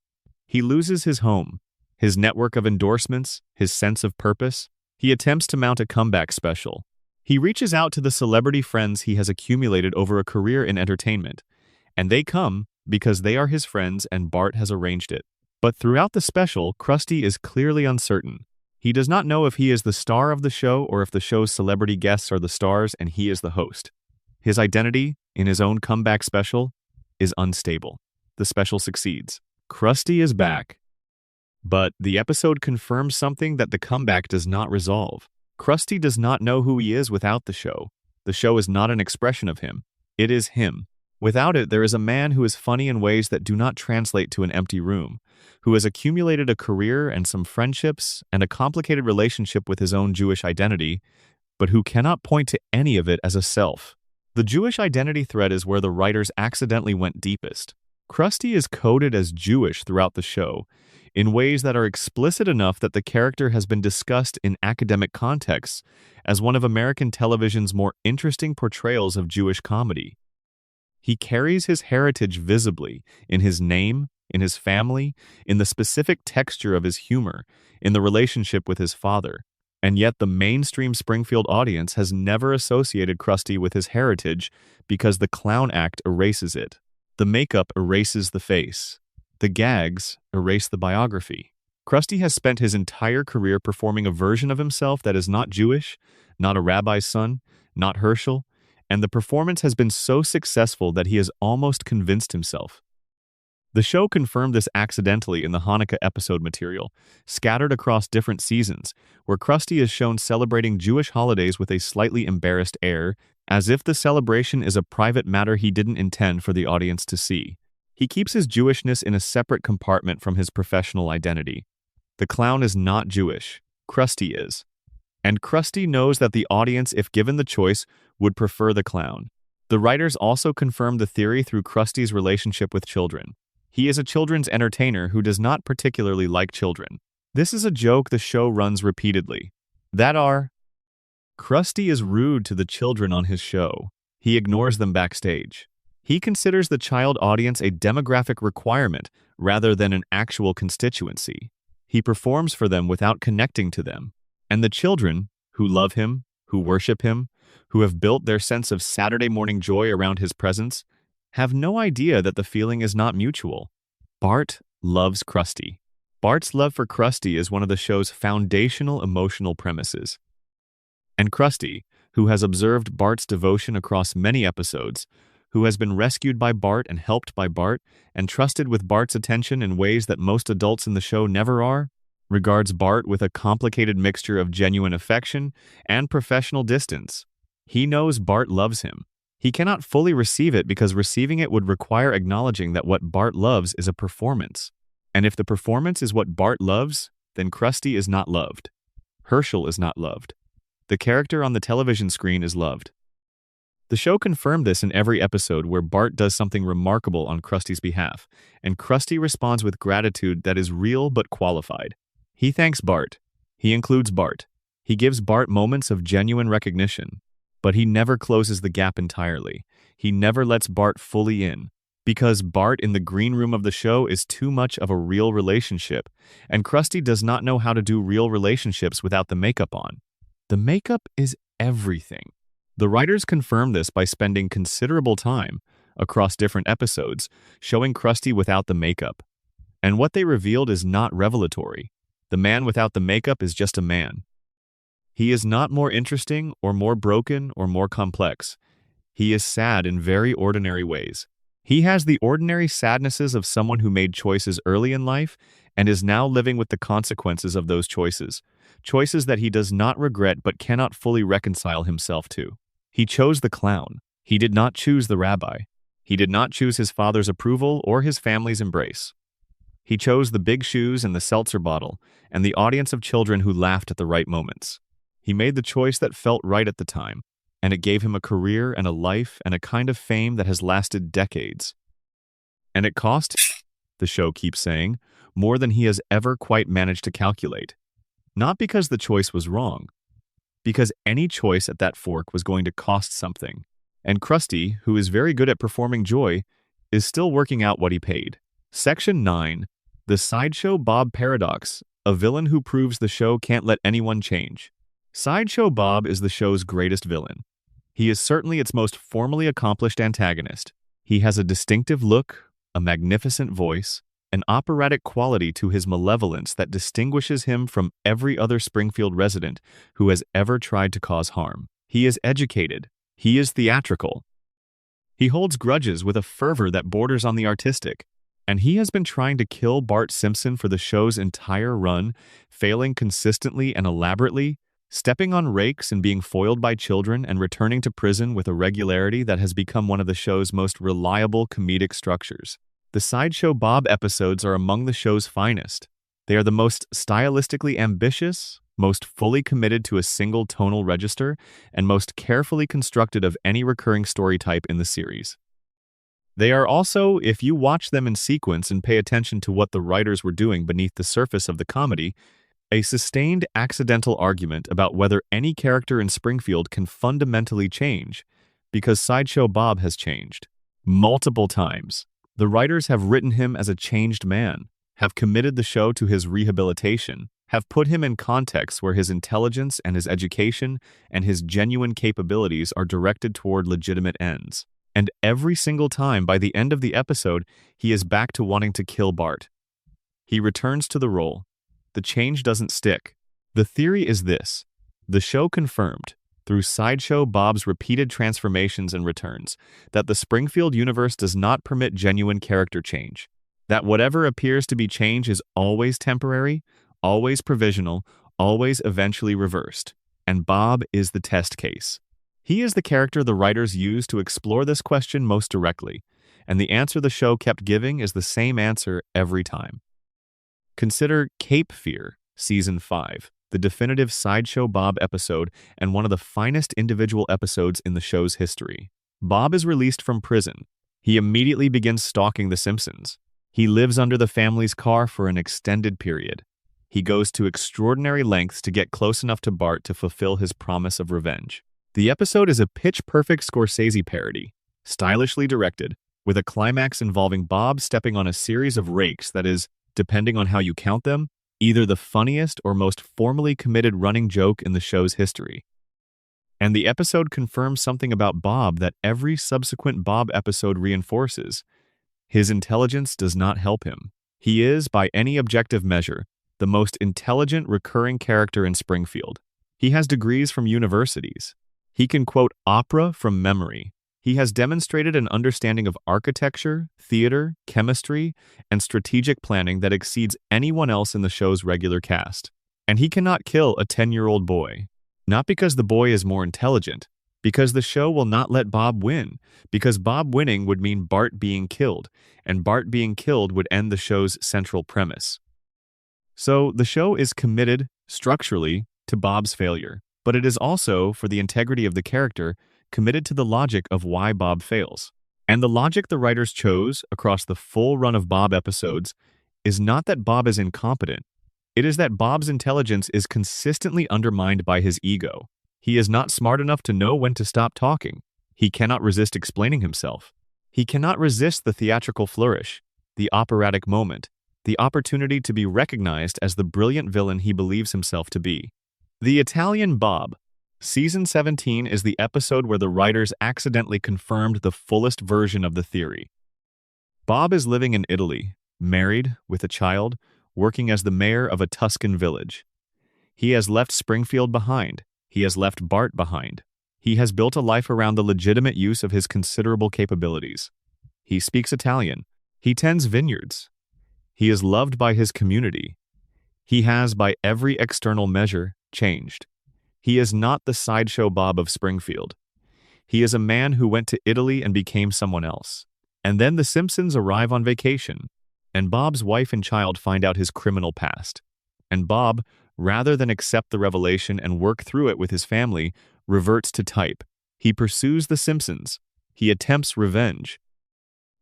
Speaker 1: He loses his home, his network of endorsements, his sense of purpose. He attempts to mount a comeback special. He reaches out to the celebrity friends he has accumulated over a career in entertainment, and they come because they are his friends and Bart has arranged it. But throughout the special, Krusty is clearly uncertain. He does not know if he is the star of the show or if the show's celebrity guests are the stars and he is the host. His identity, in his own comeback special, is unstable. The special succeeds. Krusty is back. But the episode confirms something that the comeback does not resolve. Krusty does not know who he is without the show. The show is not an expression of him. It is him. Without it, there is a man who is funny in ways that do not translate to an empty room, who has accumulated a career and some friendships and a complicated relationship with his own Jewish identity, but who cannot point to any of it as a self. The Jewish identity thread is where the writers accidentally went deepest. Krusty is coded as Jewish throughout the show, in ways that are explicit enough that the character has been discussed in academic contexts as one of American television's more interesting portrayals of Jewish comedy. He carries his heritage visibly in his name, in his family, in the specific texture of his humor, in the relationship with his father. And yet the mainstream Springfield audience has never associated Krusty with his heritage because the clown act erases it. The makeup erases the face. The gags erase the biography. Krusty has spent his entire career performing a version of himself that is not Jewish, not a rabbi's son, not Herschel, and the performance has been so successful that he has almost convinced himself. The show confirmed this accidentally in the Hanukkah episode material, scattered across different seasons, where Krusty is shown celebrating Jewish holidays with a slightly embarrassed air, as if the celebration is a private matter he didn't intend for the audience to see. He keeps his Jewishness in a separate compartment from his professional identity. The clown is not Jewish. Krusty is. And Krusty knows that the audience, if given the choice, would prefer the clown. The writers also confirmed the theory through Krusty's relationship with children. He is a children's entertainer who does not particularly like children. This is a joke the show runs repeatedly. Krusty is rude to the children on his show. He ignores them backstage. He considers the child audience a demographic requirement rather than an actual constituency. He performs for them without connecting to them. And the children, who love him, who worship him, who have built their sense of Saturday morning joy around his presence, have no idea that the feeling is not mutual. Bart loves Krusty. Bart's love for Krusty is one of the show's foundational emotional premises. And Krusty, who has observed Bart's devotion across many episodes, who has been rescued by Bart and helped by Bart, and trusted with Bart's attention in ways that most adults in the show never are, regards Bart with a complicated mixture of genuine affection and professional distance. He knows Bart loves him. He cannot fully receive it because receiving it would require acknowledging that what Bart loves is a performance. And if the performance is what Bart loves, then Krusty is not loved. Herschel is not loved. The character on the television screen is loved. The show confirmed this in every episode where Bart does something remarkable on Krusty's behalf, and Krusty responds with gratitude that is real but qualified. He thanks Bart. He includes Bart. He gives Bart moments of genuine recognition. But he never closes the gap entirely. He never lets Bart fully in. Because Bart in the green room of the show is too much of a real relationship, and Krusty does not know how to do real relationships without the makeup on. The makeup is everything. The writers confirmed this by spending considerable time, across different episodes, showing Krusty without the makeup. And what they revealed is not revelatory. The man without the makeup is just a man. He is not more interesting or more broken or more complex. He is sad in very ordinary ways. He has the ordinary sadnesses of someone who made choices early in life and is now living with the consequences of those choices. Choices that he does not regret but cannot fully reconcile himself to. He chose the clown. He did not choose the rabbi. He did not choose his father's approval or his family's embrace. He chose the big shoes and the seltzer bottle and the audience of children who laughed at the right moments. He made the choice that felt right at the time, and it gave him a career and a life and a kind of fame that has lasted decades. And it cost, the show keeps saying, more than he has ever quite managed to calculate. Not because the choice was wrong, because any choice at that fork was going to cost something. And Krusty, who is very good at performing joy, is still working out what he paid. Section 9. The Sideshow Bob Paradox, a villain who proves the show can't let anyone change. Sideshow Bob is the show's greatest villain. He is certainly its most formally accomplished antagonist. He has a distinctive look, a magnificent voice, an operatic quality to his malevolence that distinguishes him from every other Springfield resident who has ever tried to cause harm. He is educated. He is theatrical. He holds grudges with a fervor that borders on the artistic. And he has been trying to kill Bart Simpson for the show's entire run, failing consistently and elaborately, stepping on rakes and being foiled by children and returning to prison with a regularity that has become one of the show's most reliable comedic structures. The Sideshow Bob episodes are among the show's finest. They are the most stylistically ambitious, most fully committed to a single tonal register, and most carefully constructed of any recurring story type in the series. They are also, if you watch them in sequence and pay attention to what the writers were doing beneath the surface of the comedy, a sustained accidental argument about whether any character in Springfield can fundamentally change, because Sideshow Bob has changed. Multiple times. The writers have written him as a changed man, have committed the show to his rehabilitation, have put him in contexts where his intelligence and his education and his genuine capabilities are directed toward legitimate ends. And every single time, by the end of the episode, he is back to wanting to kill Bart. He returns to the role. The change doesn't stick. The theory is this. The show confirmed, through Sideshow Bob's repeated transformations and returns, that the Springfield universe does not permit genuine character change. That whatever appears to be change is always temporary, always provisional, always eventually reversed. And Bob is the test case. He is the character the writers used to explore this question most directly, and the answer the show kept giving is the same answer every time. Consider Cape Fear, Season 5, the definitive Sideshow Bob episode and one of the finest individual episodes in the show's history. Bob is released from prison. He immediately begins stalking the Simpsons. He lives under the family's car for an extended period. He goes to extraordinary lengths to get close enough to Bart to fulfill his promise of revenge. The episode is a pitch-perfect Scorsese parody, stylishly directed, with a climax involving Bob stepping on a series of rakes that is, depending on how you count them, either the funniest or most formally committed running joke in the show's history. And the episode confirms something about Bob that every subsequent Bob episode reinforces. His intelligence does not help him. He is, by any objective measure, the most intelligent recurring character in Springfield. He has degrees from universities. He can quote opera from memory. He has demonstrated an understanding of architecture, theater, chemistry, and strategic planning that exceeds anyone else in the show's regular cast. And he cannot kill a 10-year-old boy. Not because the boy is more intelligent, because the show will not let Bob win, because Bob winning would mean Bart being killed, and Bart being killed would end the show's central premise. So the show is committed, structurally, to Bob's failure, but it is also, for the integrity of the character, committed to the logic of why Bob fails. And the logic the writers chose across the full run of Bob episodes is not that Bob is incompetent. It is that Bob's intelligence is consistently undermined by his ego. He is not smart enough to know when to stop talking. He cannot resist explaining himself. He cannot resist the theatrical flourish, the operatic moment, the opportunity to be recognized as the brilliant villain he believes himself to be. The Italian Bob. Season 17 is the episode where the writers accidentally confirmed the fullest version of the theory. Bob is living in Italy, married, with a child, working as the mayor of a Tuscan village. He has left Springfield behind. He has left Bart behind. He has built a life around the legitimate use of his considerable capabilities. He speaks Italian. He tends vineyards. He is loved by his community. He has, by every external measure, changed. He is not the Sideshow Bob of Springfield. He is a man who went to Italy and became someone else. And then the Simpsons arrive on vacation, and Bob's wife and child find out his criminal past. And Bob, rather than accept the revelation and work through it with his family, reverts to type. He pursues the Simpsons. He attempts revenge.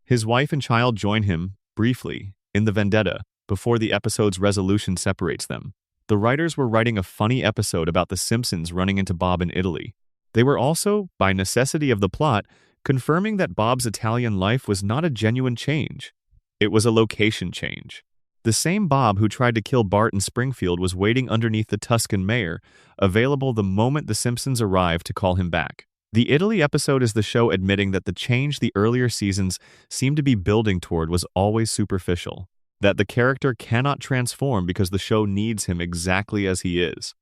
Speaker 1: His wife and child join him, briefly, in the vendetta, before the episode's resolution separates them. The writers were writing a funny episode about the Simpsons running into Bob in Italy. They were also, by necessity of the plot, confirming that Bob's Italian life was not a genuine change. It was a location change. The same Bob who tried to kill Bart in Springfield was waiting underneath the Tuscan mayor, available the moment the Simpsons arrived to call him back. The Italy episode is the show admitting that the change the earlier seasons seemed to be building toward was always superficial. That the character cannot transform because the show needs him exactly as he is.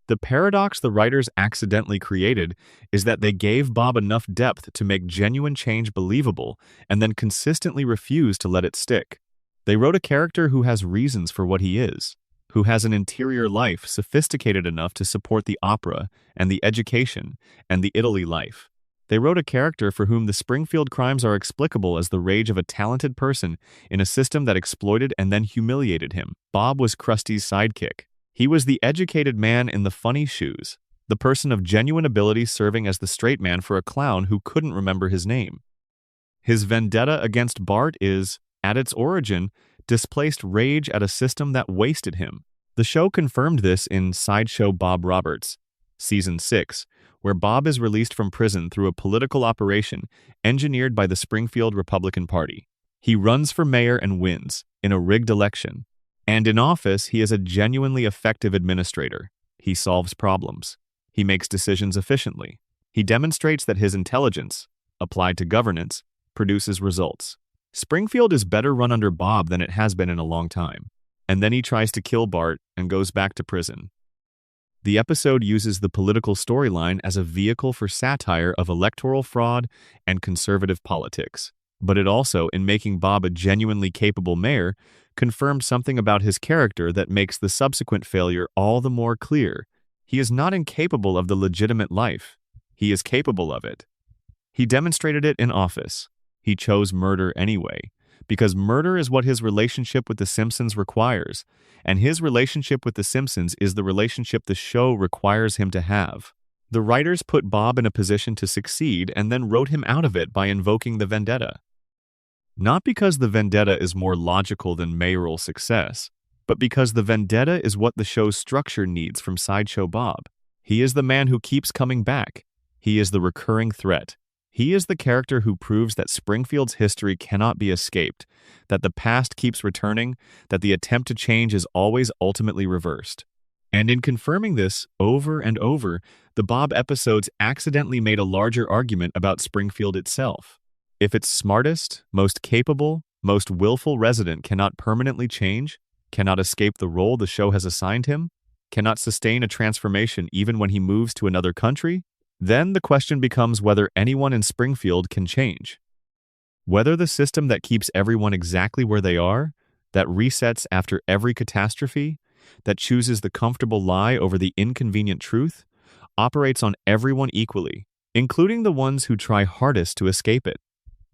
Speaker 1: The paradox the writers accidentally created is that they gave Bob enough depth to make genuine change believable and then consistently refused to let it stick. They wrote a character who has reasons for what he is, who has an interior life sophisticated enough to support the opera and the education and the Italy life. They wrote a character for whom the Springfield crimes are explicable as the rage of a talented person in a system that exploited and then humiliated him. Bob was Krusty's sidekick. He was the educated man in the funny shoes, the person of genuine ability serving as the straight man for a clown who couldn't remember his name. His vendetta against Bart is, at its origin, displaced rage at a system that wasted him. The show confirmed this in Sideshow Bob Roberts, Season 6, where Bob is released from prison through a political operation engineered by the Springfield Republican Party. He runs for mayor and wins, in a rigged election. And in office, he is a genuinely effective administrator. He solves problems. He makes decisions efficiently. He demonstrates that his intelligence, applied to governance, produces results. Springfield is better run under Bob than it has been in a long time. And then he tries to kill Bart and goes back to prison. The episode uses the political storyline as a vehicle for satire of electoral fraud and conservative politics. But it also, in making Bob a genuinely capable mayor, confirmed something about his character that makes the subsequent failure all the more clear. He is not incapable of the legitimate life. He is capable of it. He demonstrated it in office. He chose murder anyway, because murder is what his relationship with the Simpsons requires, and his relationship with the Simpsons is the relationship the show requires him to have. The writers put Bob in a position to succeed and then wrote him out of it by invoking the vendetta. Not because the vendetta is more logical than mayoral success, but because the vendetta is what the show's structure needs from Sideshow Bob. He is the man who keeps coming back. He is the recurring threat. He is the character who proves that Springfield's history cannot be escaped, that the past keeps returning, that the attempt to change is always ultimately reversed. And in confirming this over and over, the Bob episodes accidentally made a larger argument about Springfield itself. If its smartest, most capable, most willful resident cannot permanently change, cannot escape the role the show has assigned him, cannot sustain a transformation even when he moves to another country, then the question becomes whether anyone in Springfield can change. Whether the system that keeps everyone exactly where they are, that resets after every catastrophe, that chooses the comfortable lie over the inconvenient truth, operates on everyone equally, including the ones who try hardest to escape it.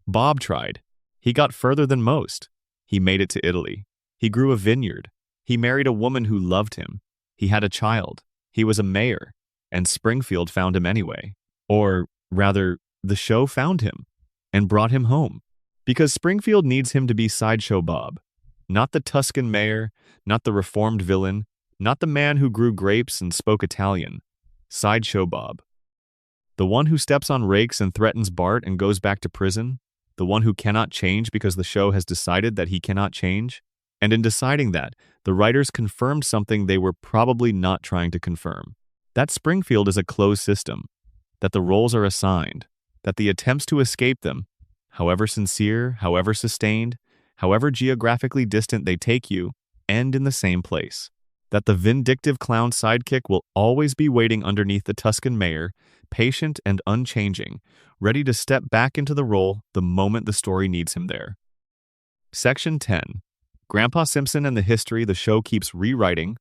Speaker 1: Bob tried. He got further than most. He made it to Italy. He grew a vineyard. He married a woman who loved him. He had a child. He was a mayor. And Springfield found him anyway. Or, rather, the show found him and brought him home. Because Springfield needs him to be Sideshow Bob. Not the Tuscan mayor, not the reformed villain, not the man who grew grapes and spoke Italian. Sideshow Bob. The one who steps on rakes and threatens Bart and goes back to prison. The one who cannot change because the show has decided that he cannot change. And in deciding that, the writers confirmed something they were probably not trying to confirm. That Springfield is a closed system, that the roles are assigned, that the attempts to escape them, however sincere, however sustained, however geographically distant they take you, end in the same place, that the vindictive clown sidekick will always be waiting underneath the Tuscan mayor, patient and unchanging, ready to step back into the role the moment the story needs him there. Section 10. Grandpa Simpson and the history the show keeps rewriting,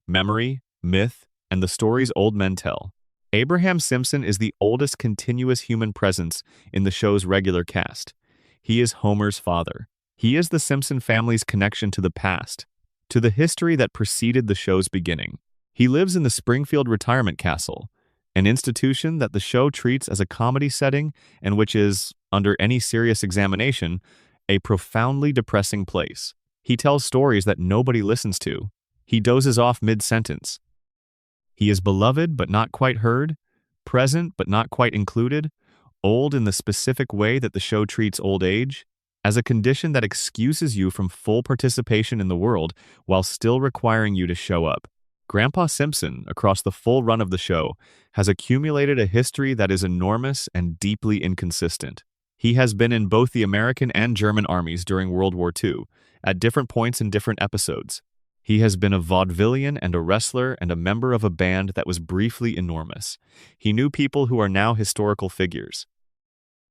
Speaker 1: memory, myth, and the stories old men tell. Abraham Simpson is the oldest continuous human presence in the show's regular cast. He is Homer's father. He is the Simpson family's connection to the past, to the history that preceded the show's beginning. He lives in the Springfield Retirement Castle, an institution that the show treats as a comedy setting and which is, under any serious examination, a profoundly depressing place. He tells stories that nobody listens to. He dozes off mid-sentence. He is beloved but not quite heard, present but not quite included, old in the specific way that the show treats old age, as a condition that excuses you from full participation in the world while still requiring you to show up. Grandpa Simpson, across the full run of the show, has accumulated a history that is enormous and deeply inconsistent. He has been in both the American and German armies during World War II, at different points in different episodes. He has been a vaudevillian and a wrestler and a member of a band that was briefly enormous. He knew people who are now historical figures.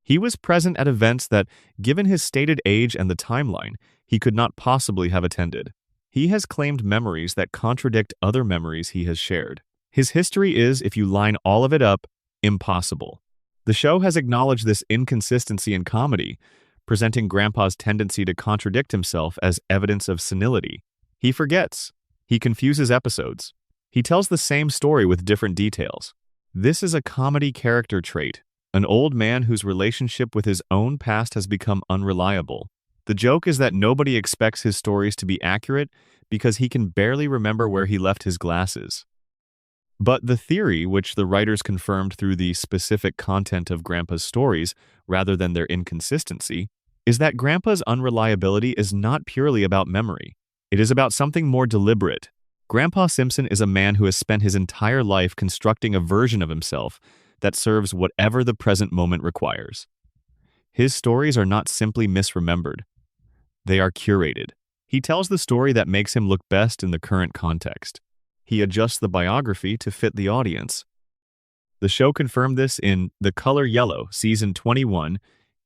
Speaker 1: He was present at events that, given his stated age and the timeline, he could not possibly have attended. He has claimed memories that contradict other memories he has shared. His history is, if you line all of it up, impossible. The show has acknowledged this inconsistency in comedy, presenting Grandpa's tendency to contradict himself as evidence of senility. He forgets. He confuses episodes. He tells the same story with different details. This is a comedy character trait, an old man whose relationship with his own past has become unreliable. The joke is that nobody expects his stories to be accurate because he can barely remember where he left his glasses. But the theory, which the writers confirmed through the specific content of Grandpa's stories rather than their inconsistency, is that Grandpa's unreliability is not purely about memory. It is about something more deliberate. Grandpa Simpson is a man who has spent his entire life constructing a version of himself that serves whatever the present moment requires. His stories are not simply misremembered. They are curated. He tells the story that makes him look best in the current context. He adjusts the biography to fit the audience. The show confirmed this in The Color Yellow, Season 21,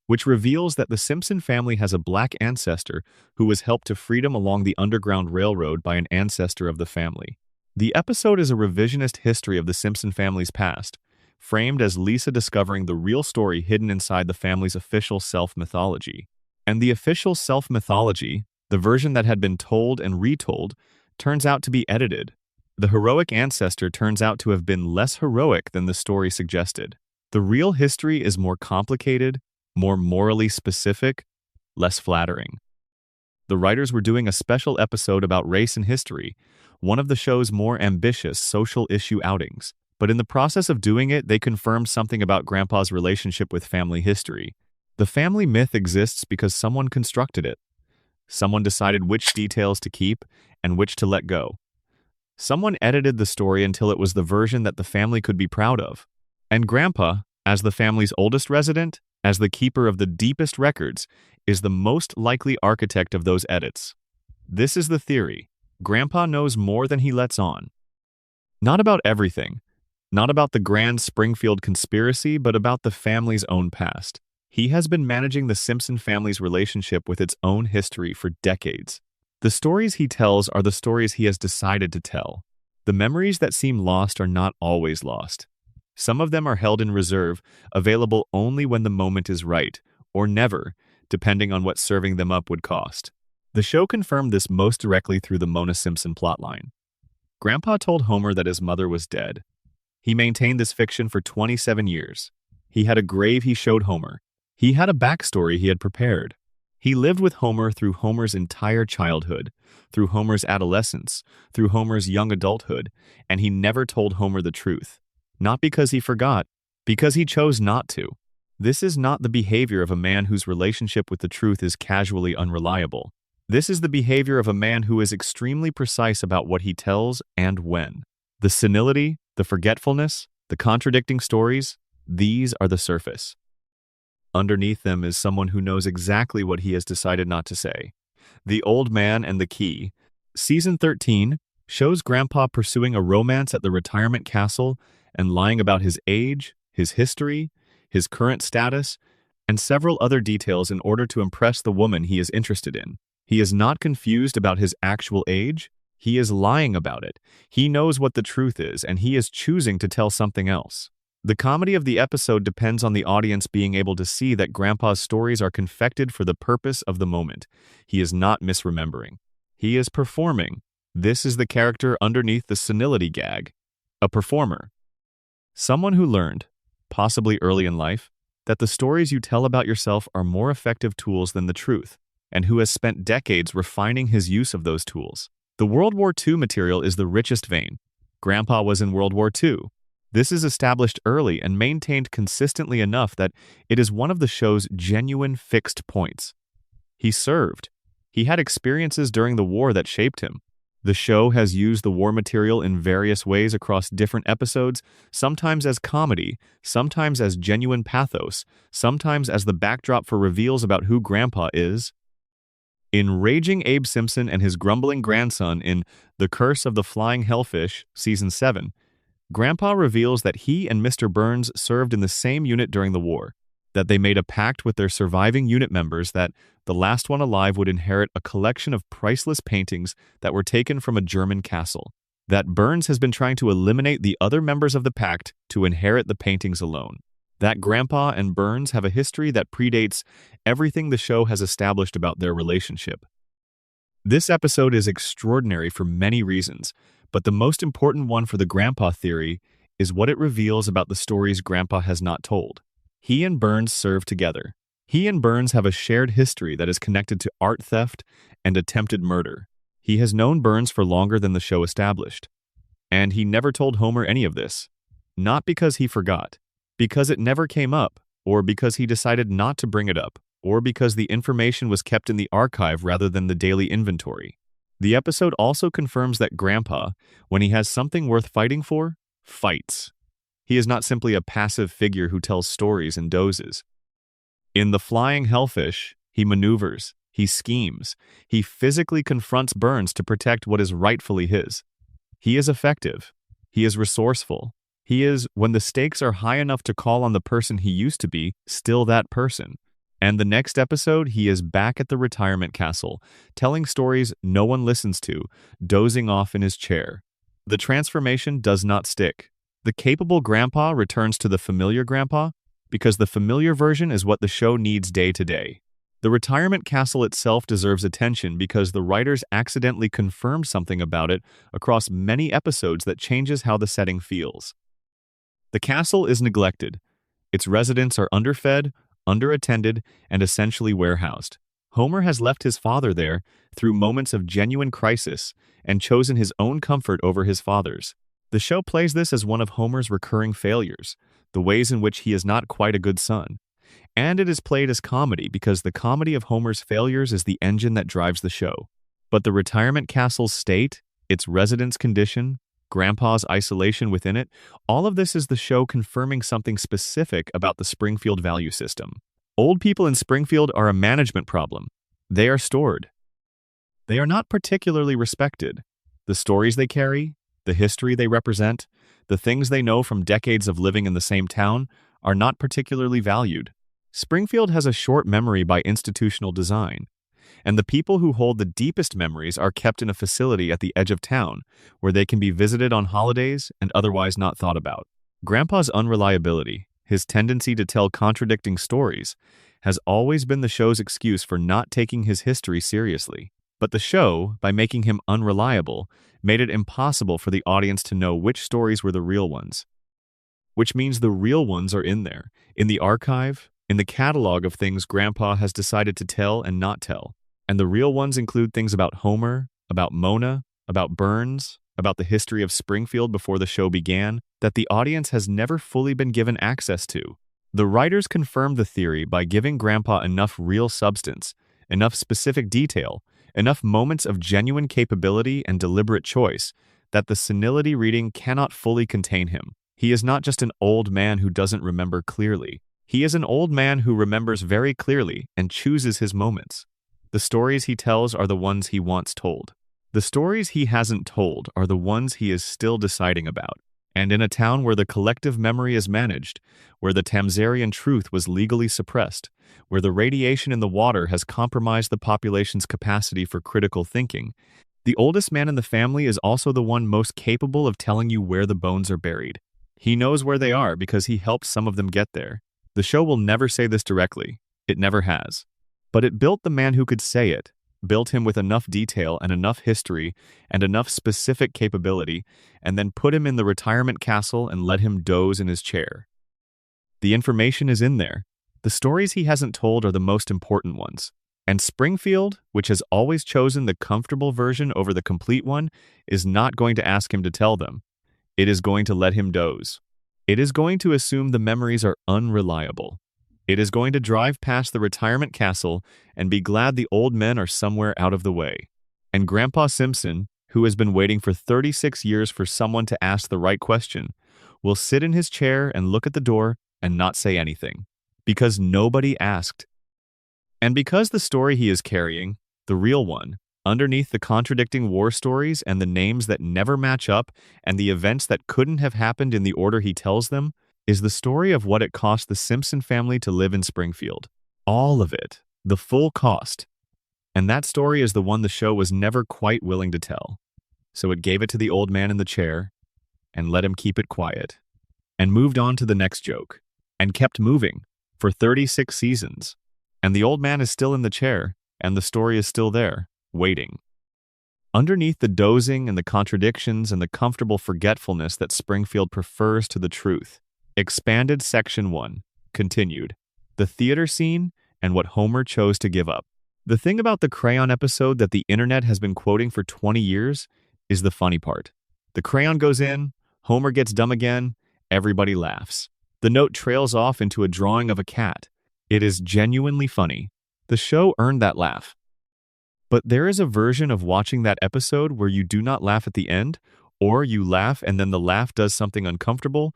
Speaker 1: which reveals that the Simpson family has a black ancestor who was helped to freedom along the Underground Railroad by an ancestor of the family. The episode is a revisionist history of the Simpson family's past, framed as Lisa discovering the real story hidden inside the family's official self-mythology. And the official self-mythology, the version that had been told and retold, turns out to be edited. The heroic ancestor turns out to have been less heroic than the story suggested. The real history is more complicated, more morally specific, less flattering. The writers were doing a special episode about race and history, one of the show's more ambitious social issue outings. But in the process of doing it, they confirmed something about Grandpa's relationship with family history. The family myth exists because someone constructed it. Someone decided which details to keep and which to let go. Someone edited the story until it was the version that the family could be proud of. And Grandpa, as the family's oldest resident, as the keeper of the deepest records, is the most likely architect of those edits. This is the theory. Grandpa knows more than he lets on. Not about everything. Not about the grand Springfield conspiracy, but about the family's own past. He has been managing the Simpson family's relationship with its own history for decades. The stories he tells are the stories he has decided to tell. The memories that seem lost are not always lost. Some of them are held in reserve, available only when the moment is right, or never, depending on what serving them up would cost. The show confirmed this most directly through the Mona Simpson plotline. Grandpa told Homer that his mother was dead. He maintained this fiction for 27 years. He had a grave he showed Homer. He had a backstory he had prepared. He lived with Homer through Homer's entire childhood, through Homer's adolescence, through Homer's young adulthood, and he never told Homer the truth. Not because he forgot, because he chose not to. This is not the behavior of a man whose relationship with the truth is casually unreliable. This is the behavior of a man who is extremely precise about what he tells and when. The senility, the forgetfulness, the contradicting stories, these are the surface. Underneath them is someone who knows exactly what he has decided not to say. The Old Man and the Key, Season 13, shows Grandpa pursuing a romance at the retirement castle and lying about his age, his history, his current status, and several other details in order to impress the woman he is interested in. He is not confused about his actual age. He is lying about it. He knows what the truth is, and he is choosing to tell something else. The comedy of the episode depends on the audience being able to see that Grandpa's stories are confected for the purpose of the moment. He is not misremembering. He is performing. This is the character underneath the senility gag. A performer. Someone who learned, possibly early in life, that the stories you tell about yourself are more effective tools than the truth, and who has spent decades refining his use of those tools. The World War II material is the richest vein. Grandpa was in World War II. This is established early and maintained consistently enough that it is one of the show's genuine fixed points. He served. He had experiences during the war that shaped him. The show has used the war material in various ways across different episodes, sometimes as comedy, sometimes as genuine pathos, sometimes as the backdrop for reveals about who Grandpa is. In Raging Abe Simpson and His Grumbling Grandson in The Curse of the Flying Hellfish, Season 7, Grandpa reveals that he and Mr. Burns served in the same unit during the war, that they made a pact with their surviving unit members that the last one alive would inherit a collection of priceless paintings that were taken from a German castle, that Burns has been trying to eliminate the other members of the pact to inherit the paintings alone, that Grandpa and Burns have a history that predates everything the show has established about their relationship. This episode is extraordinary for many reasons, but the most important one for the Grandpa theory is what it reveals about the stories Grandpa has not told. He and Burns serve together. He and Burns have a shared history that is connected to art theft and attempted murder. He has known Burns for longer than the show established. And he never told Homer any of this. Not because he forgot, because it never came up, or because he decided not to bring it up, or because the information was kept in the archive rather than the daily inventory. The episode also confirms that Grandpa, when he has something worth fighting for, fights. He is not simply a passive figure who tells stories and dozes. In The Flying Hellfish, he maneuvers, he schemes, he physically confronts Burns to protect what is rightfully his. He is effective. He is resourceful. He is, when the stakes are high enough to call on the person he used to be, still that person. And the next episode, he is back at the retirement castle, telling stories no one listens to, dozing off in his chair. The transformation does not stick. The capable grandpa returns to the familiar grandpa, because the familiar version is what the show needs day to day. The retirement castle itself deserves attention because the writers accidentally confirmed something about it across many episodes that changes how the setting feels. The castle is neglected. Its residents are underfed, underattended, and essentially warehoused. Homer has left his father there through moments of genuine crisis and chosen his own comfort over his father's. The show plays this as one of Homer's recurring failures, the ways in which he is not quite a good son. And it is played as comedy because the comedy of Homer's failures is the engine that drives the show. But the retirement castle's state, its residents' condition, Grandpa's isolation within it, all of this is the show confirming something specific about the Springfield value system. Old people in Springfield are a management problem. They are stored. They are not particularly respected. The stories they carry, the history they represent, the things they know from decades of living in the same town are not particularly valued. Springfield has a short memory by institutional design, and the people who hold the deepest memories are kept in a facility at the edge of town where they can be visited on holidays and otherwise not thought about. Grandpa's unreliability, his tendency to tell contradicting stories, has always been the show's excuse for not taking his history seriously. But the show, by making him unreliable, made it impossible for the audience to know which stories were the real ones. Which means the real ones are in there, in the archive, in the catalog of things Grandpa has decided to tell and not tell. And the real ones include things about Homer, about Mona, about Burns, about the history of Springfield before the show began, that the audience has never fully been given access to. The writers confirmed the theory by giving Grandpa enough real substance, enough specific detail, enough moments of genuine capability and deliberate choice, that the senility reading cannot fully contain him. He is not just an old man who doesn't remember clearly. He is an old man who remembers very clearly and chooses his moments. The stories he tells are the ones he wants told. The stories he hasn't told are the ones he is still deciding about. And in a town where the collective memory is managed, where the Tamsarian truth was legally suppressed, where the radiation in the water has compromised the population's capacity for critical thinking, the oldest man in the family is also the one most capable of telling you where the bones are buried. He knows where they are because he helped some of them get there. The show will never say this directly. It never has. But it built the man who could say it, built him with enough detail and enough history and enough specific capability, and then put him in the retirement castle and let him doze in his chair. The information is in there. The stories he hasn't told are the most important ones. And Springfield, which has always chosen the comfortable version over the complete one, is not going to ask him to tell them. It is going to let him doze. It is going to assume the memories are unreliable. It is going to drive past the retirement castle and be glad the old men are somewhere out of the way. And Grandpa Simpson, who has been waiting for 36 years for someone to ask the right question, will sit in his chair and look at the door and not say anything. Because nobody asked. And because the story he is carrying, the real one, underneath the contradicting war stories and the names that never match up and the events that couldn't have happened in the order he tells them, is the story of what it cost the Simpson family to live in Springfield. All of it. The full cost. And that story is the one the show was never quite willing to tell. So it gave it to the old man in the chair and let him keep it quiet. And moved on to the next joke. And kept moving for 36 seasons. And the old man is still in the chair, and the story is still there, waiting. Underneath the dozing and the contradictions and the comfortable forgetfulness that Springfield prefers to the truth, expanded Section 1. Continued. The theater scene and what Homer chose to give up. The thing about the crayon episode that the internet has been quoting for 20 years is the funny part. The crayon goes in, Homer gets dumb again, everybody laughs. The note trails off into a drawing of a cat. It is genuinely funny. The show earned that laugh. But there is a version of watching that episode where you do not laugh at the end, or you laugh and then the laugh does something uncomfortable,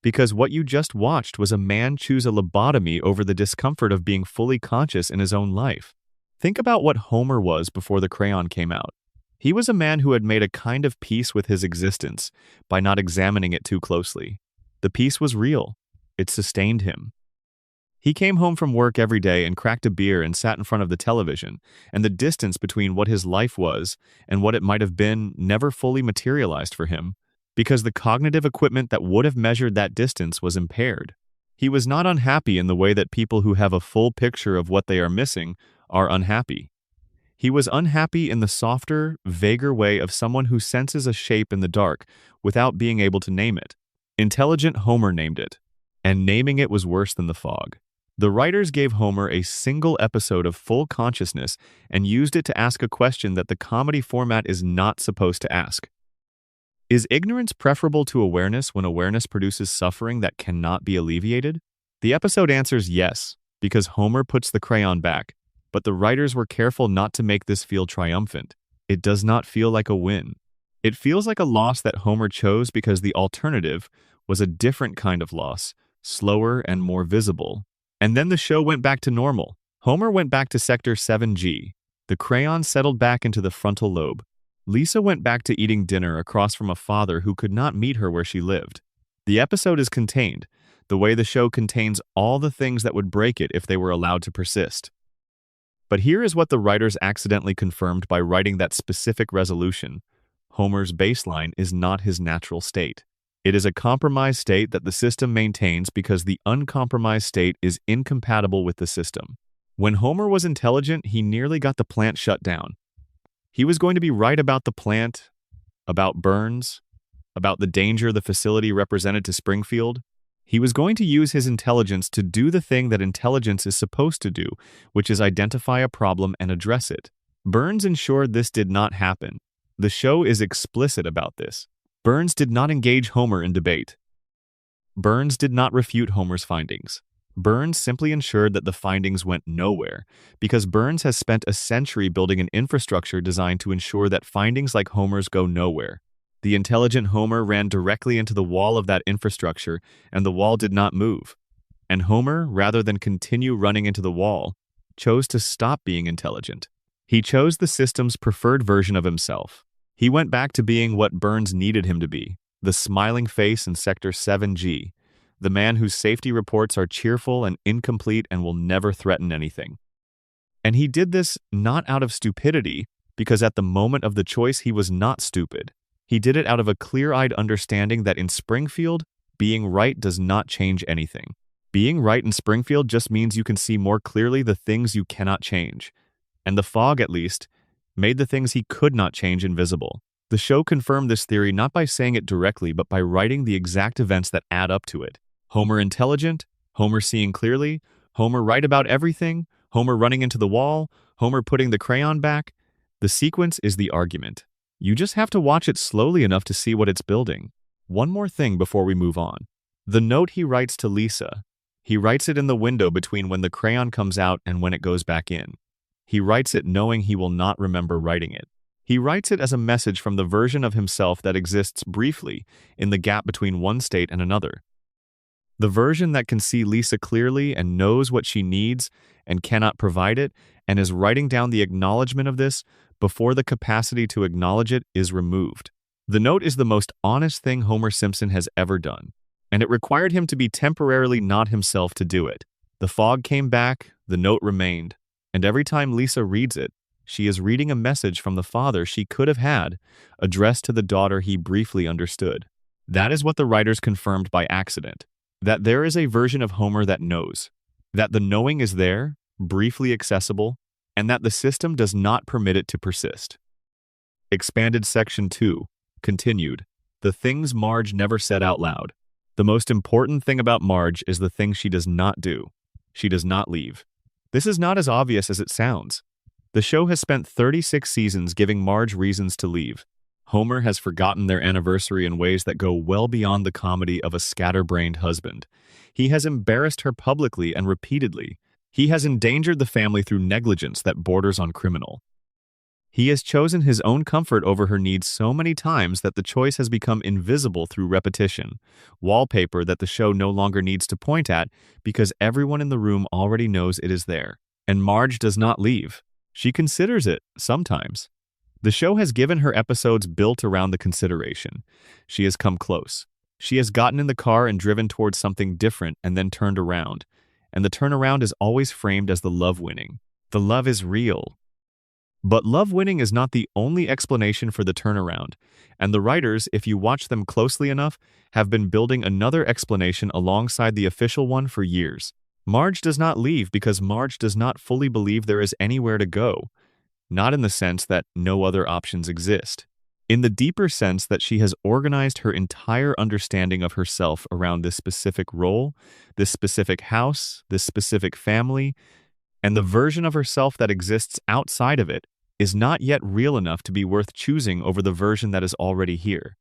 Speaker 1: because what you just watched was a man choose a lobotomy over the discomfort of being fully conscious in his own life. Think about what Homer was before the crayon came out. He was a man who had made a kind of peace with his existence by not examining it too closely. The peace was real. It sustained him. He came home from work every day and cracked a beer and sat in front of the television, and the distance between what his life was and what it might have been never fully materialized for him, because the cognitive equipment that would have measured that distance was impaired. He was not unhappy in the way that people who have a full picture of what they are missing are unhappy. He was unhappy in the softer, vaguer way of someone who senses a shape in the dark without being able to name it. Intelligent Homer named it, and naming it was worse than the fog. The writers gave Homer a single episode of full consciousness and used it to ask a question that the comedy format is not supposed to ask. Is ignorance preferable to awareness when awareness produces suffering that cannot be alleviated? The episode answers yes, because Homer puts the crayon back, but the writers were careful not to make this feel triumphant. It does not feel like a win. It feels like a loss that Homer chose because the alternative was a different kind of loss, slower and more visible. And then the show went back to normal. Homer went back to Sector 7G. The crayon settled back into the frontal lobe. Lisa went back to eating dinner across from a father who could not meet her where she lived. The episode is contained, the way the show contains all the things that would break it if they were allowed to persist. But here is what the writers accidentally confirmed by writing that specific resolution. Homer's baseline is not his natural state. It is a compromised state that the system maintains because the uncompromised state is incompatible with the system. When Homer was intelligent, he nearly got the plant shut down. He was going to be right about the plant, about Burns, about the danger the facility represented to Springfield. He was going to use his intelligence to do the thing that intelligence is supposed to do, which is identify a problem and address it. Burns ensured this did not happen. The show is explicit about this. Burns did not engage Homer in debate. Burns did not refute Homer's findings. Burns simply ensured that the findings went nowhere, because Burns has spent a century building an infrastructure designed to ensure that findings like Homer's go nowhere. The intelligent Homer ran directly into the wall of that infrastructure, and the wall did not move. And Homer, rather than continue running into the wall, chose to stop being intelligent. He chose the system's preferred version of himself. He went back to being what Burns needed him to be, the smiling face in Sector 7G, the man whose safety reports are cheerful and incomplete and will never threaten anything. And he did this not out of stupidity, because at the moment of the choice he was not stupid. He did it out of a clear-eyed understanding that in Springfield, being right does not change anything. Being right in Springfield just means you can see more clearly the things you cannot change. And the fog, at least, made the things he could not change invisible. The show confirmed this theory not by saying it directly, but by writing the exact events that add up to it. Homer intelligent, Homer seeing clearly, Homer right about everything, Homer running into the wall, Homer putting the crayon back. The sequence is the argument. You just have to watch it slowly enough to see what it's building. One more thing before we move on. The note he writes to Lisa. He writes it in the window between when the crayon comes out and when it goes back in. He writes it knowing he will not remember writing it. He writes it as a message from the version of himself that exists briefly in the gap between one state and another. The version that can see Lisa clearly and knows what she needs and cannot provide it, and is writing down the acknowledgement of this before the capacity to acknowledge it is removed. The note is the most honest thing Homer Simpson has ever done, and it required him to be temporarily not himself to do it. The fog came back, the note remained, and every time Lisa reads it, she is reading a message from the father she could have had, addressed to the daughter he briefly understood. That is what the writers confirmed by accident. That there is a version of Homer that knows, that the knowing is there, briefly accessible, and that the system does not permit it to persist. Expanded Section 2. Continued. The things Marge never said out loud. The most important thing about Marge is the thing she does not do. She does not leave. This is not as obvious as it sounds. The show has spent 36 seasons giving Marge reasons to leave. Homer has forgotten their anniversary in ways that go well beyond the comedy of a scatterbrained husband. He has embarrassed her publicly and repeatedly. He has endangered the family through negligence that borders on criminal. He has chosen his own comfort over her needs so many times that the choice has become invisible through repetition, wallpaper that the show no longer needs to point at because everyone in the room already knows it is there. And Marge does not leave. She considers it, sometimes. The show has given her episodes built around the consideration. She has come close. She has gotten in the car and driven towards something different and then turned around. And the turnaround is always framed as the love winning. The love is real. But love winning is not the only explanation for the turnaround, and the writers, if you watch them closely enough, have been building another explanation alongside the official one for years. Marge does not leave because Marge does not fully believe there is anywhere to go, not in the sense that no other options exist. In the deeper sense that she has organized her entire understanding of herself around this specific role, this specific house, this specific family, and the version of herself that exists outside of it is not yet real enough to be worth choosing over the version that is already here.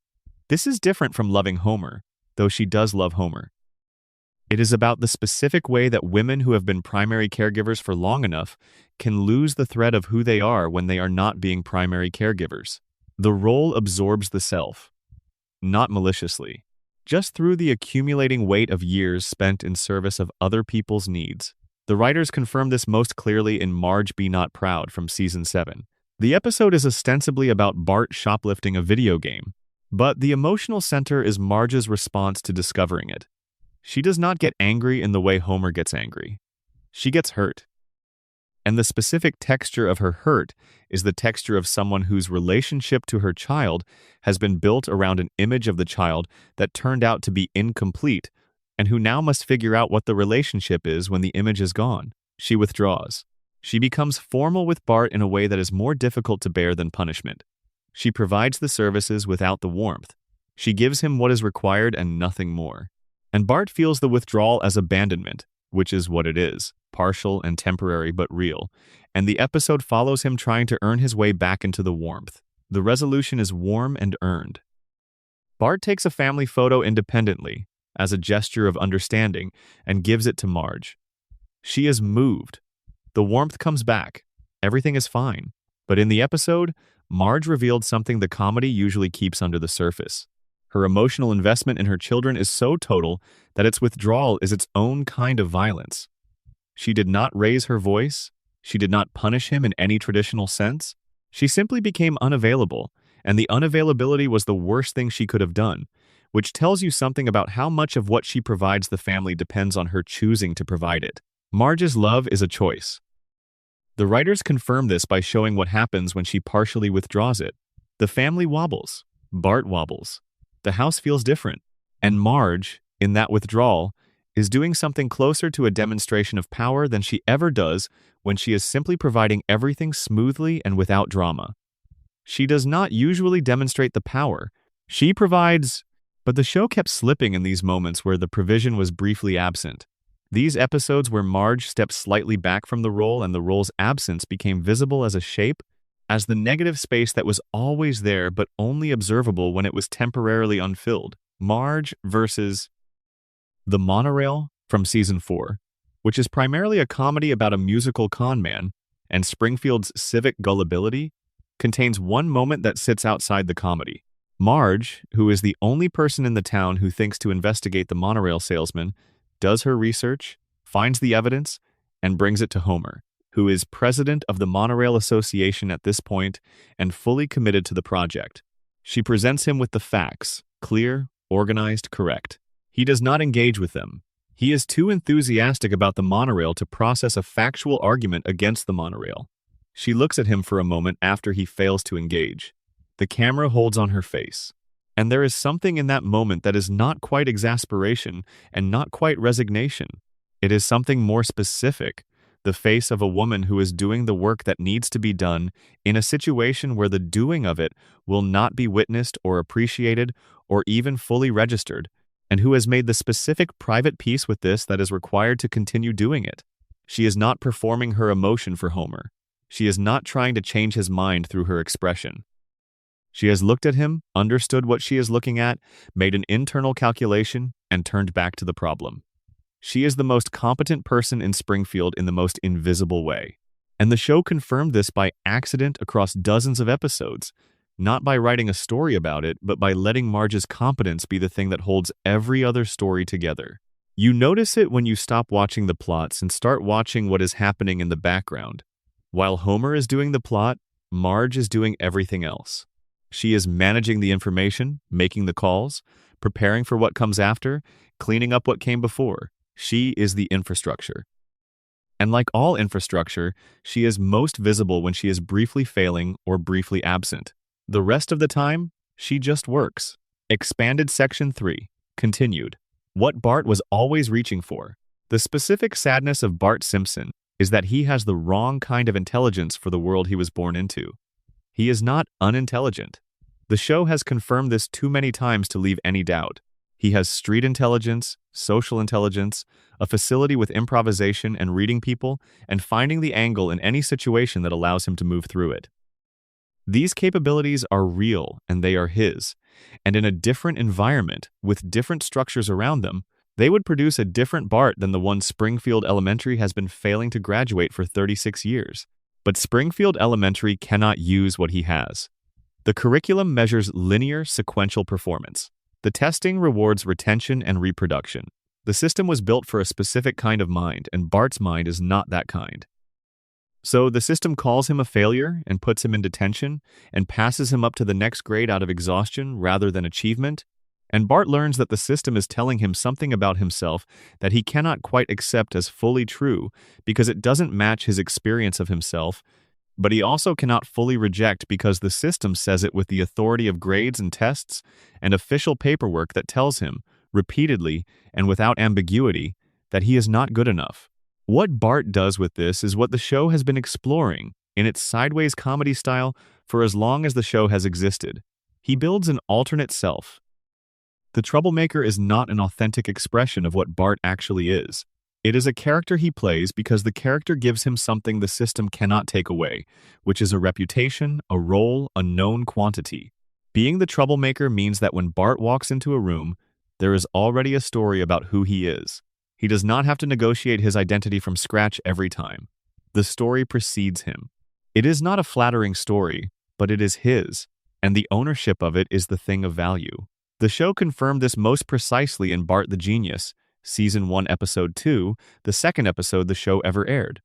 Speaker 1: This is different from loving Homer, though she does love Homer. It is about the specific way that women who have been primary caregivers for long enough can lose the thread of who they are when they are not being primary caregivers. The role absorbs the self, not maliciously, just through the accumulating weight of years spent in service of other people's needs. The writers confirm this most clearly in Marge Be Not Proud from Season 7. The episode is ostensibly about Bart shoplifting a video game, but the emotional center is Marge's response to discovering it. She does not get angry in the way Homer gets angry. She gets hurt. And the specific texture of her hurt is the texture of someone whose relationship to her child has been built around an image of the child that turned out to be incomplete, and who now must figure out what the relationship is when the image is gone. She withdraws. She becomes formal with Bart in a way that is more difficult to bear than punishment. She provides the services without the warmth. She gives him what is required and nothing more. And Bart feels the withdrawal as abandonment, which is what it is, partial and temporary but real, and the episode follows him trying to earn his way back into the warmth. The resolution is warm and earned. Bart takes a family photo independently, as a gesture of understanding, and gives it to Marge. She is moved. The warmth comes back. Everything is fine. But in the episode, Marge revealed something the comedy usually keeps under the surface. Her emotional investment in her children is so total that its withdrawal is its own kind of violence. She did not raise her voice. She did not punish him in any traditional sense. She simply became unavailable, and the unavailability was the worst thing she could have done, which tells you something about how much of what she provides the family depends on her choosing to provide it. Marge's love is a choice. The writers confirm this by showing what happens when she partially withdraws it. The family wobbles. Bart wobbles. The house feels different. And Marge, in that withdrawal, is doing something closer to a demonstration of power than she ever does when she is simply providing everything smoothly and without drama. She does not usually demonstrate the power. She provides, but the show kept slipping in these moments where the provision was briefly absent. These episodes where Marge stepped slightly back from the role and the role's absence became visible as a shape, as the negative space that was always there but only observable when it was temporarily unfilled. Marge versus The Monorail from Season 4, which is primarily a comedy about a musical con man, and Springfield's civic gullibility, contains one moment that sits outside the comedy. Marge, who is the only person in the town who thinks to investigate the monorail salesman, does her research, finds the evidence, and brings it to Homer, who is president of the Monorail Association at this point and fully committed to the project. She presents him with the facts, clear, organized, correct. He does not engage with them. He is too enthusiastic about the monorail to process a factual argument against the monorail. She looks at him for a moment after he fails to engage. The camera holds on her face. And there is something in that moment that is not quite exasperation and not quite resignation. It is something more specific, the face of a woman who is doing the work that needs to be done in a situation where the doing of it will not be witnessed or appreciated or even fully registered, and who has made the specific private peace with this that is required to continue doing it. She is not performing her emotion for Homer. She is not trying to change his mind through her expression. She has looked at him, understood what she is looking at, made an internal calculation, and turned back to the problem. She is the most competent person in Springfield in the most invisible way. And the show confirmed this by accident across dozens of episodes, not by writing a story about it, but by letting Marge's competence be the thing that holds every other story together. You notice it when you stop watching the plots and start watching what is happening in the background. While Homer is doing the plot, Marge is doing everything else. She is managing the information, making the calls, preparing for what comes after, cleaning up what came before. She is the infrastructure. And like all infrastructure, she is most visible when she is briefly failing or briefly absent. The rest of the time, she just works. Expanded Section 3. Continued. What Bart was always reaching for. The specific sadness of Bart Simpson is that he has the wrong kind of intelligence for the world he was born into. He is not unintelligent. The show has confirmed this too many times to leave any doubt. He has street intelligence, social intelligence, a facility with improvisation and reading people, and finding the angle in any situation that allows him to move through it. These capabilities are real and they are his, and in a different environment, with different structures around them, they would produce a different Bart than the one Springfield Elementary has been failing to graduate for 36 years. But Springfield Elementary cannot use what he has. The curriculum measures linear, sequential performance. The testing rewards retention and reproduction. The system was built for a specific kind of mind, and Bart's mind is not that kind. So the system calls him a failure and puts him in detention and passes him up to the next grade out of exhaustion rather than achievement. And Bart learns that the system is telling him something about himself that he cannot quite accept as fully true because it doesn't match his experience of himself, but he also cannot fully reject because the system says it with the authority of grades and tests and official paperwork that tells him, repeatedly and without ambiguity, that he is not good enough. What Bart does with this is what the show has been exploring in its sideways comedy style for as long as the show has existed. He builds an alternate self. The troublemaker is not an authentic expression of what Bart actually is. It is a character he plays because the character gives him something the system cannot take away, which is a reputation, a role, a known quantity. Being the troublemaker means that when Bart walks into a room, there is already a story about who he is. He does not have to negotiate his identity from scratch every time. The story precedes him. It is not a flattering story, but it is his, and the ownership of it is the thing of value. The show confirmed this most precisely in Bart the Genius, Season 1, Episode 2, the second episode the show ever aired.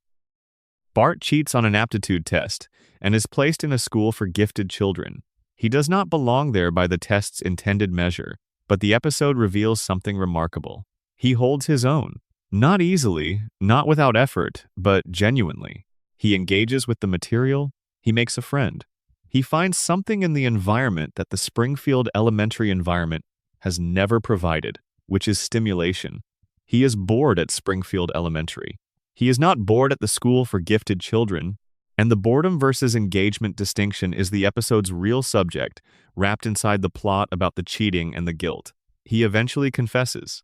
Speaker 1: Bart cheats on an aptitude test and is placed in a school for gifted children. He does not belong there by the test's intended measure, but the episode reveals something remarkable. He holds his own. Not easily, not without effort, but genuinely. He engages with the material. He makes a friend. He finds something in the environment that the Springfield Elementary environment has never provided, which is stimulation. He is bored at Springfield Elementary. He is not bored at the school for gifted children, and the boredom versus engagement distinction is the episode's real subject, wrapped inside the plot about the cheating and the guilt. He eventually confesses.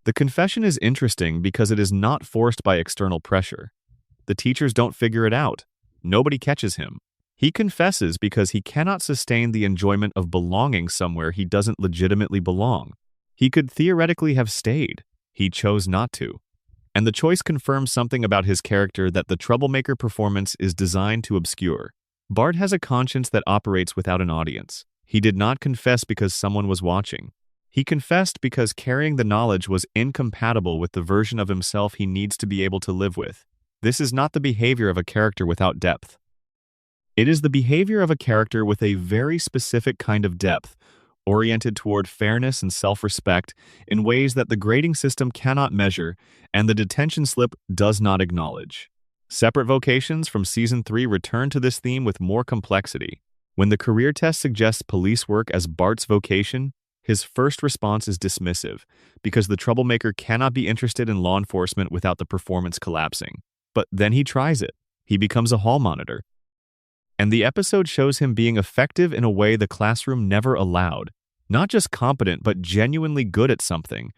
Speaker 1: The confession is interesting because it is not forced by external pressure. The teachers don't figure it out. Nobody catches him. He confesses because he cannot sustain the enjoyment of belonging somewhere he doesn't legitimately belong. He could theoretically have stayed. He chose not to. And the choice confirms something about his character that the troublemaker performance is designed to obscure. Bart has a conscience that operates without an audience. He did not confess because someone was watching. He confessed because carrying the knowledge was incompatible with the version of himself he needs to be able to live with. This is not the behavior of a character without depth. It is the behavior of a character with a very specific kind of depth, oriented toward fairness and self-respect in ways that the grading system cannot measure and the detention slip does not acknowledge. Separate Vocations from Season 3 return to this theme with more complexity. When the career test suggests police work as Bart's vocation, his first response is dismissive, because the troublemaker cannot be interested in law enforcement without the performance collapsing. But then he tries it. He becomes a hall monitor. And the episode shows him being effective in a way the classroom never allowed. Not just competent, but genuinely good at something,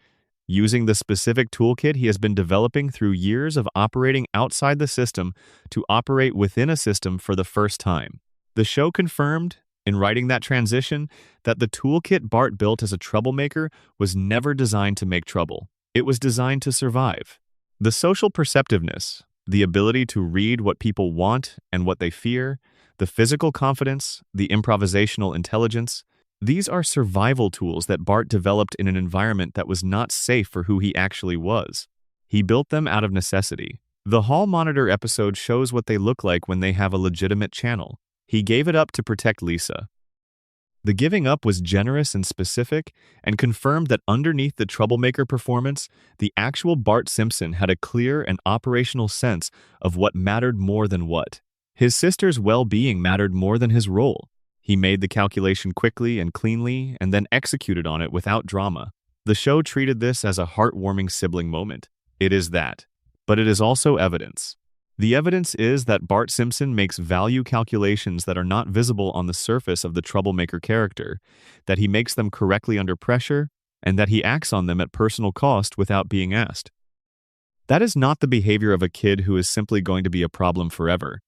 Speaker 1: using the specific toolkit he has been developing through years of operating outside the system to operate within a system for the first time. The show confirmed, in writing that transition, that the toolkit Bart built as a troublemaker was never designed to make trouble. It was designed to survive. The social perceptiveness, the ability to read what people want and what they fear, the physical confidence, the improvisational intelligence, these are survival tools that Bart developed in an environment that was not safe for who he actually was. He built them out of necessity. The hall monitor episode shows what they look like when they have a legitimate channel. He gave it up to protect Lisa. The giving up was generous and specific, and confirmed that underneath the troublemaker performance, the actual Bart Simpson had a clear and operational sense of what mattered more than what. His sister's well-being mattered more than his role. He made the calculation quickly and cleanly, and then executed on it without drama. The show treated this as a heartwarming sibling moment. It is that. But it is also evidence. The evidence is that Bart Simpson makes value calculations that are not visible on the surface of the troublemaker character, that he makes them correctly under pressure, and that he acts on them at personal cost without being asked. That is not the behavior of a kid who is simply going to be a problem forever.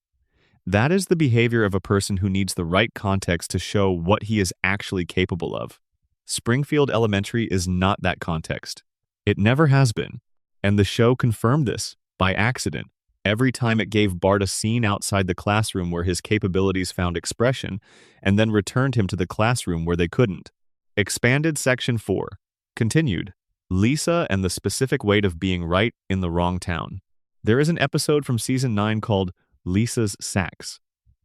Speaker 1: That is the behavior of a person who needs the right context to show what he is actually capable of. Springfield Elementary is not that context. It never has been. And the show confirmed this, by accident, every time it gave Bart a scene outside the classroom where his capabilities found expression, and then returned him to the classroom where they couldn't. Expanded Section 4. Continued. Lisa and the specific weight of being right in the wrong town. There is an episode from Season 9 called Lisa's Sax.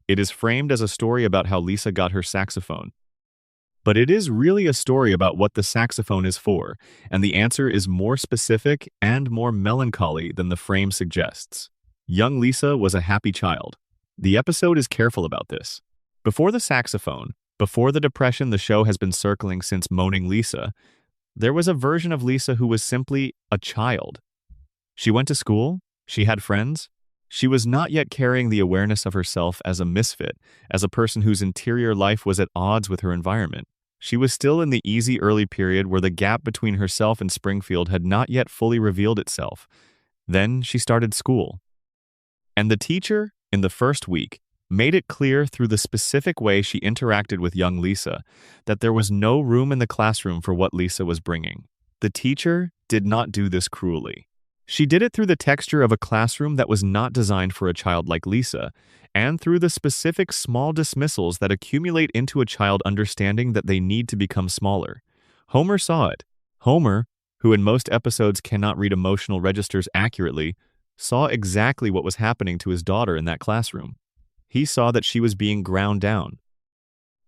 Speaker 1: It is framed as a story about how Lisa got her saxophone. But it is really a story about what the saxophone is for, and the answer is more specific and more melancholy than the frame suggests. Young Lisa was a happy child. The episode is careful about this. Before the saxophone, before the depression the show has been circling since Moaning Lisa, there was a version of Lisa who was simply a child. She went to school, she had friends. She was not yet carrying the awareness of herself as a misfit, as a person whose interior life was at odds with her environment. She was still in the easy early period where the gap between herself and Springfield had not yet fully revealed itself. Then she started school. And the teacher, in the first week, made it clear through the specific way she interacted with young Lisa that there was no room in the classroom for what Lisa was bringing. The teacher did not do this cruelly. She did it through the texture of a classroom that was not designed for a child like Lisa, and through the specific small dismissals that accumulate into a child understanding that they need to become smaller. Homer saw it. Homer, who in most episodes cannot read emotional registers accurately, saw exactly what was happening to his daughter in that classroom. He saw that she was being ground down.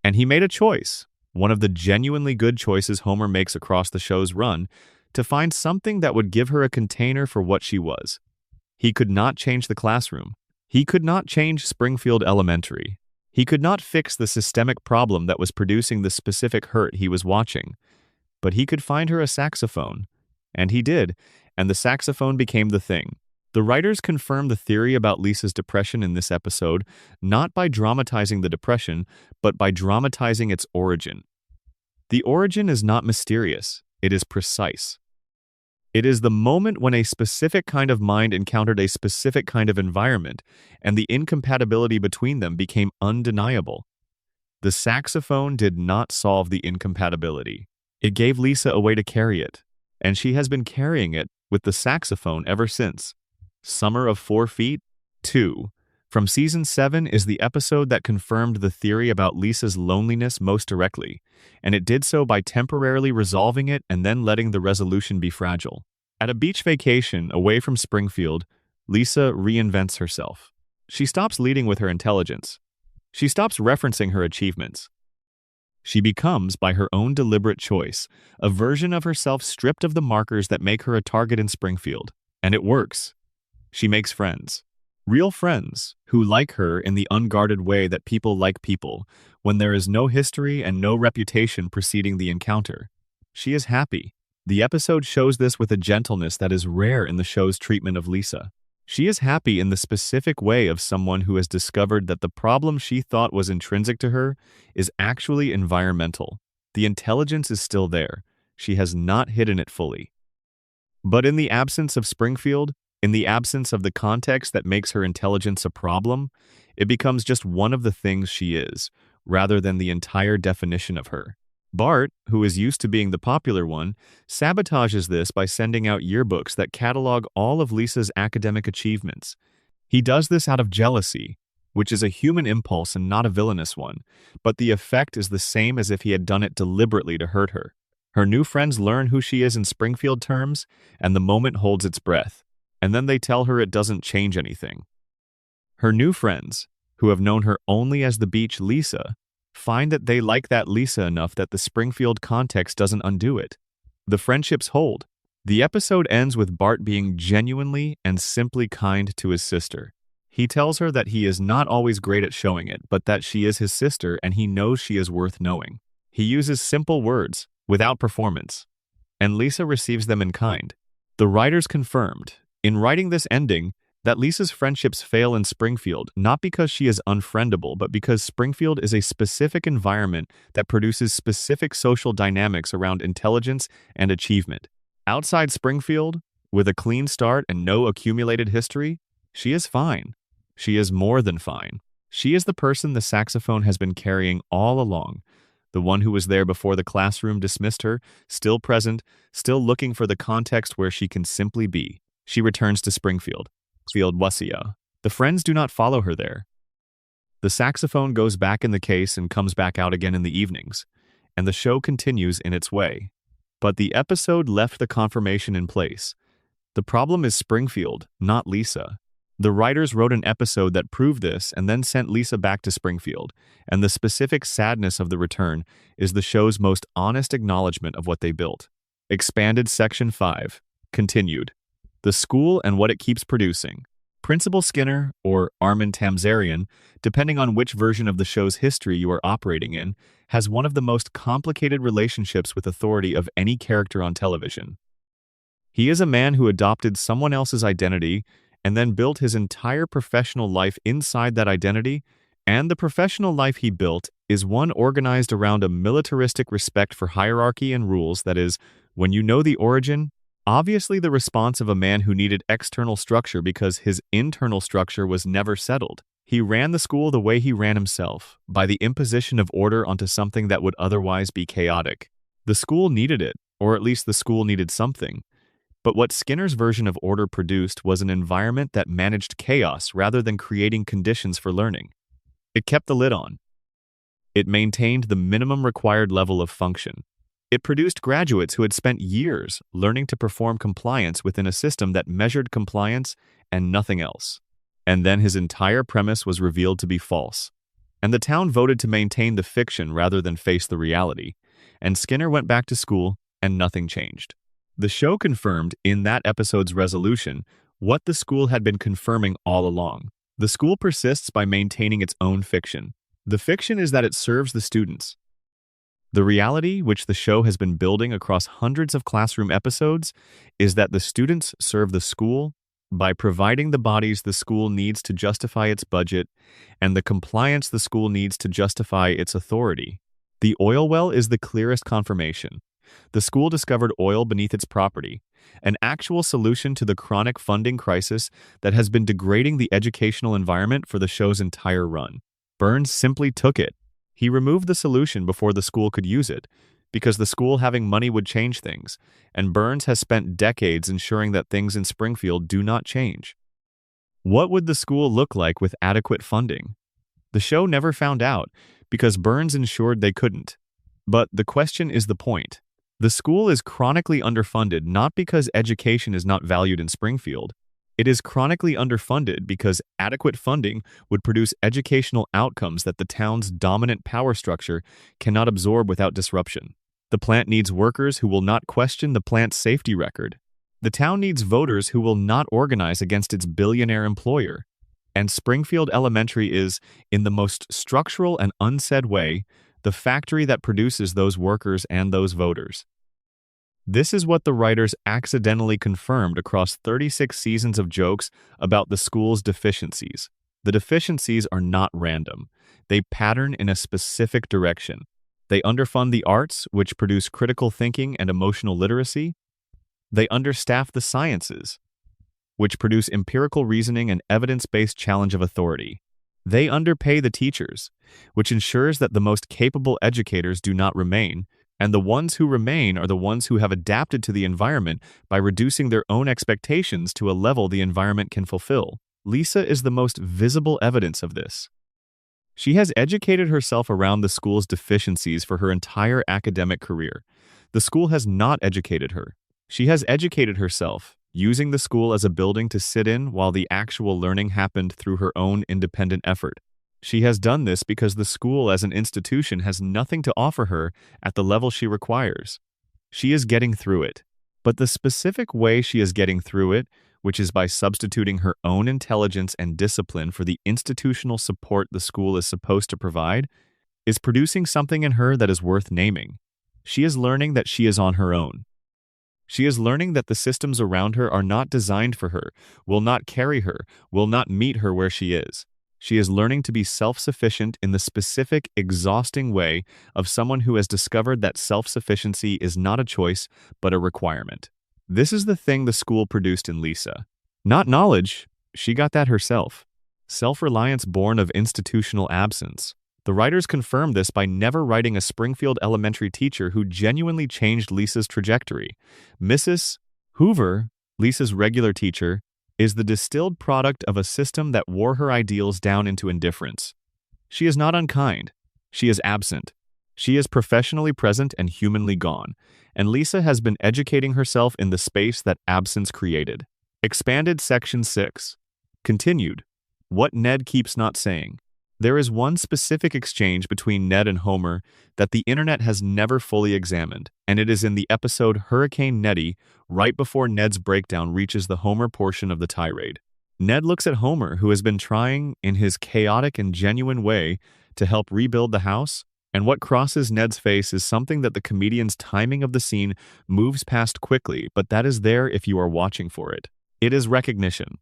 Speaker 1: And he made a choice, one of the genuinely good choices Homer makes across the show's run, to find something that would give her a container for what she was. He could not change the classroom. He could not change Springfield Elementary. He could not fix the systemic problem that was producing the specific hurt he was watching. But he could find her a saxophone. And he did, and the saxophone became the thing. The writers confirmed the theory about Lisa's depression in this episode, not by dramatizing the depression, but by dramatizing its origin. The origin is not mysterious, it is precise. It is the moment when a specific kind of mind encountered a specific kind of environment, and the incompatibility between them became undeniable. The saxophone did not solve the incompatibility. It gave Lisa a way to carry it, and she has been carrying it with the saxophone ever since. Summer of 4 Feet 2 from Season 7 is the episode that confirmed the theory about Lisa's loneliness most directly, and it did so by temporarily resolving it and then letting the resolution be fragile. At a beach vacation away from Springfield, Lisa reinvents herself. She stops leading with her intelligence. She stops referencing her achievements. She becomes, by her own deliberate choice, a version of herself stripped of the markers that make her a target in Springfield. And it works. She makes friends. Real friends, who like her in the unguarded way that people like people, when there is no history and no reputation preceding the encounter. She is happy. The episode shows this with a gentleness that is rare in the show's treatment of Lisa. She is happy in the specific way of someone who has discovered that the problem she thought was intrinsic to her is actually environmental. The intelligence is still there. She has not hidden it fully. But in the absence of Springfield, in the absence of the context that makes her intelligence a problem, it becomes just one of the things she is, rather than the entire definition of her. Bart, who is used to being the popular one, sabotages this by sending out yearbooks that catalog all of Lisa's academic achievements. He does this out of jealousy, which is a human impulse and not a villainous one, but the effect is the same as if he had done it deliberately to hurt her. Her new friends learn who she is in Springfield terms, and the moment holds its breath, and then they tell her it doesn't change anything. Her new friends, who have known her only as the beach Lisa, find that they like that Lisa enough that the Springfield context doesn't undo it. The friendships hold. The episode ends with Bart being genuinely and simply kind to his sister. He tells her that he is not always great at showing it, but that she is his sister and he knows she is worth knowing. He uses simple words, without performance, and Lisa receives them in kind. The writers confirmed, in writing this ending, that Lisa's friendships fail in Springfield not because she is unfriendable, but because Springfield is a specific environment that produces specific social dynamics around intelligence and achievement. Outside Springfield, with a clean start and no accumulated history, she is fine. She is more than fine. She is the person the saxophone has been carrying all along, the one who was there before the classroom dismissed her, still present, still looking for the context where she can simply be. She returns to Springfield. Wasia. The friends do not follow her there. The saxophone goes back in the case and comes back out again in the evenings, and the show continues in its way. But the episode left the confirmation in place. The problem is Springfield, not Lisa. The writers wrote an episode that proved this and then sent Lisa back to Springfield, and the specific sadness of the return is the show's most honest acknowledgement of what they built. Expanded Section 5. Continued. The school and what it keeps producing. Principal Skinner, or Armin Tamzarian, depending on which version of the show's history you are operating in, has one of the most complicated relationships with authority of any character on television. He is a man who adopted someone else's identity and then built his entire professional life inside that identity, and the professional life he built is one organized around a militaristic respect for hierarchy and rules that is, when you know the origin, obviously the response of a man who needed external structure because his internal structure was never settled. He ran the school the way he ran himself, by the imposition of order onto something that would otherwise be chaotic. The school needed it, or at least the school needed something. But what Skinner's version of order produced was an environment that managed chaos rather than creating conditions for learning. It kept the lid on. It maintained the minimum required level of function. It produced graduates who had spent years learning to perform compliance within a system that measured compliance and nothing else. And then his entire premise was revealed to be false. And the town voted to maintain the fiction rather than face the reality. And Skinner went back to school, and nothing changed. The show confirmed in that episode's resolution what the school had been confirming all along. The school persists by maintaining its own fiction. The fiction is that it serves the students. The reality, which the show has been building across hundreds of classroom episodes, is that the students serve the school by providing the bodies the school needs to justify its budget and the compliance the school needs to justify its authority. The oil well is the clearest confirmation. The school discovered oil beneath its property, an actual solution to the chronic funding crisis that has been degrading the educational environment for the show's entire run. Burns simply took it. He removed the solution before the school could use it, because the school having money would change things, and Burns has spent decades ensuring that things in Springfield do not change. What would the school look like with adequate funding? The show never found out, because Burns ensured they couldn't. But the question is the point. The school is chronically underfunded not because education is not valued in Springfield. It is chronically underfunded because adequate funding would produce educational outcomes that the town's dominant power structure cannot absorb without disruption. The plant needs workers who will not question the plant's safety record. The town needs voters who will not organize against its billionaire employer. And Springfield Elementary is, in the most structural and unsaid way, the factory that produces those workers and those voters. This is what the writers accidentally confirmed across 36 seasons of jokes about the school's deficiencies. The deficiencies are not random. They pattern in a specific direction. They underfund the arts, which produce critical thinking and emotional literacy. They understaff the sciences, which produce empirical reasoning and evidence-based challenge of authority. They underpay the teachers, which ensures that the most capable educators do not remain, and the ones who remain are the ones who have adapted to the environment by reducing their own expectations to a level the environment can fulfill. Lisa is the most visible evidence of this. She has educated herself around the school's deficiencies for her entire academic career. The school has not educated her. She has educated herself, using the school as a building to sit in while the actual learning happened through her own independent effort. She has done this because the school as an institution has nothing to offer her at the level she requires. She is getting through it. But the specific way she is getting through it, which is by substituting her own intelligence and discipline for the institutional support the school is supposed to provide, is producing something in her that is worth naming. She is learning that she is on her own. She is learning that the systems around her are not designed for her, will not carry her, will not meet her where she is. She is learning to be self-sufficient in the specific, exhausting way of someone who has discovered that self-sufficiency is not a choice, but a requirement. This is the thing the school produced in Lisa. Not knowledge, she got that herself. Self-reliance born of institutional absence. The writers confirmed this by never writing a Springfield elementary teacher who genuinely changed Lisa's trajectory. Mrs. Hoover, Lisa's regular teacher, is the distilled product of a system that wore her ideals down into indifference. She is not unkind. She is absent. She is professionally present and humanly gone, and Lisa has been educating herself in the space that absence created. Expanded Section 6. Continued. What Ned keeps not saying. There is one specific exchange between Ned and Homer that the internet has never fully examined, and it is in the episode Hurricane Neddy, right before Ned's breakdown reaches the Homer portion of the tirade. Ned looks at Homer, who has been trying, in his chaotic and genuine way, to help rebuild the house, and what crosses Ned's face is something that the comedian's timing of the scene moves past quickly, but that is there if you are watching for it. It is recognition.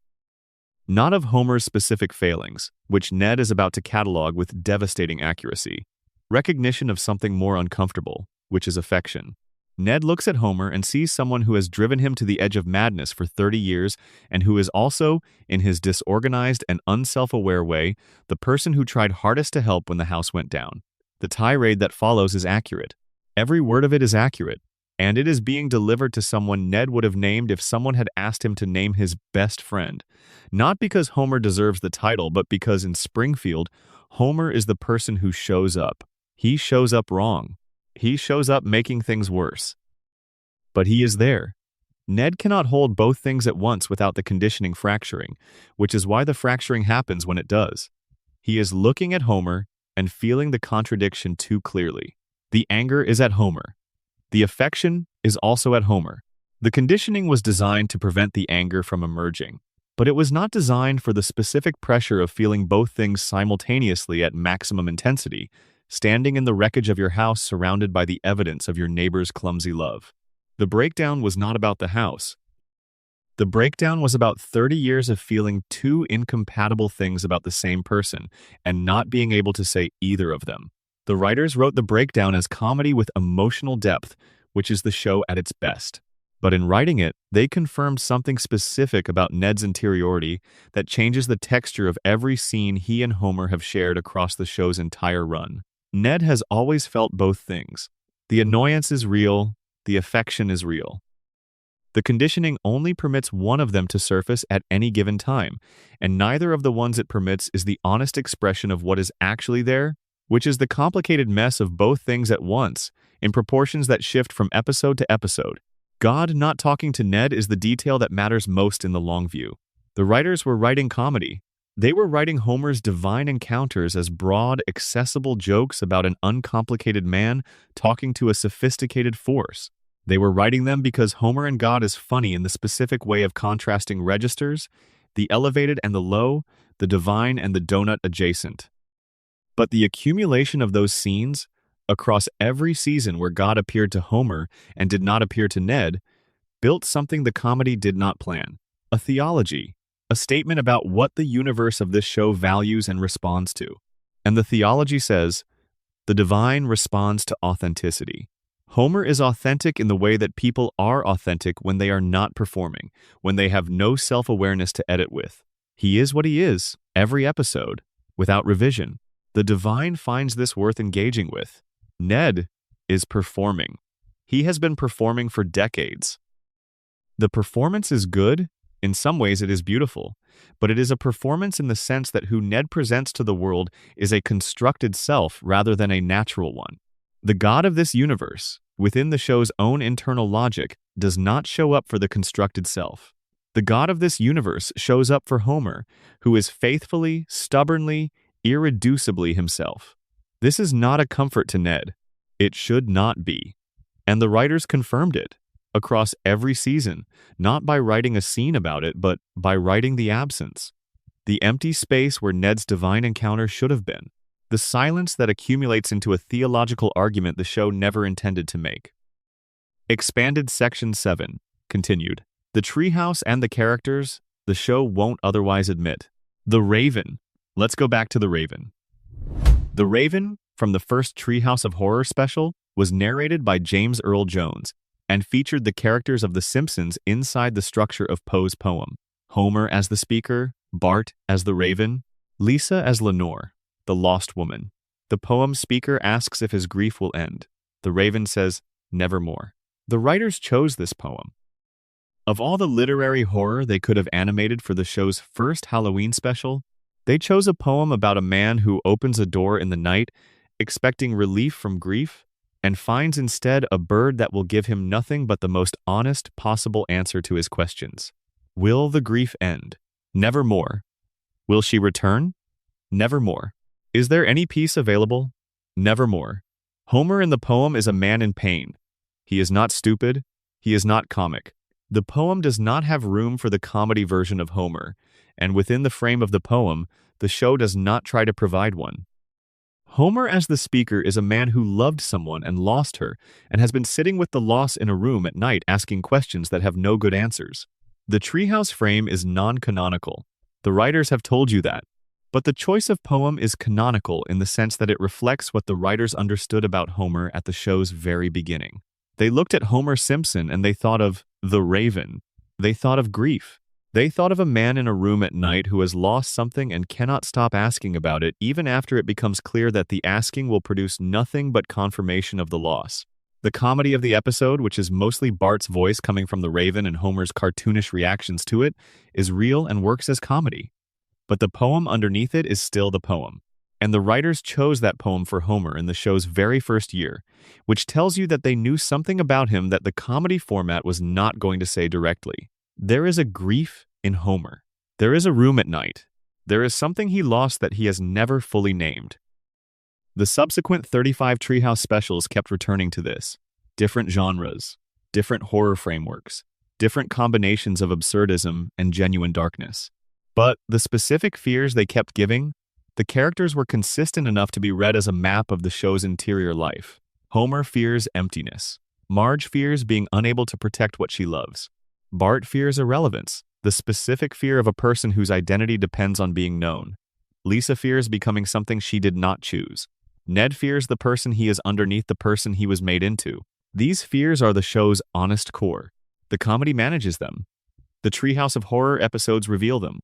Speaker 1: Not of Homer's specific failings, which Ned is about to catalog with devastating accuracy. Recognition of something more uncomfortable, which is affection. Ned looks at Homer and sees someone who has driven him to the edge of madness for 30 years and who is also, in his disorganized and unself-aware way, the person who tried hardest to help when the house went down. The tirade that follows is accurate. Every word of it is accurate, and it is being delivered to someone Ned would have named if someone had asked him to name his best friend. Not because Homer deserves the title, but because in Springfield, Homer is the person who shows up. He shows up wrong. He shows up making things worse. But he is there. Ned cannot hold both things at once without the conditioning fracturing, which is why the fracturing happens when it does. He is looking at Homer and feeling the contradiction too clearly. The anger is at Homer. The affection is also at Homer. The conditioning was designed to prevent the anger from emerging, but it was not designed for the specific pressure of feeling both things simultaneously at maximum intensity, standing in the wreckage of your house surrounded by the evidence of your neighbor's clumsy love. The breakdown was not about the house. The breakdown was about 30 years of feeling two incompatible things about the same person and not being able to say either of them. The writers wrote the breakdown as comedy with emotional depth, which is the show at its best. But in writing it, they confirmed something specific about Ned's interiority that changes the texture of every scene he and Homer have shared across the show's entire run. Ned has always felt both things. The annoyance is real, the affection is real. The conditioning only permits one of them to surface at any given time, and neither of the ones it permits is the honest expression of what is actually there, which is the complicated mess of both things at once, in proportions that shift from episode to episode. God not talking to Ned is the detail that matters most in the long view. The writers were writing comedy. They were writing Homer's divine encounters as broad, accessible jokes about an uncomplicated man talking to a sophisticated force. They were writing them because Homer and God is funny in the specific way of contrasting registers, the elevated and the low, the divine and the donut adjacent. But the accumulation of those scenes, across every season where God appeared to Homer and did not appear to Ned, built something the comedy did not plan. A theology, a statement about what the universe of this show values and responds to. And the theology says, The divine responds to authenticity. Homer is authentic in the way that people are authentic when they are not performing, when they have no self-awareness to edit with. He is what he is, every episode, without revision. The divine finds this worth engaging with. Ned is performing. He has been performing for decades. The performance is good. In some ways it is beautiful, but it is a performance in the sense that who Ned presents to the world is a constructed self rather than a natural one. The God of this universe, within the show's own internal logic, does not show up for the constructed self. The God of this universe shows up for Homer, who is faithfully, stubbornly, irreducibly himself. This is not a comfort to Ned. It should not be. And the writers confirmed it across every season, not by writing a scene about it, but by writing the absence. The empty space where Ned's divine encounter should have been. The silence that accumulates into a theological argument the show never intended to make. Expanded Section 7, continued. The treehouse and the characters, the show won't otherwise admit. The Raven. Let's go back to The Raven. The Raven, from the first Treehouse of Horror special, was narrated by James Earl Jones and featured the characters of The Simpsons inside the structure of Poe's poem. Homer as the speaker, Bart as the Raven, Lisa as Lenore, the lost woman. The poem speaker asks if his grief will end. The Raven says, nevermore. The writers chose this poem. Of all the literary horror they could have animated for the show's first Halloween special, they chose a poem about a man who opens a door in the night, expecting relief from grief, and finds instead a bird that will give him nothing but the most honest possible answer to his questions. Will the grief end? Nevermore. Will she return? Nevermore. Is there any peace available? Nevermore. Homer in the poem is a man in pain. He is not stupid. He is not comic. The poem does not have room for the comedy version of Homer, and within the frame of the poem, the show does not try to provide one. Homer as the speaker is a man who loved someone and lost her, and has been sitting with the loss in a room at night asking questions that have no good answers. The treehouse frame is non-canonical. The writers have told you that. But the choice of poem is canonical in the sense that it reflects what the writers understood about Homer at the show's very beginning. They looked at Homer Simpson and they thought of the Raven. They thought of grief. They thought of a man in a room at night who has lost something and cannot stop asking about it even after it becomes clear that the asking will produce nothing but confirmation of the loss. The comedy of the episode, which is mostly Bart's voice coming from the Raven and Homer's cartoonish reactions to it, is real and works as comedy. But the poem underneath it is still the poem. And the writers chose that poem for Homer in the show's very first year, which tells you that they knew something about him that the comedy format was not going to say directly. There is a grief in Homer. There is a room at night. There is something he lost that he has never fully named. The subsequent 35 Treehouse specials kept returning to this. Different genres, different horror frameworks, different combinations of absurdism and genuine darkness. But the specific fears they kept giving, the characters were consistent enough to be read as a map of the show's interior life. Homer fears emptiness. Marge fears being unable to protect what she loves. Bart fears irrelevance, the specific fear of a person whose identity depends on being known. Lisa fears becoming something she did not choose. Ned fears the person he is underneath the person he was made into. These fears are the show's honest core. The comedy manages them. The Treehouse of Horror episodes reveal them.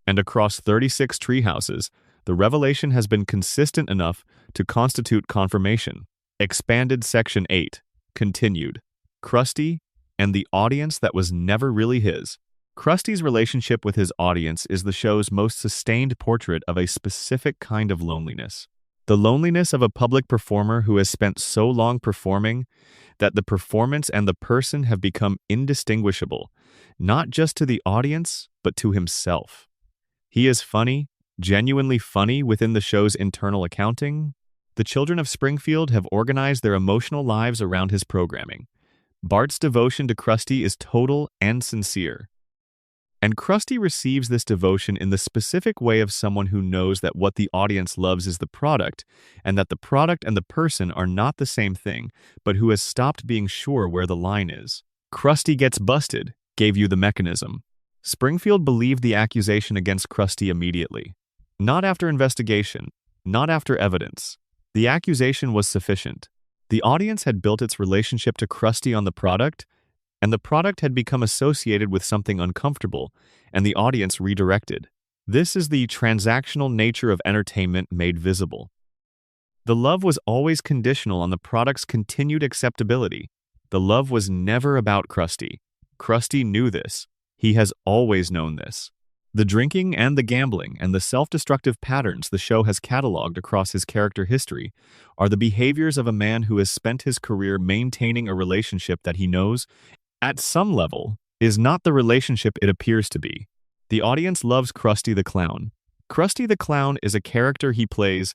Speaker 1: And across 36 treehouses, the revelation has been consistent enough to constitute confirmation. Expanded Section 8. Continued. Krusty and the audience that was never really his. Krusty's relationship with his audience is the show's most sustained portrait of a specific kind of loneliness. The loneliness of a public performer who has spent so long performing that the performance and the person have become indistinguishable, not just to the audience, but to himself. He is funny, genuinely funny within the show's internal accounting. The children of Springfield have organized their emotional lives around his programming. Bart's devotion to Krusty is total and sincere. And Krusty receives this devotion in the specific way of someone who knows that what the audience loves is the product, and that the product and the person are not the same thing, but who has stopped being sure where the line is. Krusty gets busted, gave you the mechanism. Springfield believed the accusation against Krusty immediately. Not after investigation, not after evidence. The accusation was sufficient. The audience had built its relationship to Krusty on the product, and the product had become associated with something uncomfortable, and the audience redirected. This is the transactional nature of entertainment made visible. The love was always conditional on the product's continued acceptability. The love was never about Krusty. Krusty knew this. He has always known this. The drinking and the gambling and the self-destructive patterns the show has cataloged across his character history are the behaviors of a man who has spent his career maintaining a relationship that he knows, at some level, is not the relationship it appears to be. The audience loves Krusty the Clown. Krusty the Clown is a character he plays.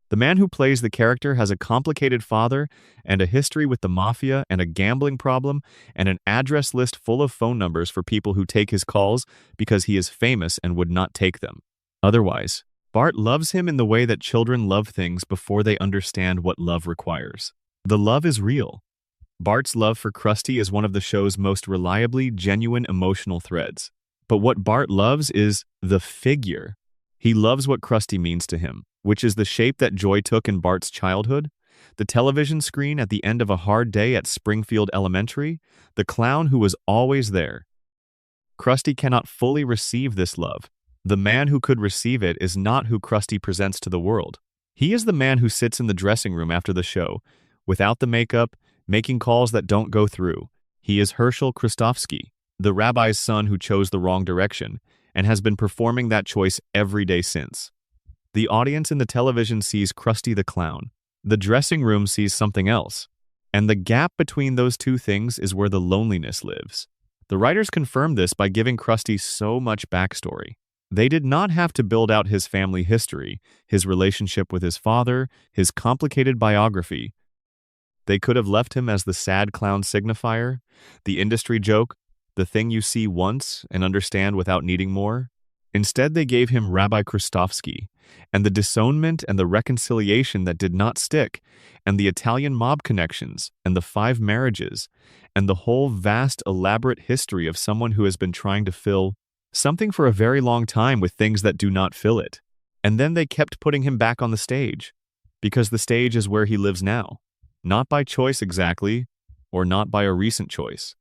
Speaker 1: The man who plays the character has a complicated father and a history with the mafia and a gambling problem and an address list full of phone numbers for people who take his calls because he is famous and would not take them. Otherwise, Bart loves him in the way that children love things before they understand what love requires. The love is real. Bart's love for Krusty is one of the show's most reliably genuine emotional threads. But what Bart loves is the figure. He loves what Krusty means to him, which is the shape that joy took in Bart's childhood, the television screen at the end of a hard day at Springfield Elementary, the clown who was always there. Krusty cannot fully receive this love. The man who could receive it is not who Krusty presents to the world. He is the man who sits in the dressing room after the show, without the makeup, making calls that don't go through. He is Herschel Kristofsky, the rabbi's son who chose the wrong direction, and has been performing that choice every day since. The audience in the television sees Krusty the Clown. The dressing room sees something else. And the gap between those two things is where the loneliness lives. The writers confirmed this by giving Krusty so much backstory. They did not have to build out his family history, his relationship with his father, his complicated biography. They could have left him as the sad clown signifier, the industry joke, the thing you see once and understand without needing more. Instead, they gave him Rabbi Kristofsky, and the disownment and the reconciliation that did not stick, and the Italian mob connections, and the 5 marriages, and the whole vast, elaborate history of someone who has been trying to fill something for a very long time with things that do not fill it. And then they kept putting him back on the stage, because the stage is where he lives now. Not by choice exactly, or not by a recent choice.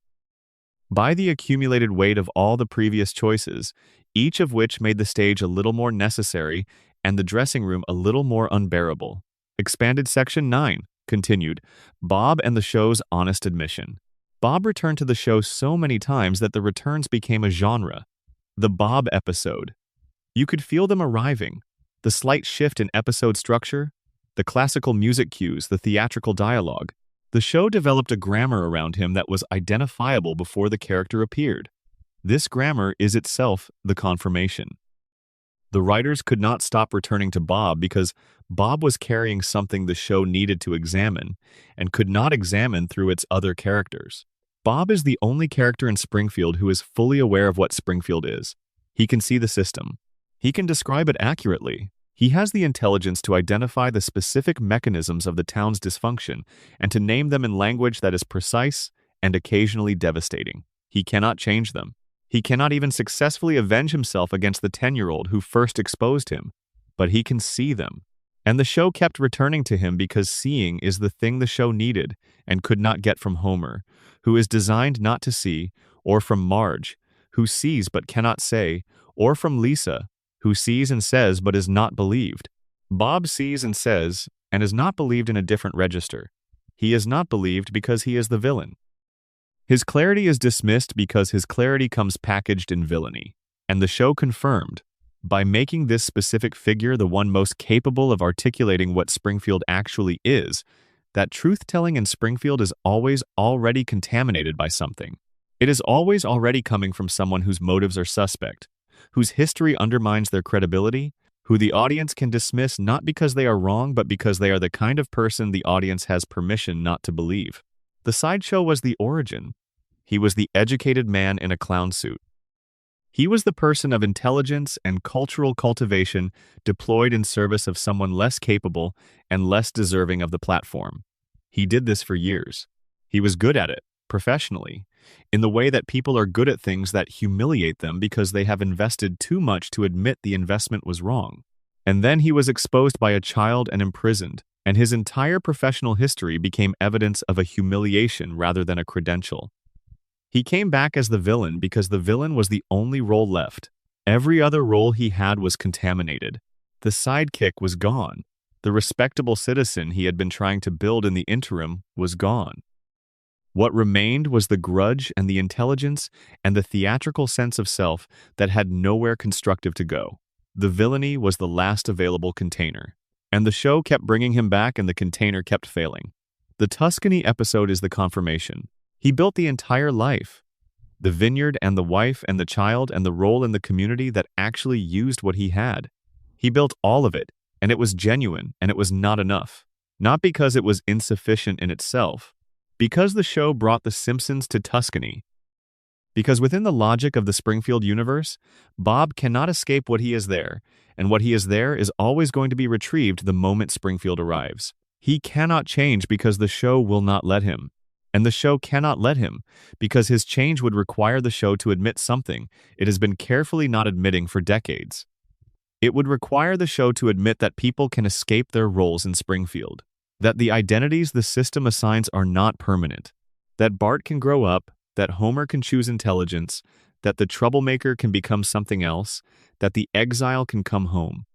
Speaker 1: By the accumulated weight of all the previous choices, each of which made the stage a little more necessary and the dressing room a little more unbearable. Expanded Section 9 continued, Bob and the show's honest admission. Bob returned to the show so many times that the returns became a genre. The Bob episode. You could feel them arriving. The slight shift in episode structure, the classical music cues, the theatrical dialogue. The show developed a grammar around him that was identifiable before the character appeared. This grammar is itself the confirmation. The writers could not stop returning to Bob because Bob was carrying something the show needed to examine and could not examine through its other characters. Bob is the only character in Springfield who is fully aware of what Springfield is. He can see the system. He can describe it accurately. He has the intelligence to identify the specific mechanisms of the town's dysfunction and to name them in language that is precise and occasionally devastating. He cannot change them. He cannot even successfully avenge himself against the 10-year-old who first exposed him, but he can see them. And the show kept returning to him because seeing is the thing the show needed and could not get from Homer, who is designed not to see, or from Marge, who sees but cannot say, or from Lisa, who sees and says but is not believed. Bob sees and says and is not believed in a different register. He is not believed because he is the villain. His clarity is dismissed because his clarity comes packaged in villainy. And the show confirmed, by making this specific figure the one most capable of articulating what Springfield actually is, that truth-telling in Springfield is always already contaminated by something. It is always already coming from someone whose motives are suspect, whose history undermines their credibility, who the audience can dismiss not because they are wrong but because they are the kind of person the audience has permission not to believe. The sideshow was the origin. He was the educated man in a clown suit. He was the person of intelligence and cultural cultivation deployed in service of someone less capable and less deserving of the platform. He did this for years. He was good at it, professionally, in the way that people are good at things that humiliate them because they have invested too much to admit the investment was wrong. And then he was exposed by a child and imprisoned, and his entire professional history became evidence of a humiliation rather than a credential. He came back as the villain because the villain was the only role left. Every other role he had was contaminated. The sidekick was gone. The respectable citizen he had been trying to build in the interim was gone. What remained was the grudge and the intelligence and the theatrical sense of self that had nowhere constructive to go. The villainy was the last available container. And the show kept bringing him back and the container kept failing. The Tuscany episode is the confirmation. He built the entire life. The vineyard and the wife and the child and the role in the community that actually used what he had. He built all of it, and it was genuine, and it was not enough. Not because it was insufficient in itself, because the show brought the Simpsons to Tuscany. Because within the logic of the Springfield universe, Bob cannot escape what he is there, and what he is there is always going to be retrieved the moment Springfield arrives. He cannot change because the show will not let him. And the show cannot let him, because his change would require the show to admit something it has been carefully not admitting for decades. It would require the show to admit that people can escape their roles in Springfield, that the identities the system assigns are not permanent, that Bart can grow up, that Homer can choose intelligence, that the troublemaker can become something else, that the exile can come home.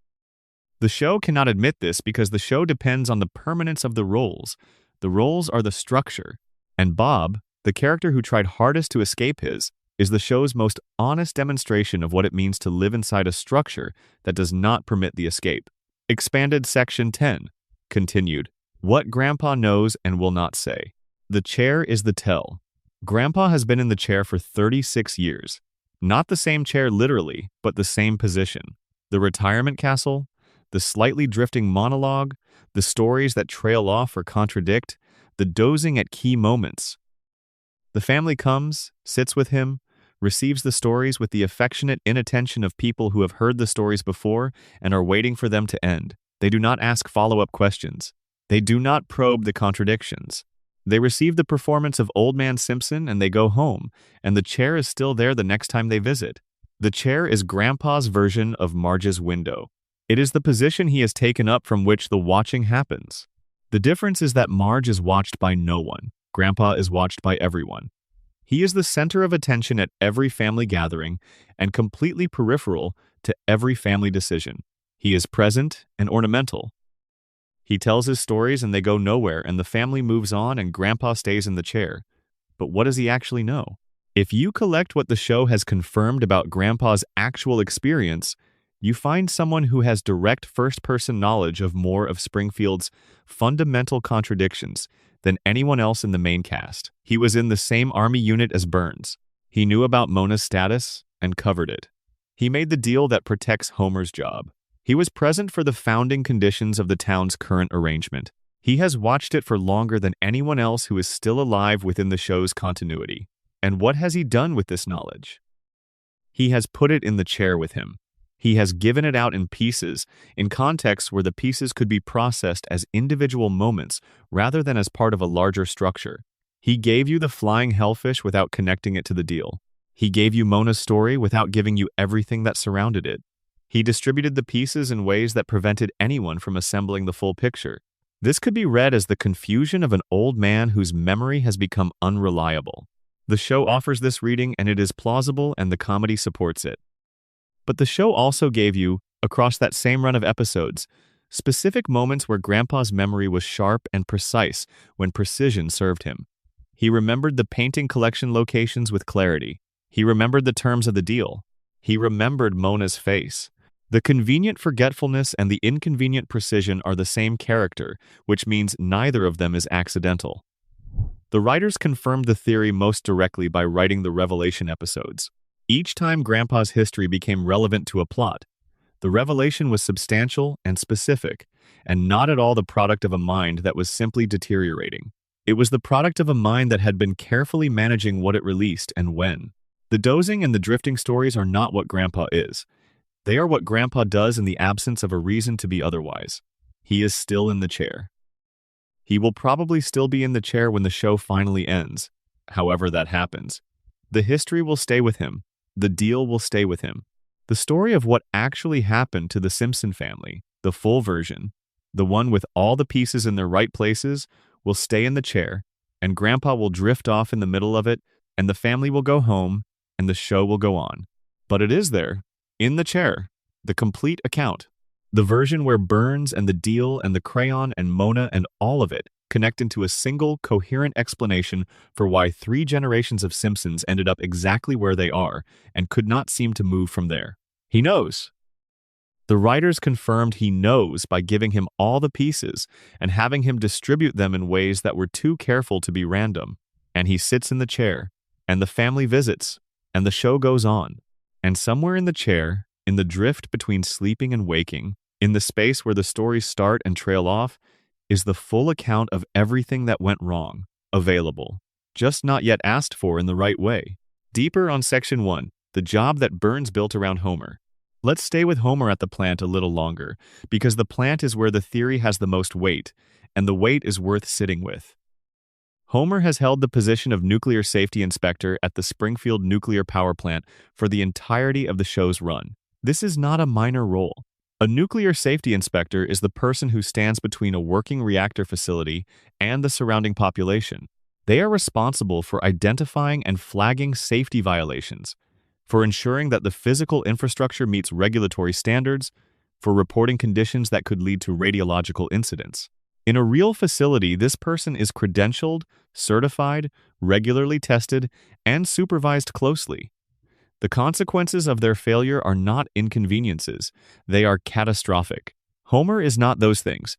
Speaker 1: The show cannot admit this because the show depends on the permanence of the roles. The roles are the structure, and Bob, the character who tried hardest to escape his, is the show's most honest demonstration of what it means to live inside a structure that does not permit the escape. Expanded Section 10. Continued. What Grandpa knows and will not say. The chair is the tell. Grandpa has been in the chair for 36 years. Not the same chair literally, but the same position. The retirement castle, the slightly drifting monologue, the stories that trail off or contradict, the dozing at key moments. The family comes, sits with him, receives the stories with the affectionate inattention of people who have heard the stories before and are waiting for them to end. They do not ask follow-up questions. They do not probe the contradictions. They receive the performance of Old Man Simpson and they go home, and the chair is still there the next time they visit. The chair is Grandpa's version of Marge's window. It is the position he has taken up from which the watching happens. The difference is that Marge is watched by no one. Grandpa is watched by everyone. He is the center of attention at every family gathering and completely peripheral to every family decision. He is present and ornamental. He tells his stories and they go nowhere and the family moves on and Grandpa stays in the chair. But what does he actually know? If you collect what the show has confirmed about Grandpa's actual experience, you find someone who has direct first-person knowledge of more of Springfield's fundamental contradictions than anyone else in the main cast. He was in the same army unit as Burns. He knew about Mona's status and covered it. He made the deal that protects Homer's job. He was present for the founding conditions of the town's current arrangement. He has watched it for longer than anyone else who is still alive within the show's continuity. And what has he done with this knowledge? He has put it in the chair with him. He has given it out in pieces, in contexts where the pieces could be processed as individual moments rather than as part of a larger structure. He gave you the flying hellfish without connecting it to the deal. He gave you Mona's story without giving you everything that surrounded it. He distributed the pieces in ways that prevented anyone from assembling the full picture. This could be read as the confusion of an old man whose memory has become unreliable. The show offers this reading and it is plausible and the comedy supports it. But the show also gave you, across that same run of episodes, specific moments where Grandpa's memory was sharp and precise when precision served him. He remembered the painting collection locations with clarity. He remembered the terms of the deal. He remembered Mona's face. The convenient forgetfulness and the inconvenient precision are the same character, which means neither of them is accidental. The writers confirmed the theory most directly by writing the Revelation episodes. Each time Grandpa's history became relevant to a plot, the revelation was substantial and specific, and not at all the product of a mind that was simply deteriorating. It was the product of a mind that had been carefully managing what it released and when. The dozing and the drifting stories are not what Grandpa is. They are what Grandpa does in the absence of a reason to be otherwise. He is still in the chair. He will probably still be in the chair when the show finally ends, however that happens. The history will stay with him. The deal will stay with him. The story of what actually happened to the Simpson family, the full version, the one with all the pieces in their right places, will stay in the chair, and Grandpa will drift off in the middle of it, and the family will go home, and the show will go on. But it is there, in the chair, the complete account. The version where Burns and the deal and the crayon and Mona and all of it connect into a single, coherent explanation for why 3 generations of Simpsons ended up exactly where they are and could not seem to move from there. He knows. The writers confirmed he knows by giving him all the pieces and having him distribute them in ways that were too careful to be random. And he sits in the chair, and the family visits, and the show goes on. And somewhere in the chair, in the drift between sleeping and waking, in the space where the stories start and trail off, is the full account of everything that went wrong, available, just not yet asked for in the right way. Deeper on Section 1, the job that Burns built around Homer. Let's stay with Homer at the plant a little longer, because the plant is where the theory has the most weight, and the weight is worth sitting with. Homer has held the position of nuclear safety inspector at the Springfield nuclear power plant for the entirety of the show's run. This is not a minor role. A nuclear safety inspector is the person who stands between a working reactor facility and the surrounding population. They are responsible for identifying and flagging safety violations, for ensuring that the physical infrastructure meets regulatory standards, for reporting conditions that could lead to radiological incidents. In a real facility, this person is credentialed, certified, regularly tested, and supervised closely. The consequences of their failure are not inconveniences, they are catastrophic. Homer is not those things.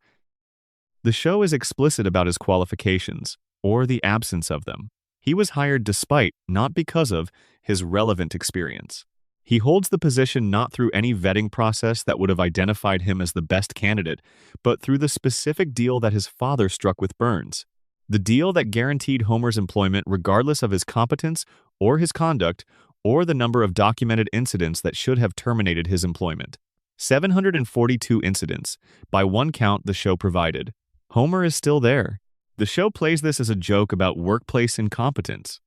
Speaker 1: The show is explicit about his qualifications, or the absence of them. He was hired despite, not because of, his relevant experience. He holds the position not through any vetting process that would have identified him as the best candidate, but through the specific deal that his father struck with Burns. The deal that guaranteed Homer's employment regardless of his competence or his conduct or the number of documented incidents that should have terminated his employment. 742 incidents, by one count the show provided. Homer is still there. The show plays this as a joke about workplace incompetence.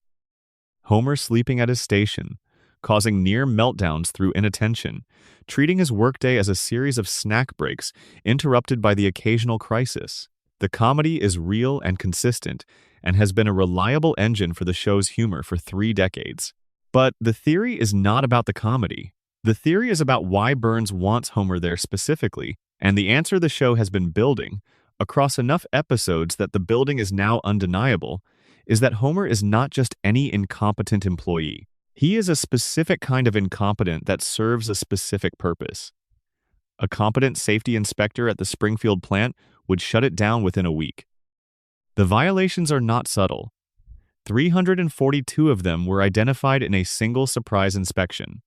Speaker 1: Homer sleeping at his station, causing near meltdowns through inattention, treating his workday as a series of snack breaks interrupted by the occasional crisis. The comedy is real and consistent and has been a reliable engine for the show's humor for 3 decades. But the theory is not about the comedy. The theory is about why Burns wants Homer there specifically, and the answer the show has been building, across enough episodes that the building is now undeniable, is that Homer is not just any incompetent employee. He is a specific kind of incompetent that serves a specific purpose. A competent safety inspector at the Springfield plant would shut it down within a week. The violations are not subtle. 342 of them were identified in a single surprise inspection.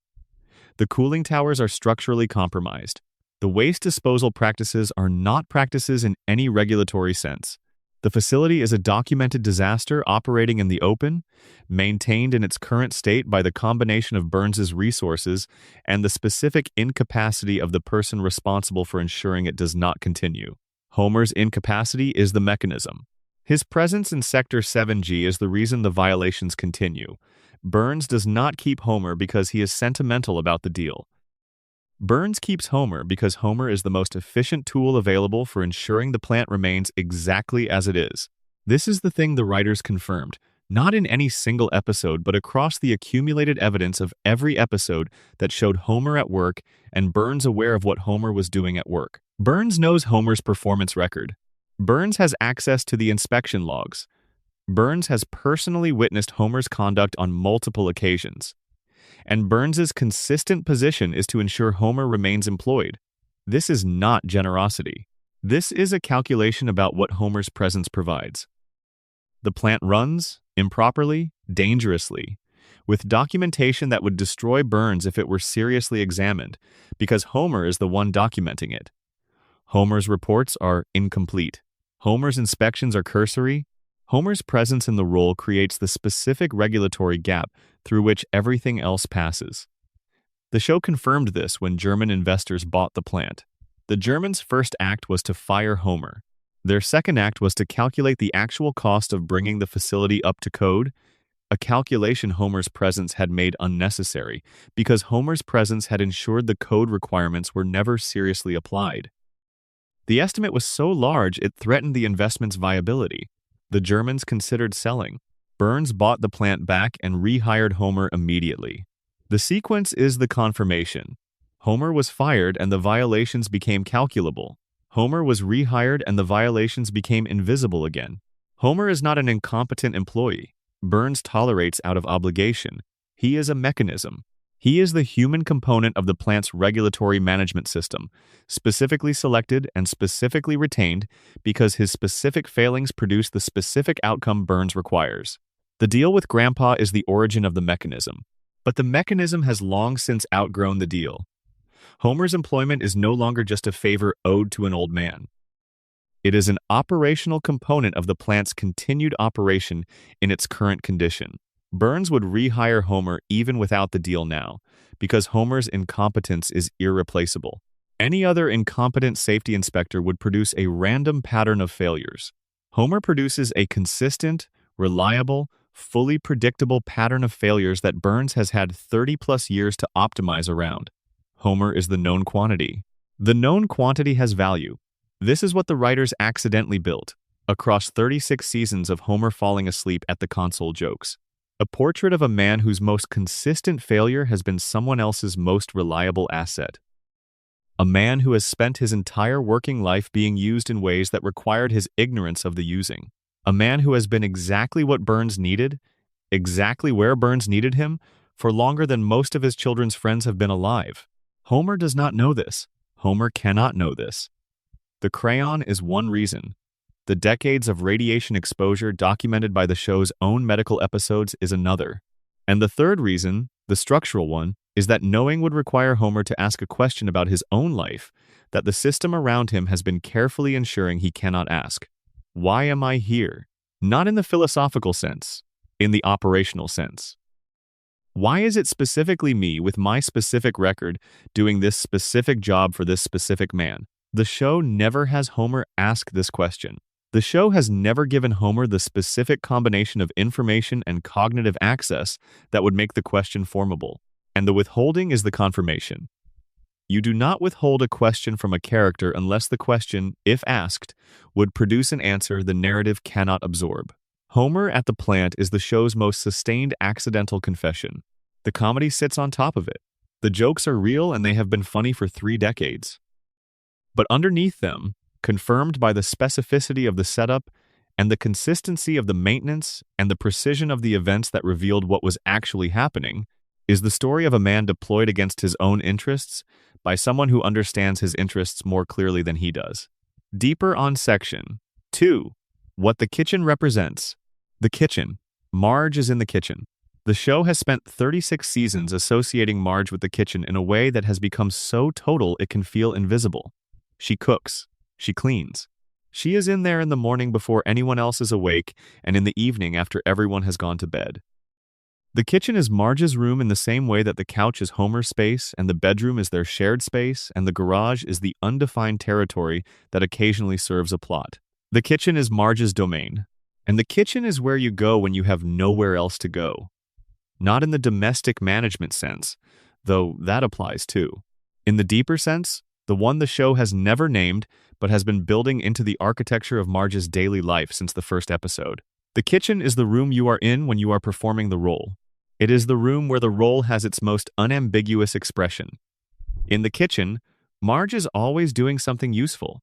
Speaker 1: The cooling towers are structurally compromised. The waste disposal practices are not practices in any regulatory sense. The facility is a documented disaster operating in the open, maintained in its current state by the combination of Burns's resources and the specific incapacity of the person responsible for ensuring it does not continue. Homer's incapacity is the mechanism. His presence in Sector 7G is the reason the violations continue. Burns does not keep Homer because he is sentimental about the deal. Burns keeps Homer because Homer is the most efficient tool available for ensuring the plant remains exactly as it is. This is the thing the writers confirmed, not in any single episode, but across the accumulated evidence of every episode that showed Homer at work and Burns aware of what Homer was doing at work. Burns knows Homer's performance record. Burns has access to the inspection logs. Burns has personally witnessed Homer's conduct on multiple occasions. And Burns's consistent position is to ensure Homer remains employed. This is not generosity. This is a calculation about what Homer's presence provides. The plant runs, improperly, dangerously, with documentation that would destroy Burns if it were seriously examined, because Homer is the one documenting it. Homer's reports are incomplete. Homer's inspections are cursory. Homer's presence in the role creates the specific regulatory gap through which everything else passes. The show confirmed this when German investors bought the plant. The Germans' first act was to fire Homer. Their second act was to calculate the actual cost of bringing the facility up to code a calculation Homer's presence had made unnecessary because Homer's presence had ensured the code requirements were never seriously applied. The estimate was so large it threatened the investment's viability. The Germans considered selling. Burns bought the plant back and rehired Homer immediately. The sequence is the confirmation. Homer was fired and the violations became calculable. Homer was rehired and the violations became invisible again. Homer is not an incompetent employee. Burns tolerates out of obligation. He is a mechanism. He is the human component of the plant's regulatory management system, specifically selected and specifically retained because his specific failings produce the specific outcome Burns requires. The deal with Grandpa is the origin of the mechanism, but the mechanism has long since outgrown the deal. Homer's employment is no longer just a favor owed to an old man. It is an operational component of the plant's continued operation in its current condition. Burns would rehire Homer even without the deal now, because Homer's incompetence is irreplaceable. Any other incompetent safety inspector would produce a random pattern of failures. Homer produces a consistent, reliable, fully predictable pattern of failures that Burns has had 30-plus years to optimize around. Homer is the known quantity. The known quantity has value. This is what the writers accidentally built, across 36 seasons of Homer falling asleep at the console jokes. A portrait of a man whose most consistent failure has been someone else's most reliable asset. A man who has spent his entire working life being used in ways that required his ignorance of the using. A man who has been exactly what Burns needed, exactly where Burns needed him, for longer than most of his children's friends have been alive. Homer does not know this. Homer cannot know this. The crayon is one reason. The decades of radiation exposure documented by the show's own medical episodes is another. And the third reason, the structural one, is that knowing would require Homer to ask a question about his own life that the system around him has been carefully ensuring he cannot ask. Why am I here? Not in the philosophical sense, in the operational sense. Why is it specifically me with my specific record doing this specific job for this specific man? The show never has Homer ask this question. The show has never given Homer the specific combination of information and cognitive access that would make the question formable. And the withholding is the confirmation. You do not withhold a question from a character unless the question, if asked, would produce an answer the narrative cannot absorb. Homer at the plant is the show's most sustained accidental confession. The comedy sits on top of it. The jokes are real and they have been funny for 3 decades. But underneath them, confirmed by the specificity of the setup and the consistency of the maintenance and the precision of the events that revealed what was actually happening, is the story of a man deployed against his own interests by someone who understands his interests more clearly than he does. Deeper on Section 2. What the kitchen represents. The kitchen. Marge is in the kitchen. The show has spent 36 seasons associating Marge with the kitchen in a way that has become so total it can feel invisible. She cooks. She cleans. She is in there in the morning before anyone else is awake and in the evening after everyone has gone to bed. The kitchen is Marge's room in the same way that the couch is Homer's space and the bedroom is their shared space and the garage is the undefined territory that occasionally serves a plot. The kitchen is Marge's domain, and the kitchen is where you go when you have nowhere else to go. Not in the domestic management sense, though that applies too. In the deeper sense, the one the show has never named but has been building into the architecture of Marge's daily life since the first episode. The kitchen is the room you are in when you are performing the role. It is the room where the role has its most unambiguous expression. In the kitchen, Marge is always doing something useful.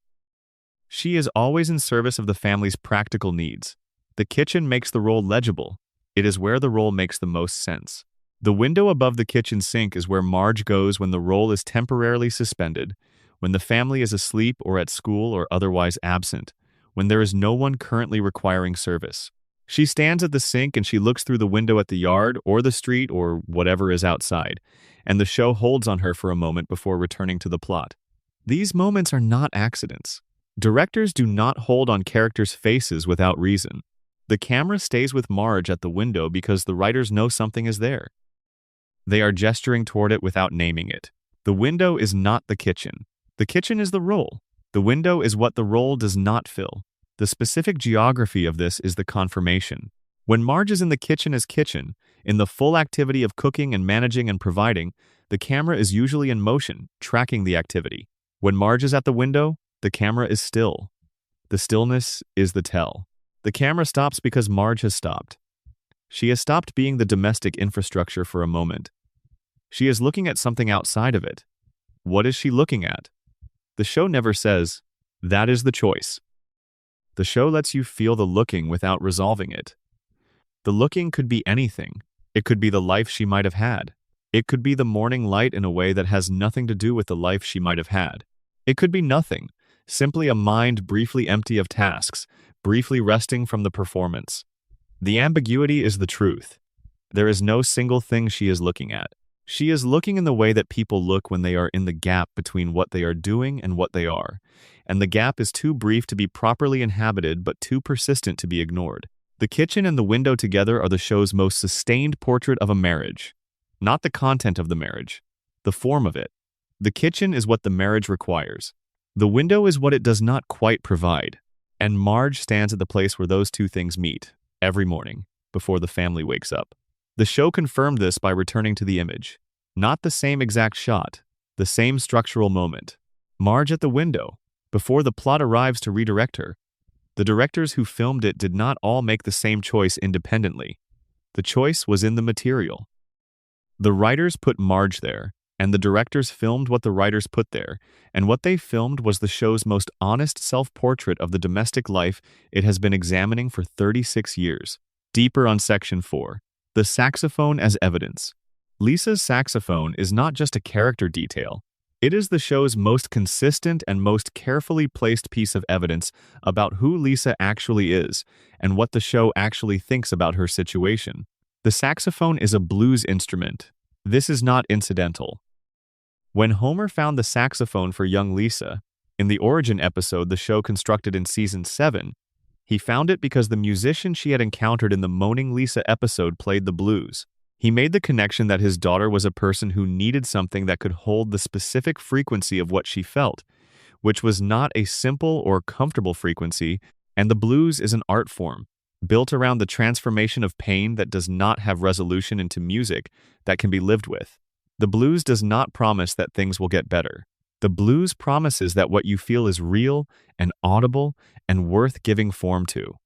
Speaker 1: She is always in service of the family's practical needs. The kitchen makes the role legible. It is where the role makes the most sense. The window above the kitchen sink is where Marge goes when the role is temporarily suspended, when the family is asleep or at school or otherwise absent, when there is no one currently requiring service. She stands at the sink and she looks through the window at the yard or the street or whatever is outside, and the show holds on her for a moment before returning to the plot. These moments are not accidents. Directors do not hold on characters' faces without reason. The camera stays with Marge at the window because the writers know something is there. They are gesturing toward it without naming it. The window is not the kitchen. The kitchen is the role. The window is what the role does not fill. The specific geography of this is the confirmation. When Marge is in the kitchen as kitchen, in the full activity of cooking and managing and providing, the camera is usually in motion, tracking the activity. When Marge is at the window, the camera is still. The stillness is the tell. The camera stops because Marge has stopped. She has stopped being the domestic infrastructure for a moment. She is looking at something outside of it. What is she looking at? The show never says, that is the choice. The show lets you feel the looking without resolving it. The looking could be anything. It could be the life she might have had. It could be the morning light in a way that has nothing to do with the life she might have had. It could be nothing, simply a mind briefly empty of tasks, briefly resting from the performance. The ambiguity is the truth. There is no single thing she is looking at. She is looking in the way that people look when they are in the gap between what they are doing and what they are, and the gap is too brief to be properly inhabited but too persistent to be ignored. The kitchen and the window together are the show's most sustained portrait of a marriage. Not the content of the marriage, the form of it. The kitchen is what the marriage requires. The window is what it does not quite provide. And Marge stands at the place where those two things meet, every morning, before the family wakes up. The show confirmed this by returning to the image. Not the same exact shot, the same structural moment. Marge at the window, before the plot arrives to redirect her. The directors who filmed it did not all make the same choice independently. The choice was in the material. The writers put Marge there, and the directors filmed what the writers put there, and what they filmed was the show's most honest self-portrait of the domestic life it has been examining for 36 years. Deeper on Section 4. The saxophone as evidence. Lisa's saxophone is not just a character detail. It is the show's most consistent and most carefully placed piece of evidence about who Lisa actually is and what the show actually thinks about her situation. The saxophone is a blues instrument. This is not incidental. When Homer found the saxophone for young Lisa, in the origin episode the show constructed in Season 7, he found it because the musician she had encountered in the Moaning Lisa episode played the blues. He made the connection that his daughter was a person who needed something that could hold the specific frequency of what she felt, which was not a simple or comfortable frequency, and the blues is an art form, built around the transformation of pain that does not have resolution into music that can be lived with. The blues does not promise that things will get better. The blues promises that what you feel is real and audible and worth giving form to.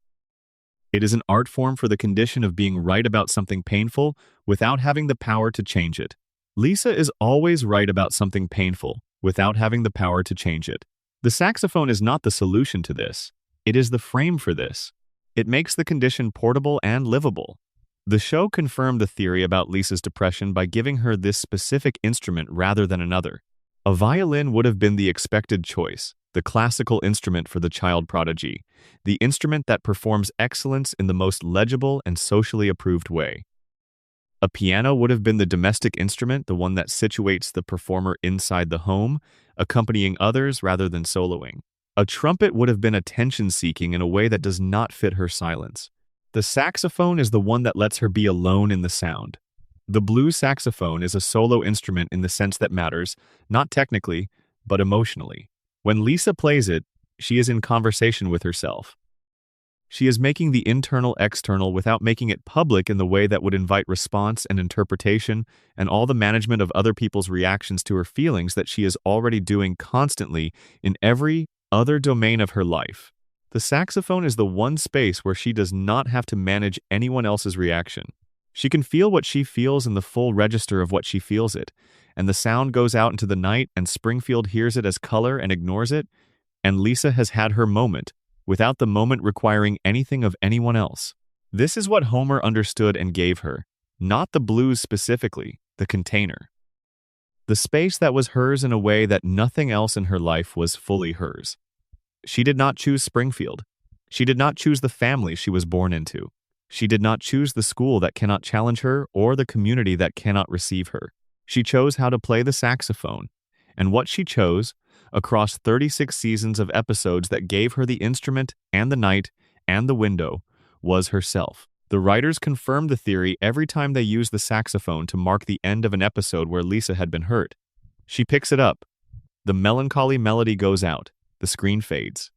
Speaker 1: It is an art form for the condition of being right about something painful without having the power to change it. Lisa is always right about something painful without having the power to change it. The saxophone is not the solution to this. It is the frame for this. It makes the condition portable and livable. The show confirmed the theory about Lisa's depression by giving her this specific instrument rather than another. A violin would have been the expected choice, the classical instrument for the child prodigy, the instrument that performs excellence in the most legible and socially approved way. A piano would have been the domestic instrument, the one that situates the performer inside the home, accompanying others rather than soloing. A trumpet would have been attention-seeking in a way that does not fit her silence. The saxophone is the one that lets her be alone in the sound. The blues saxophone is a solo instrument in the sense that matters, not technically, but emotionally. When Lisa plays it, she is in conversation with herself. She is making the internal external without making it public in the way that would invite response and interpretation and all the management of other people's reactions to her feelings that she is already doing constantly in every other domain of her life. The saxophone is the one space where she does not have to manage anyone else's reaction. She can feel what she feels in the full register of what she feels it, and the sound goes out into the night and Springfield hears it as color and ignores it, and Lisa has had her moment, without the moment requiring anything of anyone else. This is what Homer understood and gave her, not the blues specifically, the container. The space that was hers in a way that nothing else in her life was fully hers. She did not choose Springfield. She did not choose the family she was born into. She did not choose the school that cannot challenge her or the community that cannot receive her. She chose how to play the saxophone, and what she chose, across 36 seasons of episodes that gave her the instrument and the night and the window, was herself. The writers confirmed the theory every time they used the saxophone to mark the end of an episode where Lisa had been hurt. She picks it up. The melancholy melody goes out. The screen fades.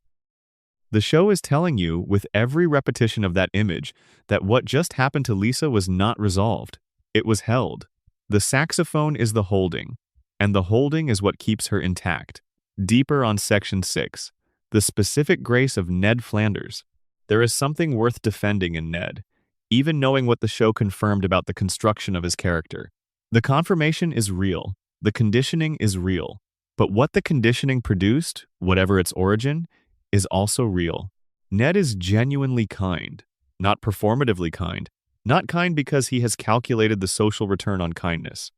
Speaker 1: The show is telling you, with every repetition of that image, that what just happened to Lisa was not resolved. It was held. The saxophone is the holding, and the holding is what keeps her intact. Deeper on Section 6. The specific grace of Ned Flanders. There is something worth defending in Ned, even knowing what the show confirmed about the construction of his character. The confirmation is real. The conditioning is real. But what the conditioning produced, whatever its origin, is also real. Ned is genuinely kind, not performatively kind, not kind because he has calculated the social return on kindness.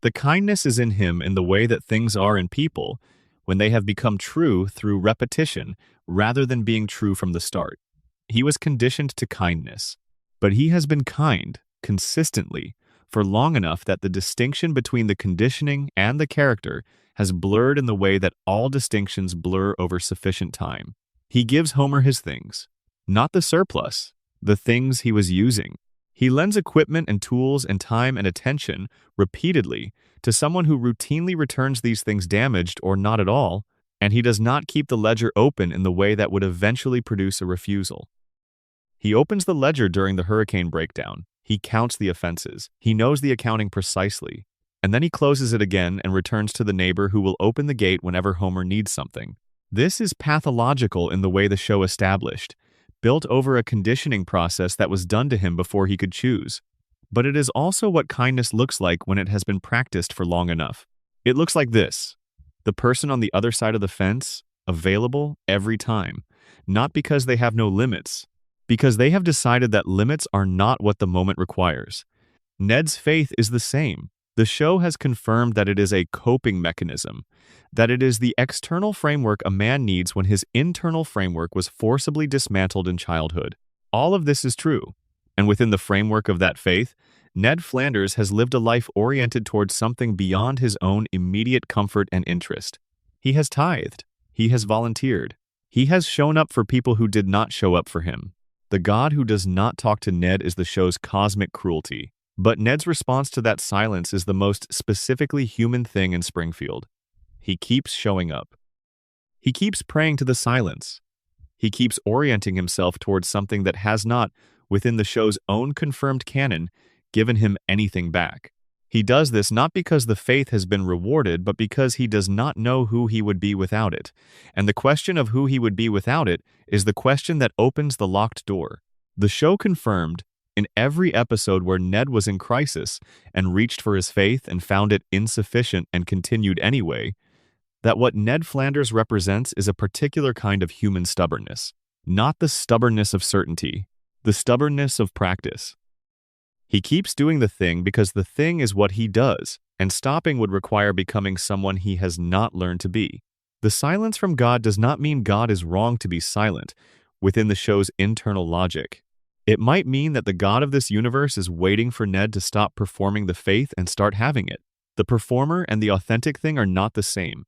Speaker 1: The kindness is in him in the way that things are in people when they have become true through repetition rather than being true from the start. He was conditioned to kindness, but he has been kind, consistently, for long enough that the distinction between the conditioning and the character has blurred in the way that all distinctions blur over sufficient time. He gives Homer his things, not the surplus, the things he was using. He lends equipment and tools and time and attention repeatedly to someone who routinely returns these things damaged or not at all, and he does not keep the ledger open in the way that would eventually produce a refusal. He opens the ledger during the hurricane breakdown. He counts the offenses. He knows the accounting precisely. And then he closes it again and returns to the neighbor who will open the gate whenever Homer needs something. This is pathological in the way the show established, built over a conditioning process that was done to him before he could choose. But it is also what kindness looks like when it has been practiced for long enough. It looks like this: the person on the other side of the fence, available every time, not because they have no limits, because they have decided that limits are not what the moment requires. Ned's faith is the same. The show has confirmed that it is a coping mechanism, that it is the external framework a man needs when his internal framework was forcibly dismantled in childhood. All of this is true, and within the framework of that faith, Ned Flanders has lived a life oriented towards something beyond his own immediate comfort and interest. He has tithed. He has volunteered. He has shown up for people who did not show up for him. The God who does not talk to Ned is the show's cosmic cruelty. But Ned's response to that silence is the most specifically human thing in Springfield. He keeps showing up. He keeps praying to the silence. He keeps orienting himself towards something that has not, within the show's own confirmed canon, given him anything back. He does this not because the faith has been rewarded, but because he does not know who he would be without it. And the question of who he would be without it is the question that opens the locked door. The show confirmed, in every episode where Ned was in crisis and reached for his faith and found it insufficient and continued anyway, that what Ned Flanders represents is a particular kind of human stubbornness, not the stubbornness of certainty, the stubbornness of practice. He keeps doing the thing because the thing is what he does, and stopping would require becoming someone he has not learned to be. The silence from God does not mean God is wrong to be silent within the show's internal logic. It might mean that the God of this universe is waiting for Ned to stop performing the faith and start having it. The performer and the authentic thing are not the same,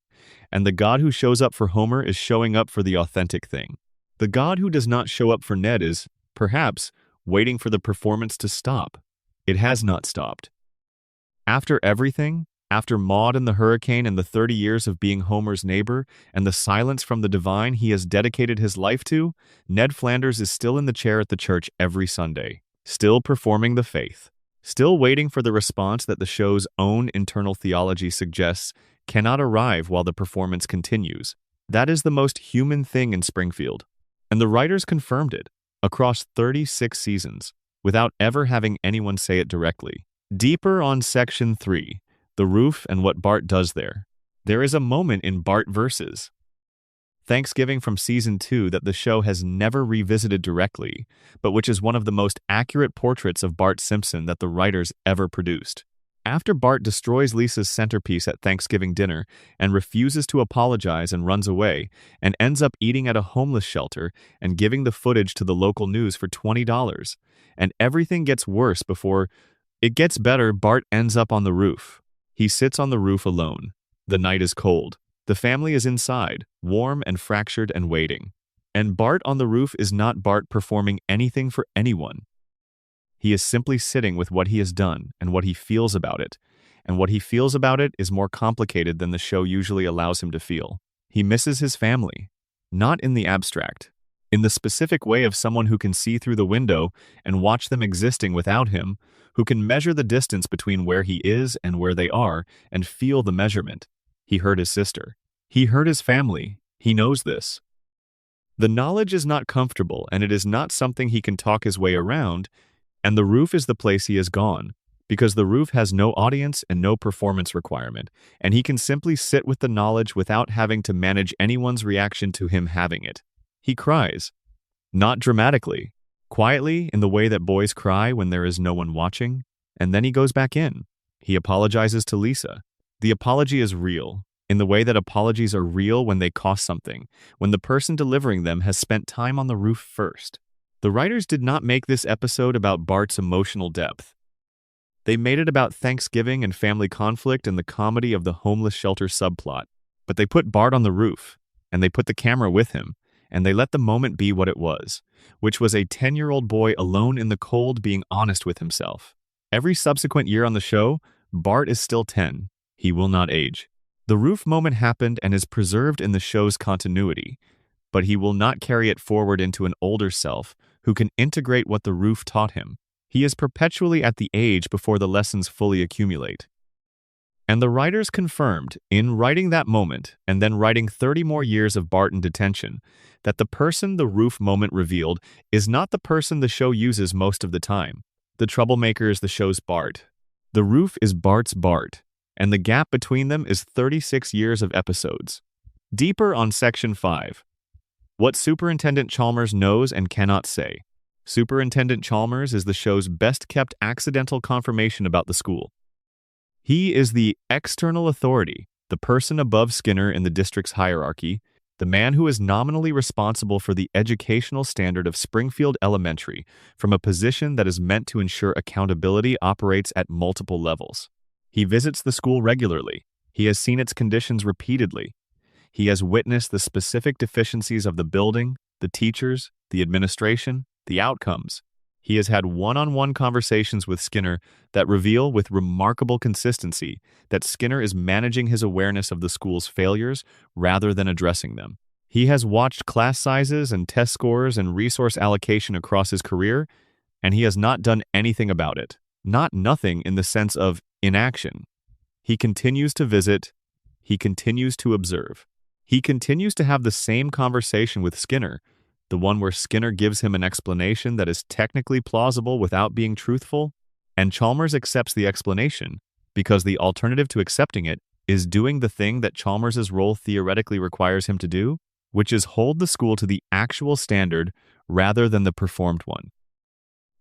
Speaker 1: and the God who shows up for Homer is showing up for the authentic thing. The God who does not show up for Ned is, perhaps, waiting for the performance to stop. It has not stopped. After everything, after Maud and the hurricane and the 30 years of being Homer's neighbor and the silence from the divine he has dedicated his life to, Ned Flanders is still in the chair at the church every Sunday, still performing the faith, still waiting for the response that the show's own internal theology suggests cannot arrive while the performance continues. That is the most human thing in Springfield. And the writers confirmed it, across 36 seasons, without ever having anyone say it directly. Deeper on Section 3. The roof and what Bart does there. There is a moment in Bart versus Thanksgiving from Season 2 that the show has never revisited directly, but which is one of the most accurate portraits of Bart Simpson that the writers ever produced. After Bart destroys Lisa's centerpiece at Thanksgiving dinner and refuses to apologize and runs away, and ends up eating at a homeless shelter and giving the footage to the local news for $20, and everything gets worse before it gets better, Bart ends up on the roof. He sits on the roof alone. The night is cold. The family is inside, warm and fractured and waiting. And Bart on the roof is not Bart performing anything for anyone. He is simply sitting with what he has done and what he feels about it. And what he feels about it is more complicated than the show usually allows him to feel. He misses his family. not in the abstract, in the specific way of someone who can see through the window and watch them existing without him, who can measure the distance between where he is and where they are and feel the measurement. He hurt his sister. He hurt his family. He knows this. The knowledge is not comfortable, and it is not something he can talk his way around, and the roof is the place he has gone, because the roof has no audience and no performance requirement, and he can simply sit with the knowledge without having to manage anyone's reaction to him having it. He cries. Not dramatically, quietly in the way that boys cry when there is no one watching, and then he goes back in. He apologizes to Lisa. The apology is real, in the way that apologies are real when they cost something, when the person delivering them has spent time on the roof first. The writers did not make this episode about Bart's emotional depth. They made it about Thanksgiving and family conflict and the comedy of the homeless shelter subplot. But they put Bart on the roof, and they put the camera with him, and they let the moment be what it was, which was a 10-year-old boy alone in the cold being honest with himself. Every subsequent year on the show, Bart is still 10. He will not age. The roof moment happened and is preserved in the show's continuity, but he will not carry it forward into an older self who can integrate what the roof taught him. He is perpetually at the age before the lessons fully accumulate. And the writers confirmed, in writing that moment and then writing 30 more years of Bart in detention, that the person the roof moment revealed is not the person the show uses most of the time. The troublemaker is the show's Bart. The roof is Bart's Bart, and the gap between them is 36 years of episodes. Deeper on Section 5. What Superintendent Chalmers knows and cannot say. Superintendent Chalmers is the show's best-kept accidental confirmation about the school. He is the external authority, the person above Skinner in the district's hierarchy, the man who is nominally responsible for the educational standard of Springfield Elementary from a position that is meant to ensure accountability operates at multiple levels. He visits the school regularly. He has seen its conditions repeatedly. He has witnessed the specific deficiencies of the building, the teachers, the administration, the outcomes. He has had one-on-one conversations with Skinner that reveal with remarkable consistency that Skinner is managing his awareness of the school's failures rather than addressing them. He has watched class sizes and test scores and resource allocation across his career, and he has not done anything about it. Not nothing in the sense of inaction. He continues to visit. He continues to observe. He continues to have the same conversation with Skinner, the one where Skinner gives him an explanation that is technically plausible without being truthful, and Chalmers accepts the explanation because the alternative to accepting it is doing the thing that Chalmers's role theoretically requires him to do, which is hold the school to the actual standard rather than the performed one.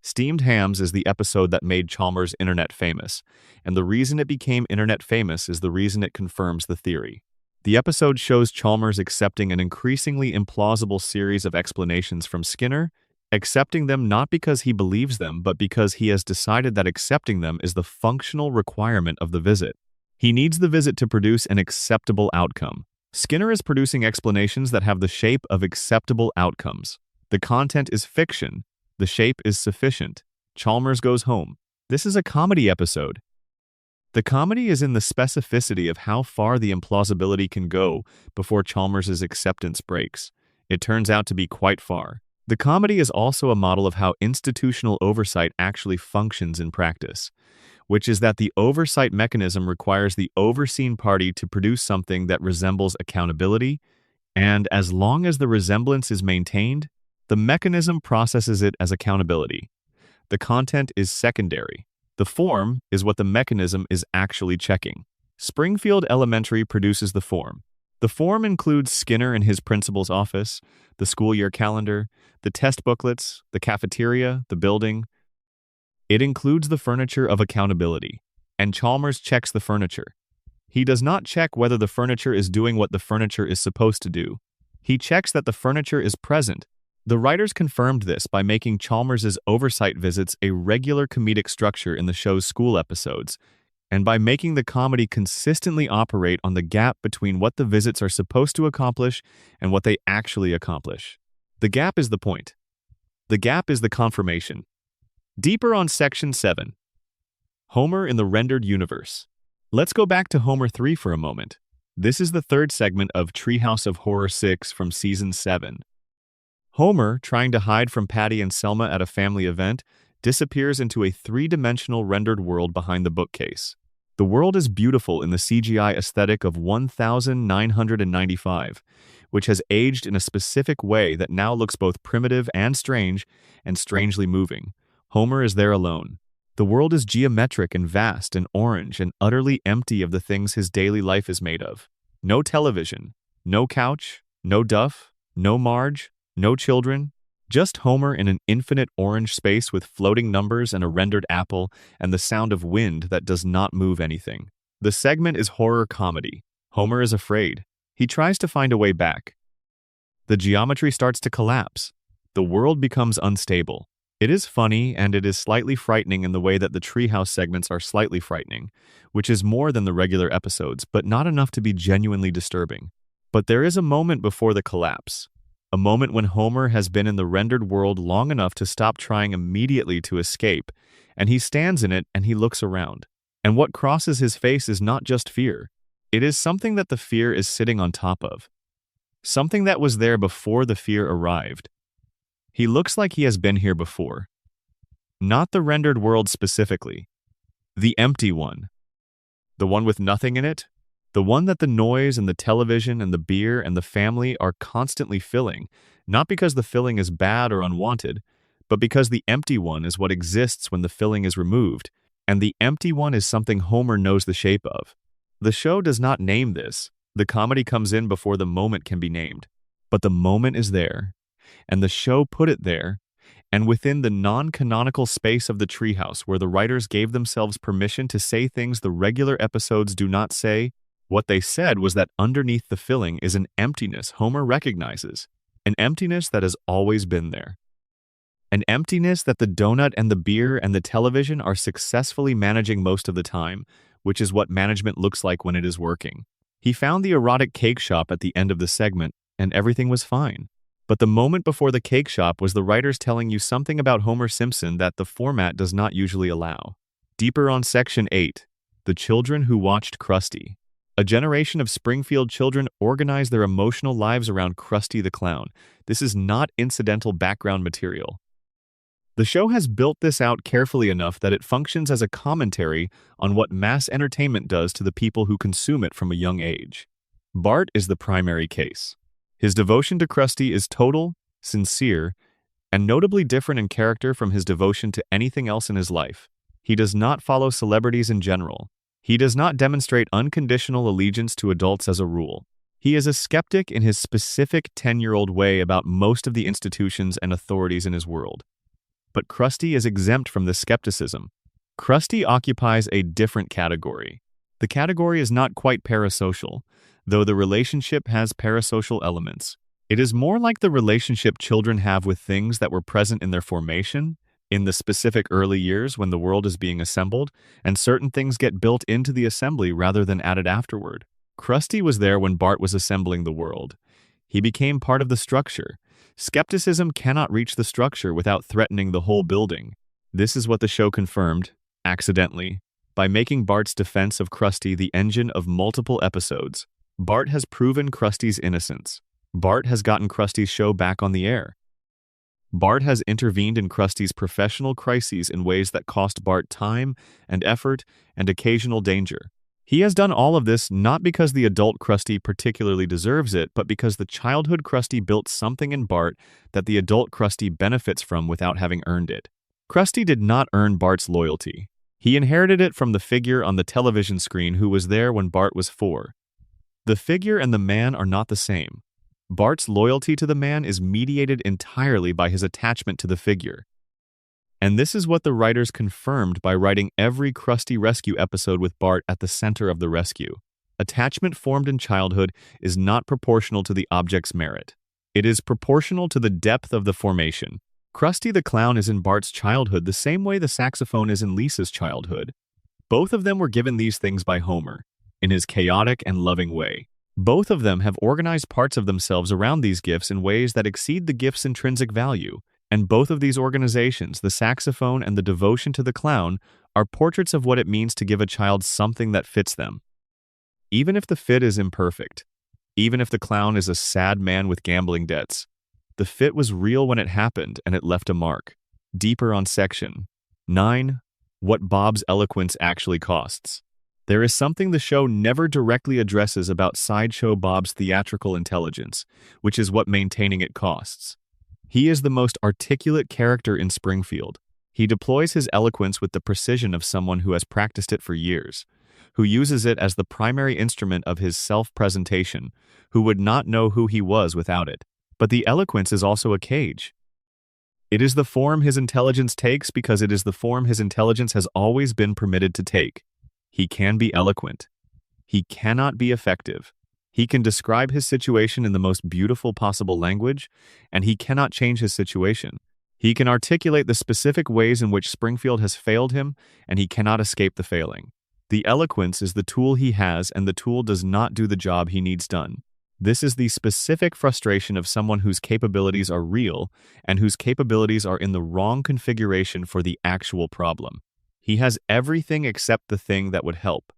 Speaker 1: Steamed Hams is the episode that made Chalmers internet famous, and the reason it became internet famous is the reason it confirms the theory. The episode shows Chalmers accepting an increasingly implausible series of explanations from Skinner, accepting them not because he believes them, but because he has decided that accepting them is the functional requirement of the visit. He needs the visit to produce an acceptable outcome. Skinner is producing explanations that have the shape of acceptable outcomes. The content is fiction. The shape is sufficient. Chalmers goes home. This is a comedy episode. The comedy is in the specificity of how far the implausibility can go before Chalmers's acceptance breaks. It turns out to be quite far. The comedy is also a model of how institutional oversight actually functions in practice, which is that the oversight mechanism requires the overseen party to produce something that resembles accountability, and as long as the resemblance is maintained, the mechanism processes it as accountability. The content is secondary. The form is what the mechanism is actually checking. Springfield Elementary produces the form. The form includes Skinner and his principal's office, the school year calendar, the test booklets, the cafeteria, the building. It includes the furniture of accountability, and Chalmers checks the furniture. He does not check whether the furniture is doing what the furniture is supposed to do. He checks that the furniture is present. The writers confirmed this by making Chalmers's oversight visits a regular comedic structure in the show's school episodes, and by making the comedy consistently operate on the gap between what the visits are supposed to accomplish and what they actually accomplish. The gap is the point. The gap is the confirmation. Deeper on Section 7. Homer in the rendered universe. Let's go back to Homer 3 for a moment. This is the third segment of Treehouse of Horror 6 from Season 7. Homer, trying to hide from Patty and Selma at a family event, disappears into a three-dimensional rendered world behind the bookcase. The world is beautiful in the CGI aesthetic of 1995, which has aged in a specific way that now looks both primitive and strangely moving. Homer is there alone. The world is geometric and vast and orange and utterly empty of the things his daily life is made of. No television, no couch, no Duff, no Marge, no children, just Homer in an infinite orange space with floating numbers and a rendered apple and the sound of wind that does not move anything. The segment is horror comedy. Homer is afraid. He tries to find a way back. The geometry starts to collapse. The world becomes unstable. It is funny, and it is slightly frightening in the way that the Treehouse segments are slightly frightening, which is more than the regular episodes, but not enough to be genuinely disturbing. But there is a moment before the collapse. A moment when Homer has been in the rendered world long enough to stop trying immediately to escape, and he stands in it and he looks around. And what crosses his face is not just fear. It is something that the fear is sitting on top of. Something that was there before the fear arrived. He looks like he has been here before. Not the rendered world specifically. The empty one. The one with nothing in it. The one that the noise and the television and the beer and the family are constantly filling, not because the filling is bad or unwanted, but because the empty one is what exists when the filling is removed, and the empty one is something Homer knows the shape of. The show does not name this. The comedy comes in before the moment can be named. But the moment is there. And the show put it there, and within the non-canonical space of the treehouse where the writers gave themselves permission to say things the regular episodes do not say, what they said was that underneath the filling is an emptiness Homer recognizes, an emptiness that has always been there. An emptiness that the donut and the beer and the television are successfully managing most of the time, which is what management looks like when it is working. He found the erotic cake shop at the end of the segment, and everything was fine. But the moment before the cake shop was the writers telling you something about Homer Simpson that the format does not usually allow. Deeper on Section 8, The Children Who Watched Krusty. A generation of Springfield children organize their emotional lives around Krusty the Clown. This is not incidental background material. The show has built this out carefully enough that it functions as a commentary on what mass entertainment does to the people who consume it from a young age. Bart is the primary case. His devotion to Krusty is total, sincere, and notably different in character from his devotion to anything else in his life. He does not follow celebrities in general. He does not demonstrate unconditional allegiance to adults as a rule. He is a skeptic in his specific 10-year-old way about most of the institutions and authorities in his world. But Krusty is exempt from this skepticism. Krusty occupies a different category. The category is not quite parasocial, though the relationship has parasocial elements. It is more like the relationship children have with things that were present in their formation, in the specific early years when the world is being assembled, and certain things get built into the assembly rather than added afterward. Krusty was there when Bart was assembling the world. He became part of the structure. Skepticism cannot reach the structure without threatening the whole building. This is what the show confirmed, accidentally, by making Bart's defense of Krusty the engine of multiple episodes. Bart has proven Krusty's innocence. Bart has gotten Krusty's show back on the air. Bart has intervened in Krusty's professional crises in ways that cost Bart time and effort and occasional danger. He has done all of this not because the adult Krusty particularly deserves it, but because the childhood Krusty built something in Bart that the adult Krusty benefits from without having earned it. Krusty did not earn Bart's loyalty. He inherited it from the figure on the television screen who was there when Bart was 4. The figure and the man are not the same. Bart's loyalty to the man is mediated entirely by his attachment to the figure. And this is what the writers confirmed by writing every Krusty rescue episode with Bart at the center of the rescue. Attachment formed in childhood is not proportional to the object's merit. It is proportional to the depth of the formation. Krusty the Clown is in Bart's childhood the same way the saxophone is in Lisa's childhood. Both of them were given these things by Homer, in his chaotic and loving way. Both of them have organized parts of themselves around these gifts in ways that exceed the gift's intrinsic value, and both of these organizations, the saxophone and the devotion to the clown, are portraits of what it means to give a child something that fits them. Even if the fit is imperfect, even if the clown is a sad man with gambling debts, the fit was real when it happened and it left a mark. Deeper on section 9. What Bob's eloquence actually costs. There is something the show never directly addresses about Sideshow Bob's theatrical intelligence, which is what maintaining it costs. He is the most articulate character in Springfield. He deploys his eloquence with the precision of someone who has practiced it for years, who uses it as the primary instrument of his self-presentation, who would not know who he was without it. But the eloquence is also a cage. It is the form his intelligence takes because it is the form his intelligence has always been permitted to take. He can be eloquent. He cannot be effective. He can describe his situation in the most beautiful possible language, and he cannot change his situation. He can articulate the specific ways in which Springfield has failed him, and he cannot escape the failing. The eloquence is the tool he has, and the tool does not do the job he needs done. This is the specific frustration of someone whose capabilities are real and whose capabilities are in the wrong configuration for the actual problem. He has everything except the thing that would help.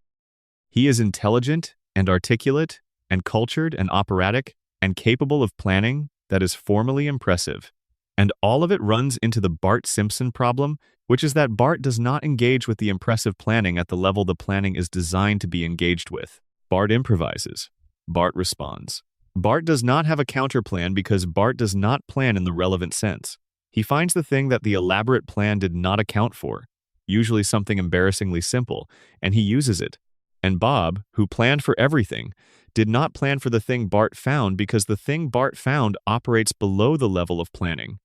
Speaker 1: He is intelligent and articulate and cultured and operatic and capable of planning that is formally impressive. And all of it runs into the Bart Simpson problem, which is that Bart does not engage with the impressive planning at the level the planning is designed to be engaged with. Bart improvises. Bart responds. Bart does not have a counterplan because Bart does not plan in the relevant sense. He finds the thing that the elaborate plan did not account for, usually something embarrassingly simple, and he uses it. And Bob, who planned for everything, did not plan for the thing Bart found because the thing Bart found operates below the level of planning.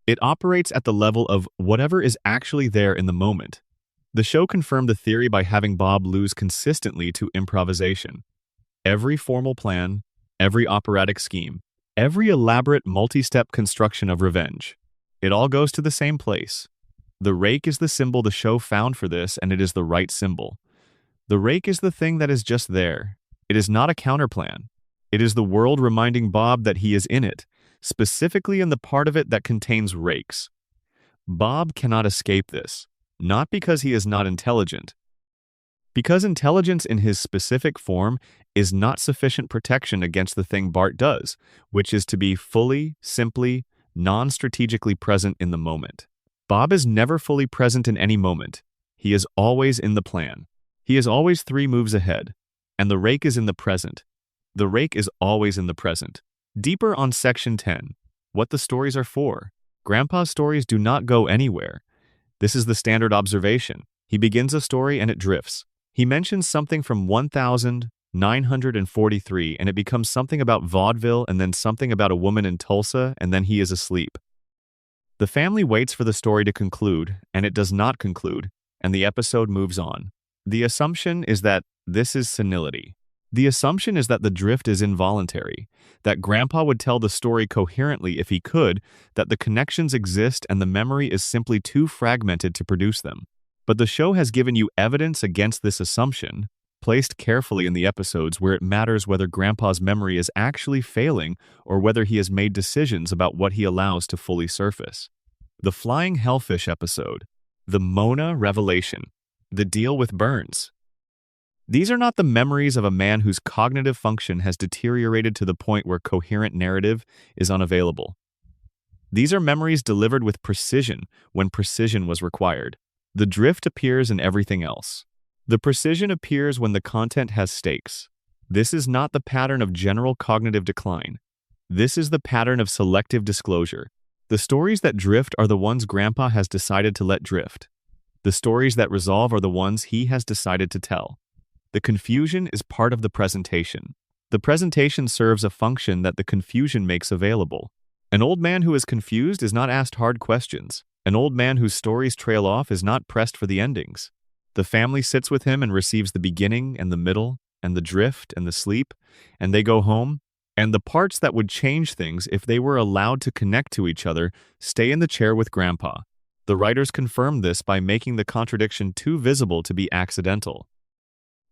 Speaker 1: It operates at the level of whatever is actually there in the moment. The show confirmed the theory by having Bob lose consistently to improvisation. Every formal plan, every operatic scheme, every elaborate multi-step construction of revenge. It all goes to the same place. The rake is the symbol the show found for this, and it is the right symbol. The rake is the thing that is just there. It is not a counterplan. It is the world reminding Bob that he is in it, specifically in the part of it that contains rakes. Bob cannot escape this, not because he is not intelligent. Because intelligence in his specific form is not sufficient protection against the thing Bart does, which is to be fully, simply, non-strategically present in the moment. Bob is never fully present in any moment. He is always in the plan. He is always 3 moves ahead. And the rake is in the present. The rake is always in the present. Deeper on section 10. What the stories are for. Grandpa's stories do not go anywhere. This is the standard observation. He begins a story and it drifts. He mentions something from 1943 and it becomes something about vaudeville and then something about a woman in Tulsa and then he is asleep. The family waits for the story to conclude and it does not conclude and the episode moves on. The assumption is that this is senility. The assumption is that the drift is involuntary, that Grandpa would tell the story coherently if he could, that the connections exist and the memory is simply too fragmented to produce them. But the show has given you evidence against this assumption, placed carefully in the episodes where it matters whether Grandpa's memory is actually failing or whether he has made decisions about what he allows to fully surface. The Flying Hellfish episode, the Mona Revelation, the deal with Burns. These are not the memories of a man whose cognitive function has deteriorated to the point where coherent narrative is unavailable. These are memories delivered with precision when precision was required. The drift appears in everything else. The precision appears when the content has stakes. This is not the pattern of general cognitive decline. This is the pattern of selective disclosure. The stories that drift are the ones Grandpa has decided to let drift. The stories that resolve are the ones he has decided to tell. The confusion is part of the presentation. The presentation serves a function that the confusion makes available. An old man who is confused is not asked hard questions. An old man whose stories trail off is not pressed for the endings. The family sits with him and receives the beginning and the middle and the drift and the sleep, and they go home, and the parts that would change things if they were allowed to connect to each other stay in the chair with Grandpa. The writers confirmed this by making the contradiction too visible to be accidental.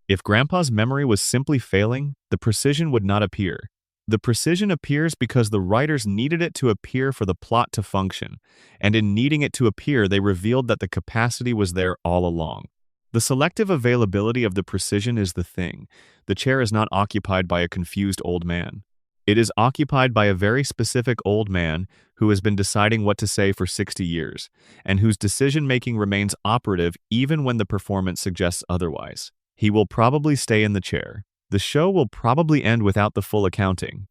Speaker 1: If Grandpa's memory was simply failing, the precision would not appear. The precision appears because the writers needed it to appear for the plot to function, and in needing it to appear, they revealed that the capacity was there all along. The selective availability of the precision is the thing. The chair is not occupied by a confused old man. It is occupied by a very specific old man who has been deciding what to say for 60 years, and whose decision-making remains operative even when the performance suggests otherwise. He will probably stay in the chair. The show will probably end without the full accounting.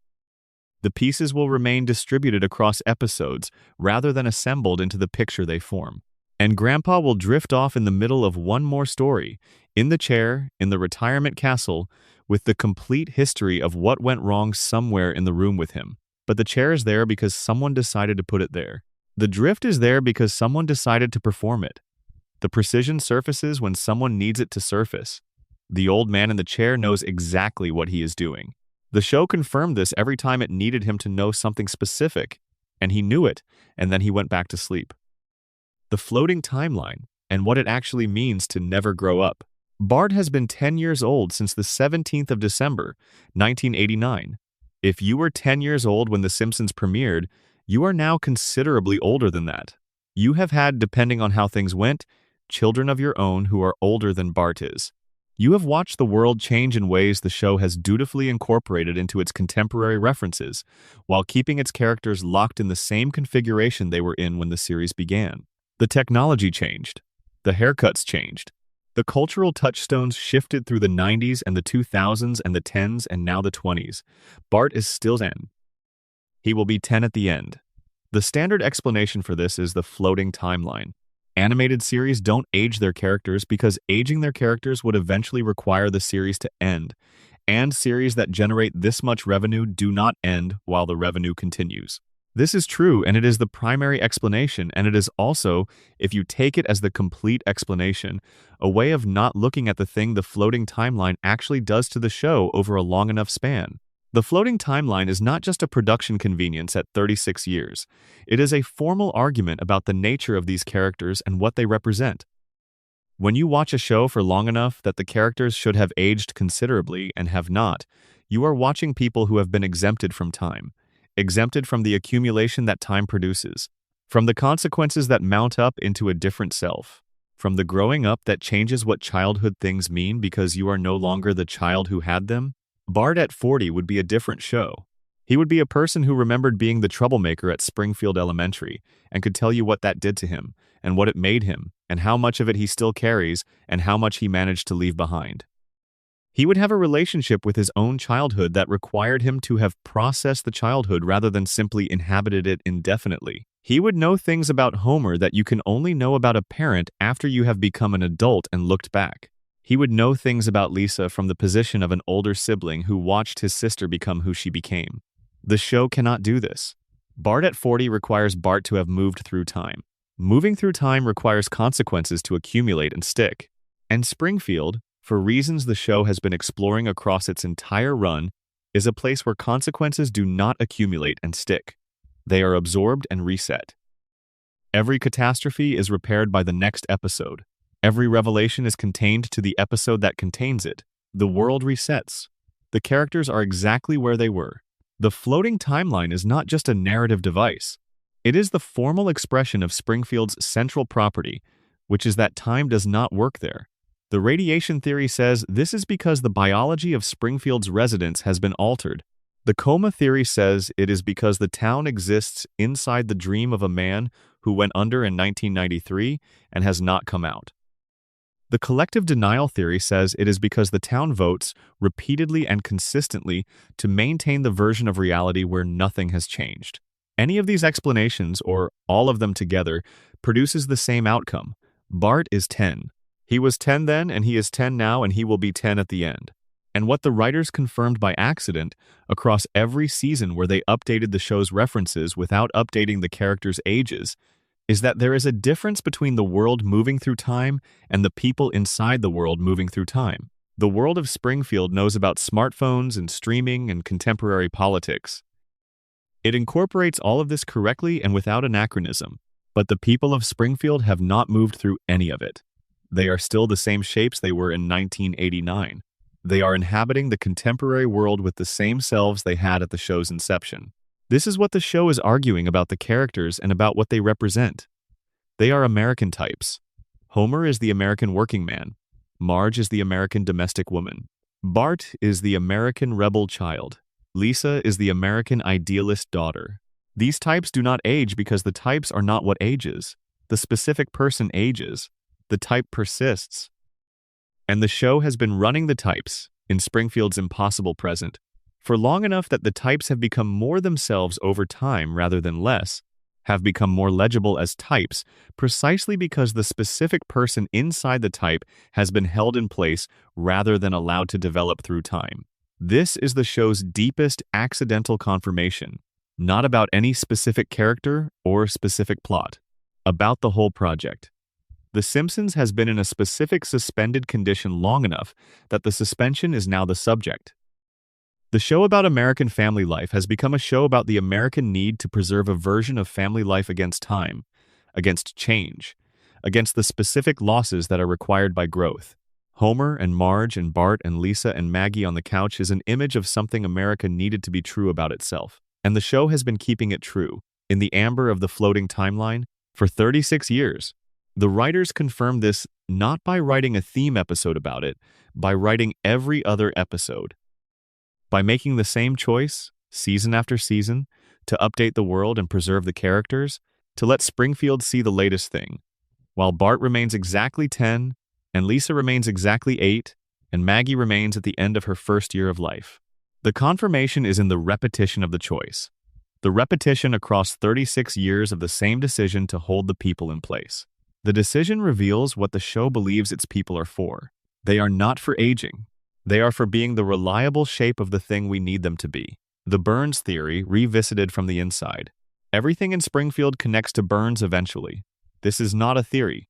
Speaker 1: The pieces will remain distributed across episodes rather than assembled into the picture they form. And Grandpa will drift off in the middle of one more story, in the chair, in the retirement castle, with the complete history of what went wrong somewhere in the room with him. But the chair is there because someone decided to put it there. The drift is there because someone decided to perform it. The precision surfaces when someone needs it to surface. The old man in the chair knows exactly what he is doing. The show confirmed this every time it needed him to know something specific, and he knew it, and then he went back to sleep. The floating timeline, and what it actually means to never grow up. Bart has been 10 years old since the 17th of December, 1989. If you were 10 years old when The Simpsons premiered, you are now considerably older than that. You have had, depending on how things went, children of your own who are older than Bart is. You have watched the world change in ways the show has dutifully incorporated into its contemporary references, while keeping its characters locked in the same configuration they were in when the series began. The technology changed. The haircuts changed. The cultural touchstones shifted through the 90s and the 2000s and the 10s and now the 20s. Bart is still 10. He will be 10 at the end. The standard explanation for this is the floating timeline. Animated series don't age their characters because aging their characters would eventually require the series to end, and series that generate this much revenue do not end while the revenue continues. This is true, and it is the primary explanation, and it is also, if you take it as the complete explanation, a way of not looking at the thing the floating timeline actually does to the show over a long enough span. The floating timeline is not just a production convenience at 36 years. It is a formal argument about the nature of these characters and what they represent. When you watch a show for long enough that the characters should have aged considerably and have not, you are watching people who have been exempted from time, exempted from the accumulation that time produces, from the consequences that mount up into a different self, from the growing up that changes what childhood things mean because you are no longer the child who had them. Bart at 40 would be a different show. He would be a person who remembered being the troublemaker at Springfield Elementary and could tell you what that did to him, and what it made him, and how much of it he still carries, and how much he managed to leave behind. He would have a relationship with his own childhood that required him to have processed the childhood rather than simply inhabited it indefinitely. He would know things about Homer that you can only know about a parent after you have become an adult and looked back. He would know things about Lisa from the position of an older sibling who watched his sister become who she became. The show cannot do this. Bart at 40 requires Bart to have moved through time. Moving through time requires consequences to accumulate and stick. And Springfield, for reasons the show has been exploring across its entire run, is a place where consequences do not accumulate and stick. They are absorbed and reset. Every catastrophe is repaired by the next episode. Every revelation is contained to the episode that contains it. The world resets. The characters are exactly where they were. The floating timeline is not just a narrative device. It is the formal expression of Springfield's central property, which is that time does not work there. The radiation theory says this is because the biology of Springfield's residents has been altered. The coma theory says it is because the town exists inside the dream of a man who went under in 1993 and has not come out. The collective denial theory says it is because the town votes repeatedly and consistently to maintain the version of reality where nothing has changed. Any of these explanations, or all of them together, produces the same outcome. Bart is 10. He was 10 then, and he is 10 now, and he will be 10 at the end. And what the writers confirmed by accident across every season where they updated the show's references without updating the characters' ages is that there is a difference between the world moving through time and the people inside the world moving through time. The world of Springfield knows about smartphones and streaming and contemporary politics. It incorporates all of this correctly and without anachronism, but the people of Springfield have not moved through any of it. They are still the same shapes they were in 1989. They are inhabiting the contemporary world with the same selves they had at the show's inception. This is what the show is arguing about the characters and about what they represent. They are American types. Homer is the American working man. Marge is the American domestic woman. Bart is the American rebel child. Lisa is the American idealist daughter. These types do not age because the types are not what ages. The specific person ages. The type persists. And the show has been running the types, in Springfield's impossible present, for long enough that the types have become more themselves over time rather than less, have become more legible as types precisely because the specific person inside the type has been held in place rather than allowed to develop through time. This is the show's deepest accidental confirmation, not about any specific character or specific plot, about the whole project. The Simpsons has been in a specific suspended condition long enough that the suspension is now the subject. The show about American family life has become a show about the American need to preserve a version of family life against time, against change, against the specific losses that are required by growth. Homer and Marge and Bart and Lisa and Maggie on the couch is an image of something America needed to be true about itself, and the show has been keeping it true, in the amber of the floating timeline, for 36 years. The writers confirmed this not by writing a theme episode about it, by writing every other episode. By making the same choice, season after season, to update the world and preserve the characters, to let Springfield see the latest thing, while Bart remains exactly 10, and Lisa remains exactly 8, and Maggie remains at the end of her first year of life. The confirmation is in the repetition of the choice. The repetition across 36 years of the same decision to hold the people in place. The decision reveals what the show believes its people are for. They are not for aging. They are for being the reliable shape of the thing we need them to be. The Burns theory revisited from the inside. Everything in Springfield connects to Burns eventually. This is not a theory.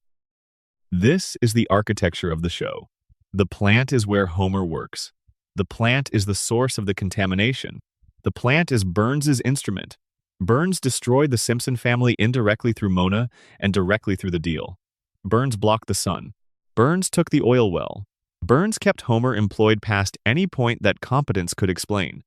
Speaker 1: This is the architecture of the show. The plant is where Homer works. The plant is the source of the contamination. The plant is Burns's instrument. Burns destroyed the Simpson family indirectly through Mona and directly through the deal. Burns blocked the sun. Burns took the oil well. Burns kept Homer employed past any point that competence could explain.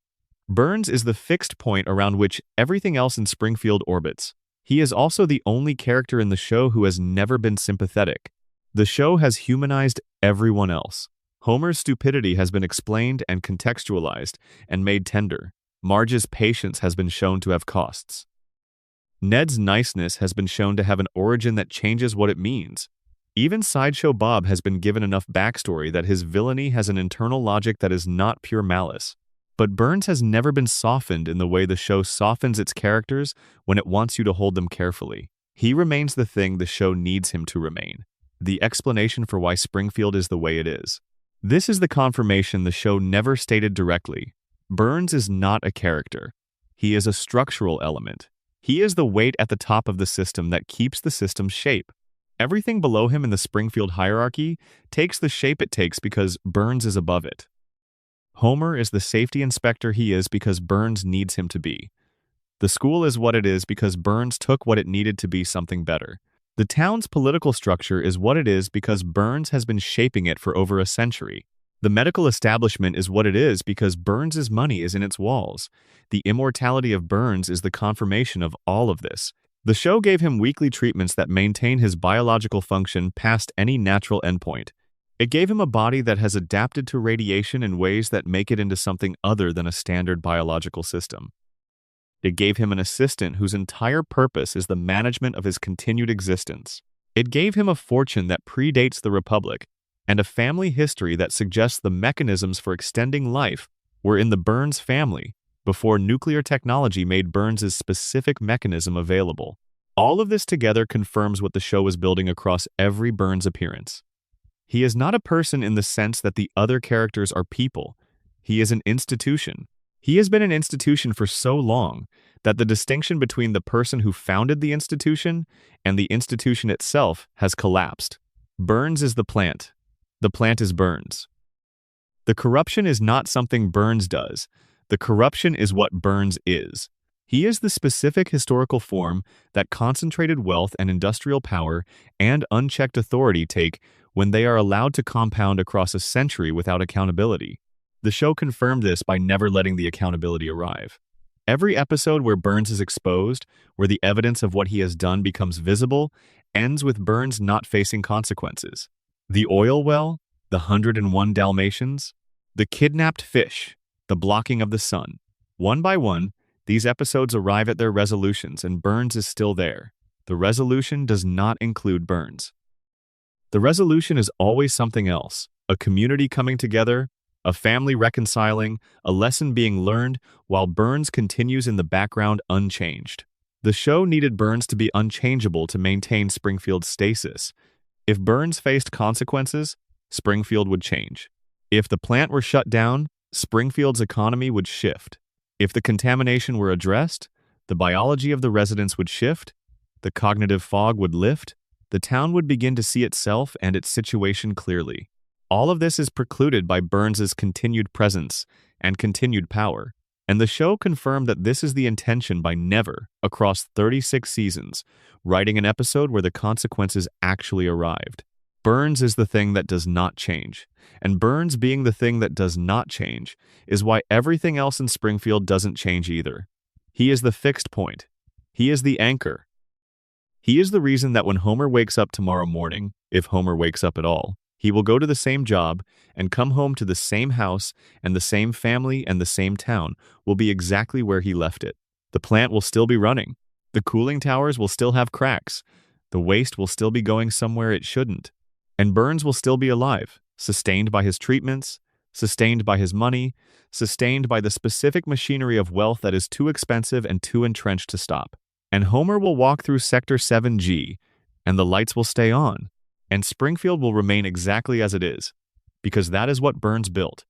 Speaker 1: Burns is the fixed point around which everything else in Springfield orbits. He is also the only character in the show who has never been sympathetic. The show has humanized everyone else. Homer's stupidity has been explained and contextualized and made tender. Marge's patience has been shown to have costs. Ned's niceness has been shown to have an origin that changes what it means. Even Sideshow Bob has been given enough backstory that his villainy has an internal logic that is not pure malice. But Burns has never been softened in the way the show softens its characters when it wants you to hold them carefully. He remains the thing the show needs him to remain. The explanation for why Springfield is the way it is. This is the confirmation the show never stated directly. Burns is not a character. He is a structural element. He is the weight at the top of the system that keeps the system's shape. Everything below him in the Springfield hierarchy takes the shape it takes because Burns is above it. Homer is the safety inspector he is because Burns needs him to be. The school is what it is because Burns took what it needed to be something better. The town's political structure is what it is because Burns has been shaping it for over a century. The medical establishment is what it is because Burns's money is in its walls. The immortality of Burns is the confirmation of all of this. The show gave him weekly treatments that maintain his biological function past any natural endpoint. It gave him a body that has adapted to radiation in ways that make it into something other than a standard biological system. It gave him an assistant whose entire purpose is the management of his continued existence. It gave him a fortune that predates the Republic, and a family history that suggests the mechanisms for extending life were in the Burns family before nuclear technology made Burns's specific mechanism available. All of this together confirms what the show is building across every Burns appearance. He is not a person in the sense that the other characters are people. He is an institution. He has been an institution for so long that the distinction between the person who founded the institution and the institution itself has collapsed. Burns is the plant. The plant is Burns. The corruption is not something Burns does. The corruption is what Burns is. He is the specific historical form that concentrated wealth and industrial power and unchecked authority take when they are allowed to compound across a century without accountability. The show confirmed this by never letting the accountability arrive. Every episode where Burns is exposed, where the evidence of what he has done becomes visible, ends with Burns not facing consequences. The oil well? The 101 Dalmatians, the kidnapped fish, the blocking of the sun. One by one, these episodes arrive at their resolutions and Burns is still there. The resolution does not include Burns. The resolution is always something else, a community coming together, a family reconciling, a lesson being learned, while Burns continues in the background unchanged. The show needed Burns to be unchangeable to maintain Springfield's stasis. If Burns faced consequences, Springfield would change. If the plant were shut down, Springfield's economy would shift. If the contamination were addressed, the biology of the residents would shift, the cognitive fog would lift, the town would begin to see itself and its situation clearly. All of this is precluded by Burns's continued presence and continued power, and the show confirmed that this is the intention by never, across 36 seasons, writing an episode where the consequences actually arrived. Burns is the thing that does not change, and Burns being the thing that does not change is why everything else in Springfield doesn't change either. He is the fixed point. He is the anchor. He is the reason that when Homer wakes up tomorrow morning, if Homer wakes up at all, he will go to the same job and come home to the same house, and the same family and the same town will be exactly where he left it. The plant will still be running. The cooling towers will still have cracks. The waste will still be going somewhere it shouldn't. And Burns will still be alive, sustained by his treatments, sustained by his money, sustained by the specific machinery of wealth that is too expensive and too entrenched to stop. And Homer will walk through Sector 7G, and the lights will stay on, and Springfield will remain exactly as it is, because that is what Burns built.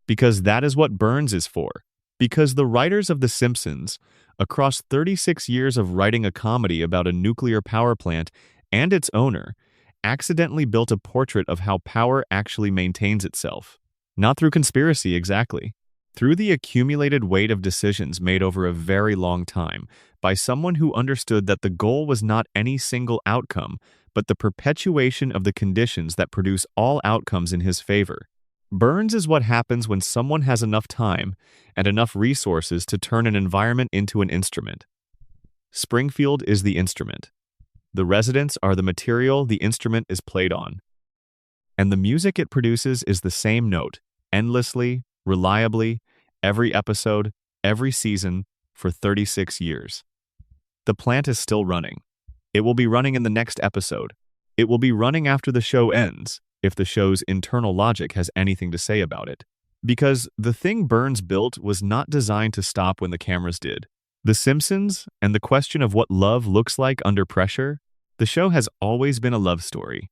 Speaker 1: Because that is what Burns is for. Because the writers of The Simpsons, across 36 years of writing a comedy about a nuclear power plant and its owner, accidentally built a portrait of how power actually maintains itself. Not through conspiracy, exactly. Through the accumulated weight of decisions made over a very long time by someone who understood that the goal was not any single outcome, but the perpetuation of the conditions that produce all outcomes in his favor. Burns is what happens when someone has enough time and enough resources to turn an environment into an instrument. Springfield is the instrument. The residents are the material the instrument is played on. And the music it produces is the same note, endlessly, reliably, every episode, every season, for 36 years. The plant is still running. It will be running in the next episode. It will be running after the show ends, if the show's internal logic has anything to say about it. Because the thing Burns built was not designed to stop when the cameras did. The Simpsons, and the question of what love looks like under pressure, the show has always been a love story.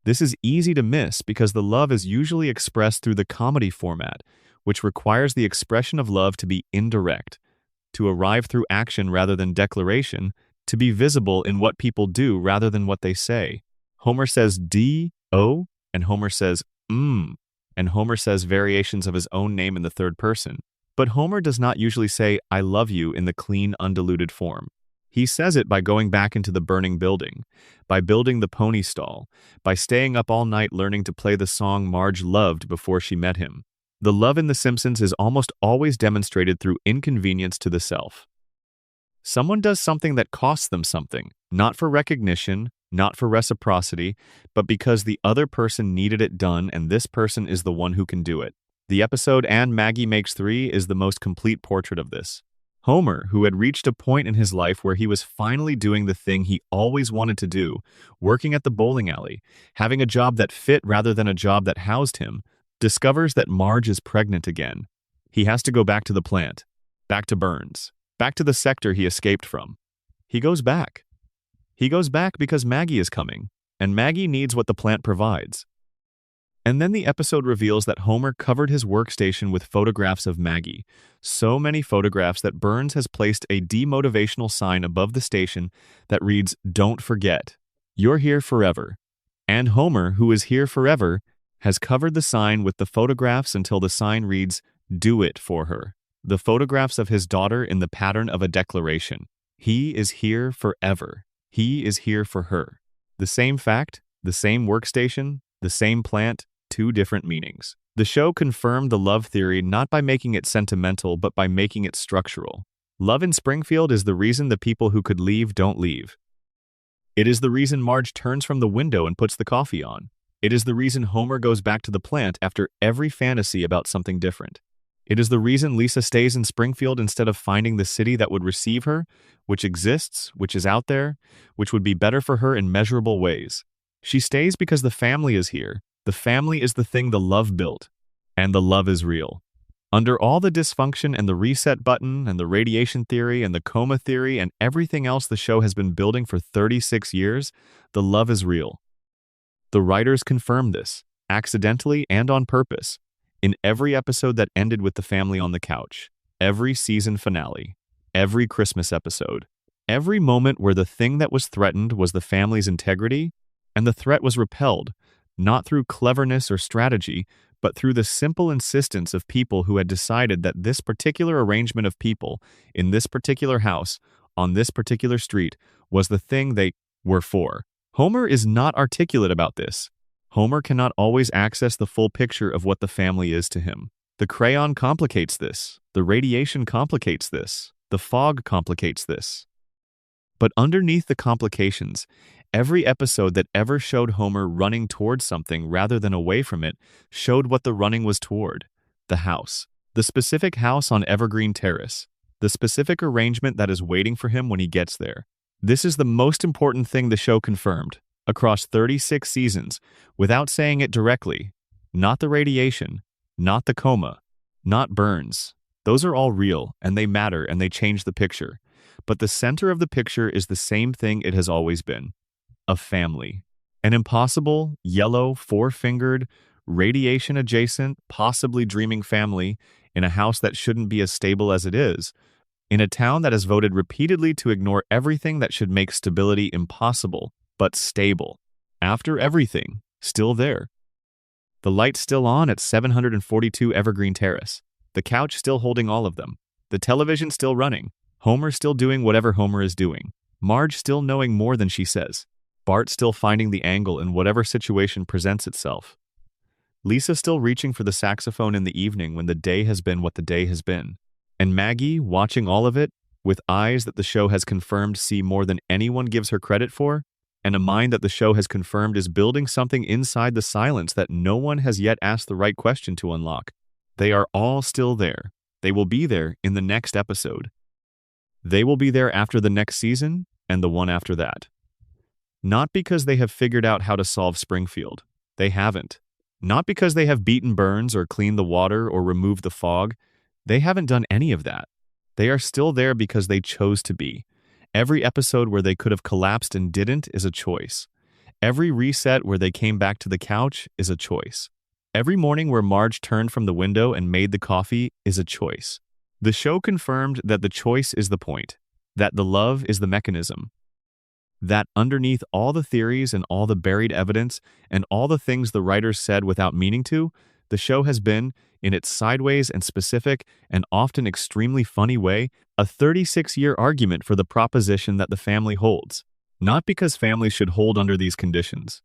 Speaker 1: This is easy to miss because the love is usually expressed through the comedy format, which requires the expression of love to be indirect, to arrive through action rather than declaration, to be visible in what people do rather than what they say. Homer says D-O, and Homer says and Homer says variations of his own name in the third person. But Homer does not usually say I love you in the clean, undiluted form. He says it by going back into the burning building, by building the pony stall, by staying up all night learning to play the song Marge loved before she met him. The love in The Simpsons is almost always demonstrated through inconvenience to the self. Someone does something that costs them something, not for recognition, not for reciprocity, but because the other person needed it done and this person is the one who can do it. The episode And Maggie Makes Three is the most complete portrait of this. Homer, who had reached a point in his life where he was finally doing the thing he always wanted to do, working at the bowling alley, having a job that fit rather than a job that housed him, discovers that Marge is pregnant again. He has to go back to the plant, back to Burns, back to the sector he escaped from. He goes back. He goes back because Maggie is coming, and Maggie needs what the plant provides. And then the episode reveals that Homer covered his workstation with photographs of Maggie, so many photographs that Burns has placed a demotivational sign above the station that reads, "Don't forget, you're here forever." And Homer, who is here forever, has covered the sign with the photographs until the sign reads, "Do it for her." The photographs of his daughter in the pattern of a declaration. He is here forever. He is here for her. The same fact, the same workstation, the same plant, two different meanings. The show confirmed the love theory not by making it sentimental, but by making it structural. Love in Springfield is the reason the people who could leave don't leave. It is the reason Marge turns from the window and puts the coffee on. It is the reason Homer goes back to the plant after every fantasy about something different. It is the reason Lisa stays in Springfield instead of finding the city that would receive her, which exists, which is out there, which would be better for her in measurable ways. She stays because the family is here. The family is the thing the love built, and the love is real. Under all the dysfunction and the reset button and the radiation theory and the coma theory and everything else the show has been building for 36 years, the love is real. The writers confirmed this, accidentally and on purpose, in every episode that ended with the family on the couch, every season finale, every Christmas episode, every moment where the thing that was threatened was the family's integrity, and the threat was repelled, not through cleverness or strategy, but through the simple insistence of people who had decided that this particular arrangement of people, in this particular house, on this particular street, was the thing they were for. Homer is not articulate about this. Homer cannot always access the full picture of what the family is to him. The crayon complicates this. The radiation complicates this. The fog complicates this. But underneath the complications, every episode that ever showed Homer running towards something rather than away from it showed what the running was toward. The house. The specific house on Evergreen Terrace. The specific arrangement that is waiting for him when he gets there. This is the most important thing the show confirmed, across 36 seasons, without saying it directly. Not the radiation, not the coma, not burns. Those are all real, and they matter, and they change the picture. But the center of the picture is the same thing it has always been. A family. An impossible, yellow, four-fingered, radiation-adjacent, possibly dreaming family in a house that shouldn't be as stable as it is, in a town that has voted repeatedly to ignore everything that should make stability impossible, but stable. After everything, still there. The lights still on at 742 Evergreen Terrace. The couch still holding all of them. The television still running. Homer still doing whatever Homer is doing. Marge still knowing more than she says. Bart still finding the angle in whatever situation presents itself. Lisa still reaching for the saxophone in the evening when the day has been what the day has been. And Maggie, watching all of it, with eyes that the show has confirmed see more than anyone gives her credit for, and a mind that the show has confirmed is building something inside the silence that no one has yet asked the right question to unlock. They are all still there. They will be there in the next episode. They will be there after the next season and the one after that. Not because they have figured out how to solve Springfield. They haven't. Not because they have beaten Burns or cleaned the water or removed the fog. They haven't done any of that. They are still there because they chose to be. Every episode where they could have collapsed and didn't is a choice. Every reset where they came back to the couch is a choice. Every morning where Marge turned from the window and made the coffee is a choice. The show confirmed that the choice is the point, that the love is the mechanism, that underneath all the theories and all the buried evidence and all the things the writers said without meaning to, the show has been, in its sideways and specific and often extremely funny way, a 36-year argument for the proposition that the family holds. Not because families should hold under these conditions.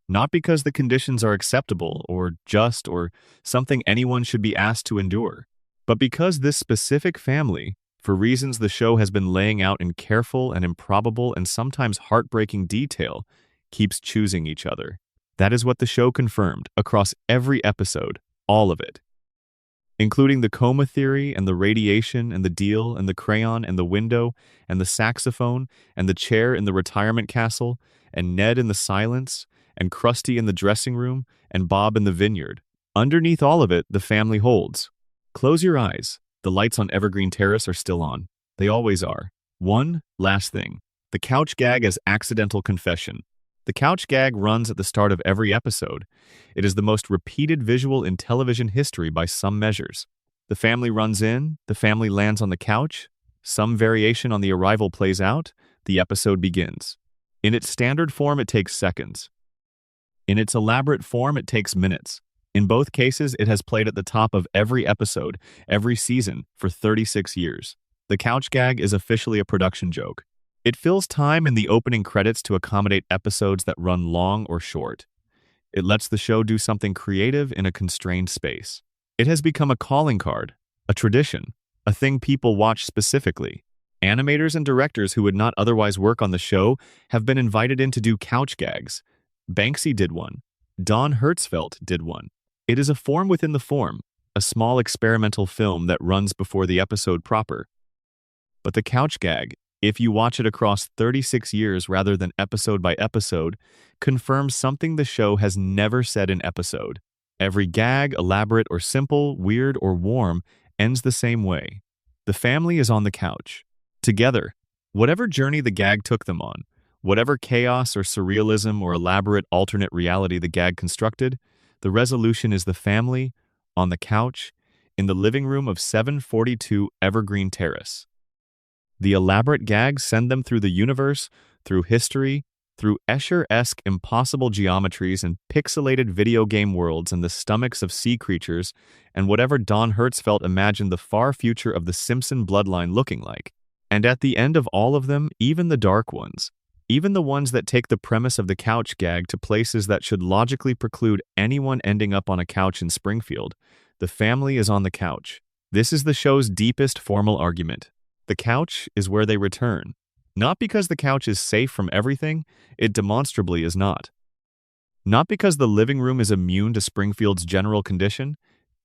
Speaker 1: Not because the conditions are acceptable or just or something anyone should be asked to endure, but because this specific family, for reasons the show has been laying out in careful and improbable and sometimes heartbreaking detail, keeps choosing each other. That is what the show confirmed across every episode, all of it. Including the coma theory and the radiation and the deal and the crayon and the window and the saxophone and the chair in the retirement castle and Ned in the silence and Krusty in the dressing room and Bob in the vineyard. Underneath all of it, the family holds. Close your eyes. The lights on Evergreen Terrace are still on. They always are. One last thing. The couch gag as accidental confession. The couch gag runs at the start of every episode. It is the most repeated visual in television history by some measures. The family runs in, the family lands on the couch, some variation on the arrival plays out, the episode begins. In its standard form, it takes seconds. In its elaborate form, it takes minutes. In both cases, it has played at the top of every episode, every season, for 36 years. The couch gag is officially a production joke. It fills time in the opening credits to accommodate episodes that run long or short. It lets the show do something creative in a constrained space. It has become a calling card, a tradition, a thing people watch specifically. Animators and directors who would not otherwise work on the show have been invited in to do couch gags. Banksy did one. Don Hertzfeldt did one. It is a form within the form, a small experimental film that runs before the episode proper. But the couch gag, if you watch it across 36 years rather than episode by episode, confirms something the show has never said in episode. Every gag, elaborate or simple, weird or warm, ends the same way. The family is on the couch. Together. Whatever journey the gag took them on, whatever chaos or surrealism or elaborate alternate reality the gag constructed, the resolution is the family, on the couch, in the living room of 742 Evergreen Terrace. The elaborate gags send them through the universe, through history, through Escher-esque impossible geometries and pixelated video game worlds and the stomachs of sea creatures and whatever Don Hertzfeldt imagined the far future of the Simpson bloodline looking like. And at the end of all of them, even the dark ones, even the ones that take the premise of the couch gag to places that should logically preclude anyone ending up on a couch in Springfield, the family is on the couch. This is the show's deepest formal argument. The couch is where they return. Not because the couch is safe from everything, it demonstrably is not. Not because the living room is immune to Springfield's general condition,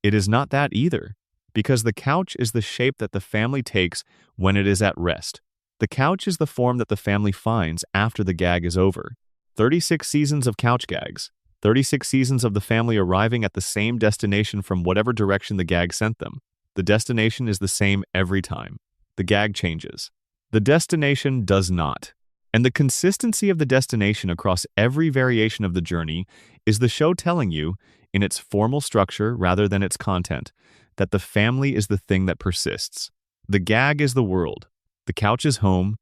Speaker 1: it is not that either. Because the couch is the shape that the family takes when it is at rest. The couch is the form that the family finds after the gag is over. 36 seasons of couch gags. 36 seasons of the family arriving at the same destination from whatever direction the gag sent them. The destination is the same every time. The gag changes. The destination does not. And the consistency of the destination across every variation of the journey is the show telling you, in its formal structure rather than its content, that the family is the thing that persists. The gag is the world. The couch is home.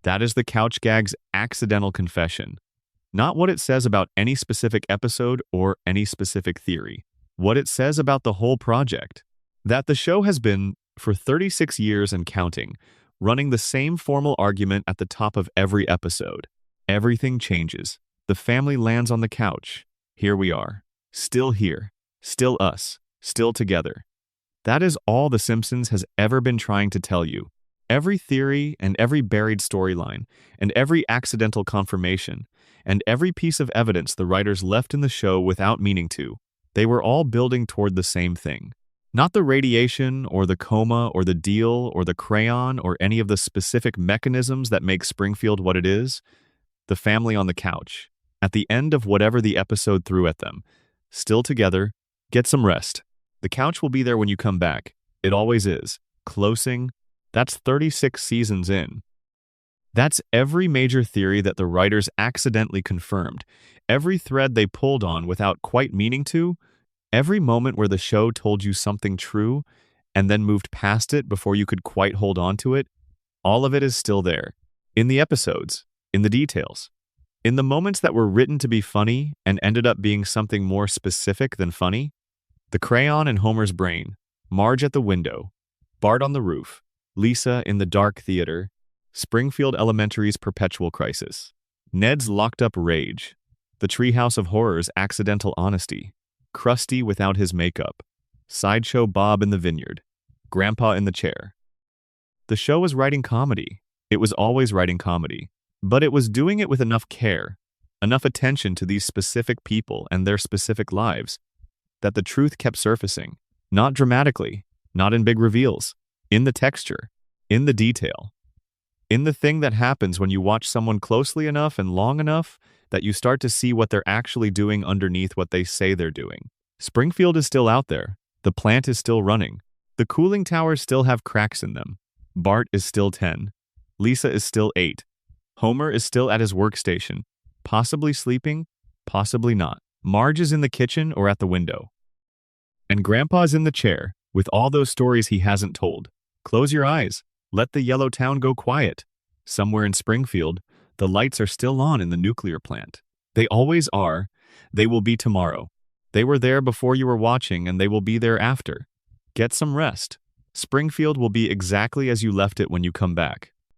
Speaker 1: That is the couch gag's accidental confession. Not what it says about any specific episode or any specific theory. What it says about the whole project. That the show has been, for 36 years and counting, running the same formal argument at the top of every episode. Everything changes. The family lands on the couch. Here we are. Still here. Still us. Still together. That is all The Simpsons has ever been trying to tell you. Every theory and every buried storyline and every accidental confirmation and every piece of evidence the writers left in the show without meaning to, they were all building toward the same thing. Not the radiation or the coma or the deal or the crayon or any of the specific mechanisms that make Springfield what it is. The family on the couch, at the end of whatever the episode threw at them. Still together, get some rest. The couch will be there when you come back. It always is. Closing, that's 36 seasons in. That's every major theory that the writers accidentally confirmed, every thread they pulled on without quite meaning to, every moment where the show told you something true and then moved past it before you could quite hold on to it, all of it is still there. In the episodes, in the details, in the moments that were written to be funny and ended up being something more specific than funny. The crayon in Homer's brain, Marge at the window, Bart on the roof, Lisa in the dark theater, Springfield Elementary's perpetual crisis, Ned's locked-up rage, the Treehouse of Horror's accidental honesty, Krusty without his makeup, Sideshow Bob in the vineyard, Grandpa in the chair. The show was writing comedy. It was always writing comedy. But it was doing it with enough care, enough attention to these specific people and their specific lives, that the truth kept surfacing. Not dramatically, not in big reveals, in the texture, in the detail, in the thing that happens when you watch someone closely enough and long enough that you start to see what they're actually doing underneath what they say they're doing. Springfield is still out there. The plant is still running. The cooling towers still have cracks in them. Bart is still 10. Lisa is still 8. Homer is still at his workstation, possibly sleeping, possibly not. Marge is in the kitchen or at the window. And Grandpa's in the chair, with all those stories he hasn't told. Close your eyes. Let the yellow town go quiet. Somewhere in Springfield, the lights are still on in the nuclear plant. They always are. They will be tomorrow. They were there before you were watching, and they will be there after. Get some rest. Springfield will be exactly as you left it when you come back.